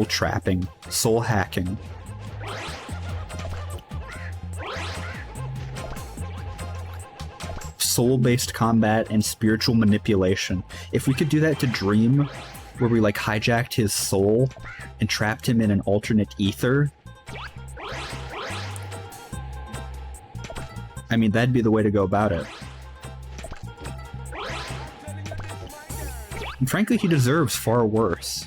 trapping, soul hacking. Soul-based combat and spiritual manipulation. If we could do that to Dream, where we like hijacked his soul and trapped him in an alternate ether, I mean, that'd be the way to go about it. And frankly, he deserves far worse.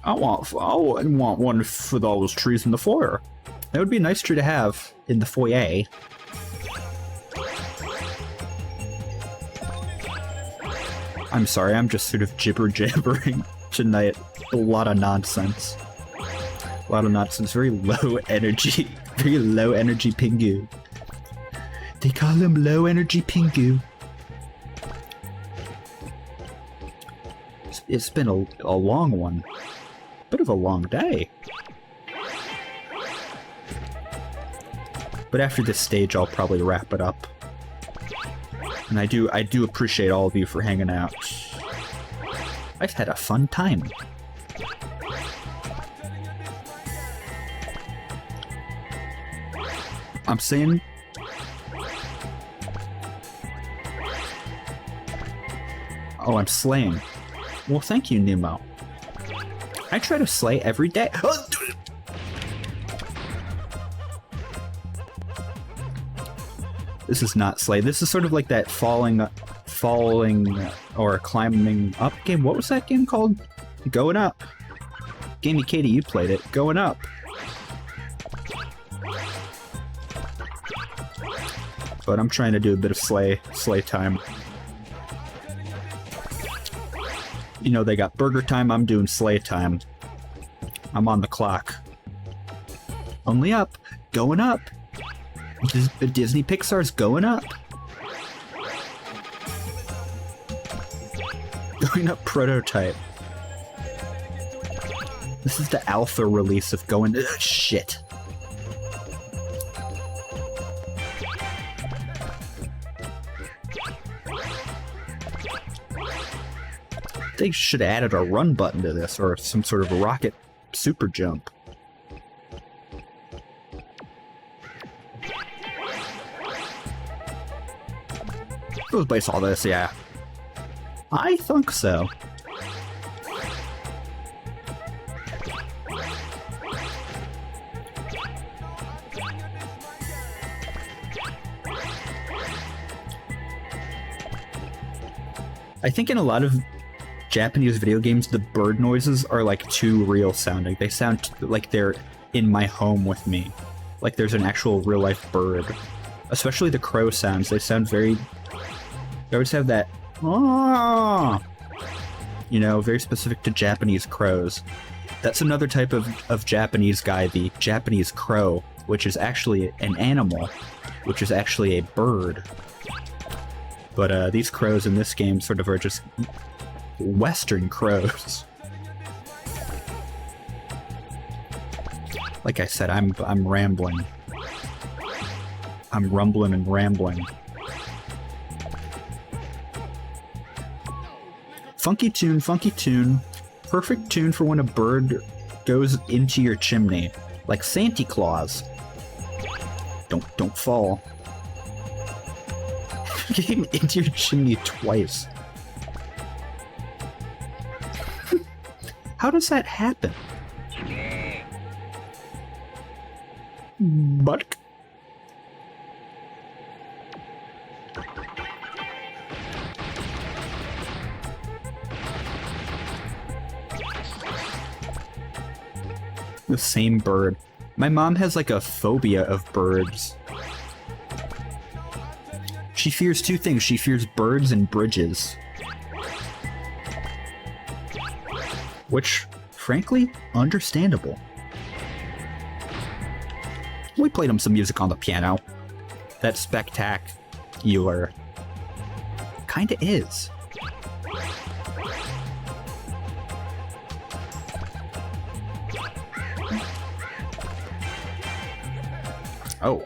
I wouldn't want one for those trees in the foyer. That would be a nice tree to have in the foyer. I'm sorry, I'm just sort of jibber-jabbering tonight. A lot of nonsense. A lot of nonsense. Very low energy. Very low energy Pingu. They call him low energy Pingu. It's been a long one. Bit of a long day. But after this stage, I'll probably wrap it up. And I do appreciate all of you for hanging out. I've had a fun time. I'm saying... oh, I'm slaying. Well, thank you, Nemo. I try to slay every day. Oh! This is not slay. This is sort of like that falling or climbing up game. What was that game called? Going Up. Gamey Katie, you played it. Going Up. But I'm trying to do a bit of slay time. You know, they got burger time, I'm doing slay time. I'm on the clock. Only up. Going up. Disney Pixar's going up. Going Up prototype. This is the alpha release of Going... shit. They should have added a run button to this, or some sort of rocket super jump. Goes by all this, yeah. I think so. I think in a lot of Japanese video games, the bird noises are like too real sounding. They sound like they're in my home with me. Like there's an actual real life bird. Especially the crow sounds. They sound very... They always have that... "Ah!" You know, very specific to Japanese crows. That's another type of Japanese guy, the Japanese crow, which is actually an animal, which is actually a bird. But these crows in this game sort of are just Western crows. Like I said, I'm rambling. I'm rumbling and rambling. Funky tune. Perfect tune for when a bird goes into your chimney. Like Santa Claus. Don't fall. Getting into your chimney twice. How does that happen? Bark. The same bird. My mom has like a phobia of birds. She fears two things. She fears birds and bridges. Which, frankly, understandable. We played him some music on the piano. That's spectacular. Kinda is. Oh.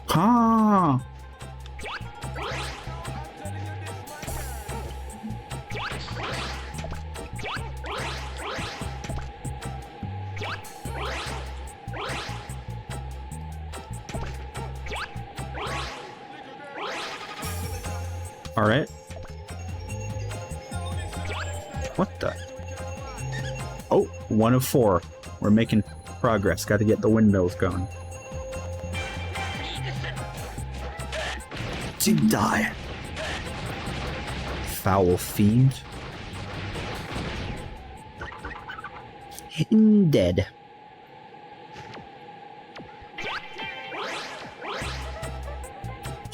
Ha! All right. What the? Oh, 1 of 4. We're making progress. Got to get the windmills going. To die. Foul fiend. Dead.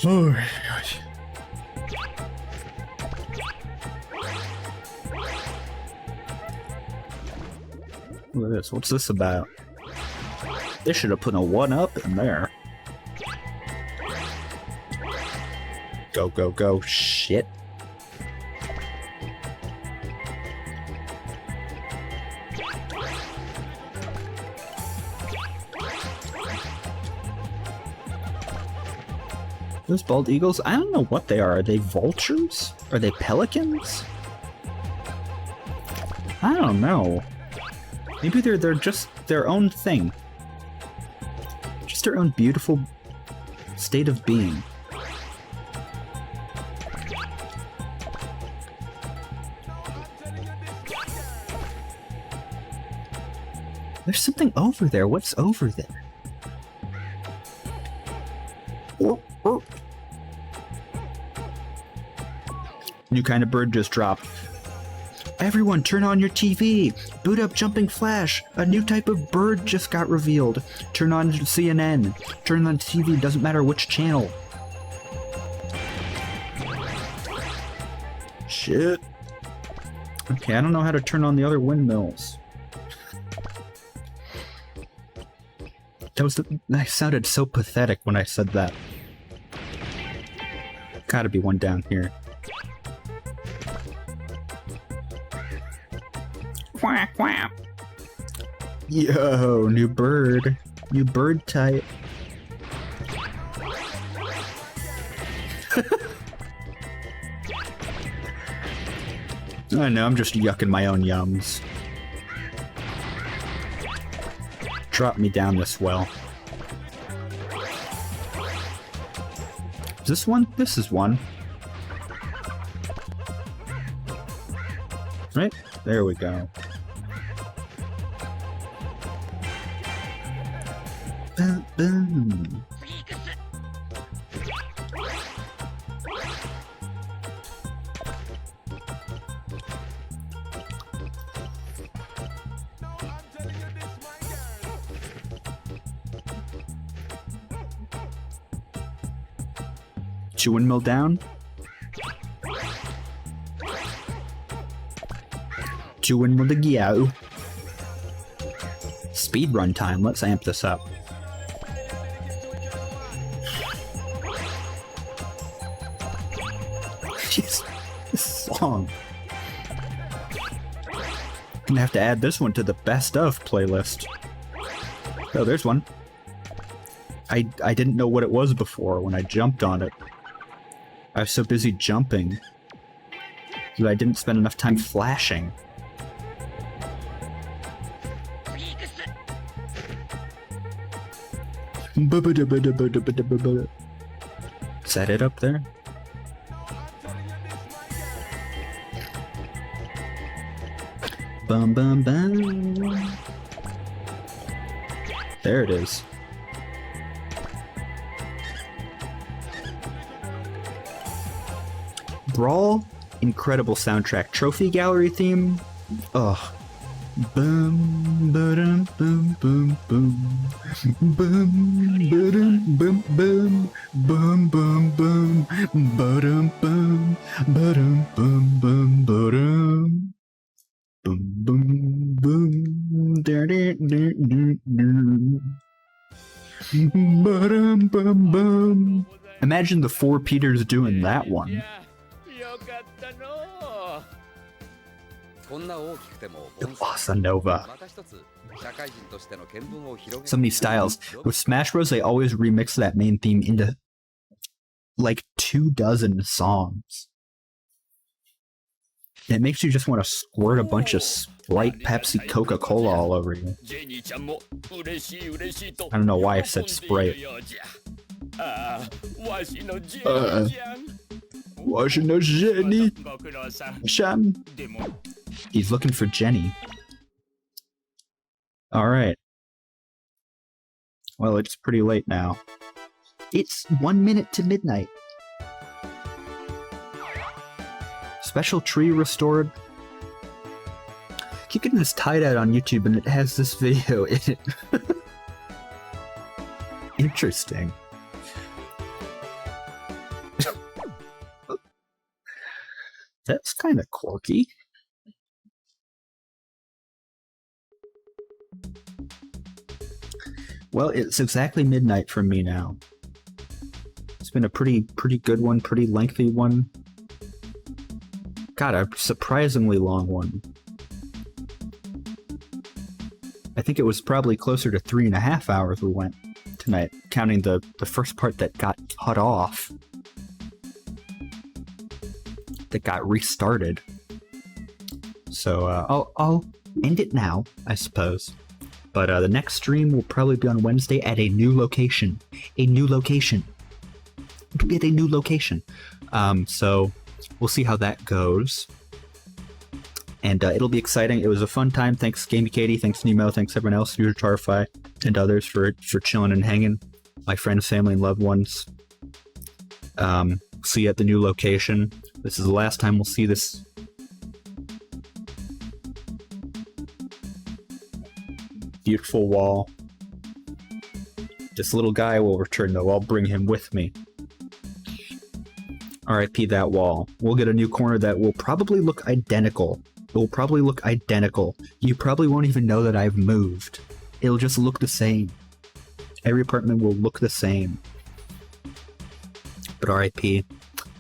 Oh my gosh. Look at this. What's this about? They should have put a 1-up in there. Go, go, go. Shit. Those bald eagles? I don't know what they are. Are they vultures? Are they pelicans? I don't know. Maybe they're just their own thing. Just their own beautiful state of being. There's something over there. What's over there? Oh, oh. New kind of bird just dropped. Everyone, turn on your TV. Boot up Jumping Flash. A new type of bird just got revealed. Turn on CNN. Turn on TV. Doesn't matter which channel. Shit. Okay, I don't know how to turn on the other windmills. That sounded so pathetic when I said that. Gotta be one down here. Quack, quack. Yo, new bird. New bird type. I know, I'm just yucking my own yums. Drop me down this well. Is this one? This is one. Right? There we go. Boom, boom. Windmill down. 2 windmill to go. Speedrun time. Let's amp this up. Jeez, this song. Gonna have to add this one to the best of playlist. Oh, there's one. I didn't know what it was before when I jumped on it. I was so busy jumping that I didn't spend enough time flashing. Is that it up there? Bum bum bum. There it is. Brawl, incredible soundtrack. Trophy gallery theme, ugh. Boom, ba-dum, boom, boom, boom, boom, ba-dum, boom, boom, boom, boom, boom, ba-dum, boom, ba-dum, boom, boom, ba-dum, boom, boom, boom, da-da-da-da-da. Ba-dum, bum, bum. Imagine the 4 Peters doing that one. Bossa Nova. Some of these styles. With Smash Bros, they always remix that main theme into like 24 songs. It makes you just want to squirt a bunch of Sprite, Pepsi, Coca-Cola all over you. I don't know why I said Sprite. Jenny. Sham. He's looking for Jenny. Alright. Well, it's pretty late now. It's 1 minute to midnight. Special tree restored. Keep getting this tie-dye on YouTube and it has this video in it. Interesting. That's kind of quirky. Well, it's exactly midnight for me now. It's been a pretty good one, pretty lengthy one. God, a surprisingly long one. I think it was probably closer to 3.5 hours we went tonight, counting the first part that got cut off. That got restarted. So I'll end it now, I suppose. But the next stream will probably be on Wednesday at a new location. It'll be at a new location. So we'll see how that goes. And it'll be exciting. It was a fun time. Thanks Gamey Katie, thanks Nemo, thanks everyone else, Future Tarfy, and others for chilling and hanging. My friends, family, and loved ones. See you at the new location. This is the last time we'll see this. Beautiful wall. This little guy will return though. I'll bring him with me. RIP that wall. We'll get a new corner that will probably look identical. It will probably look identical. You probably won't even know that I've moved. It'll just look the same. Every apartment will look the same. But RIP.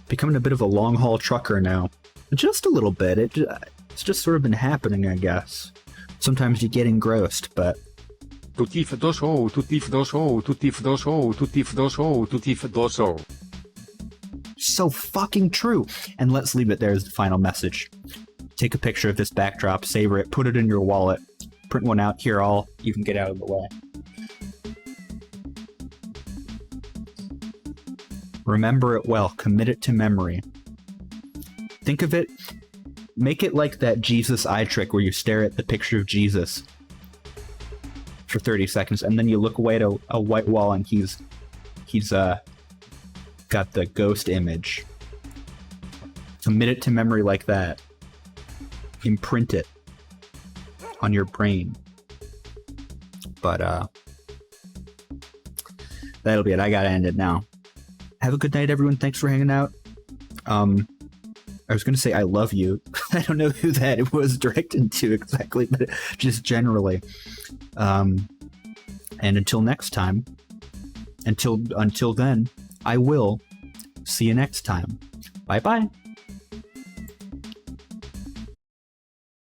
Becoming a bit of a long-haul trucker now. Just a little bit. It's just sort of been happening, I guess. Sometimes you get engrossed, but... So fucking true! And let's leave it there as the final message. take a picture of this backdrop, savor it, put it in your wallet, print one out. Here, you can get out of the way. Remember it well. Commit it to memory. Think of it. Make it like that Jesus eye trick where you stare at the picture of Jesus for 30 seconds, and then you look away at a white wall, and he's got the ghost image. Commit it to memory like that. Imprint it on your brain. But that'll be it. I gotta end it now. Have a good night, everyone. Thanks for hanging out. I was gonna say I love you. I don't know who that was directed to exactly, but just generally. And until next time, until then, I will see you next time. Bye bye.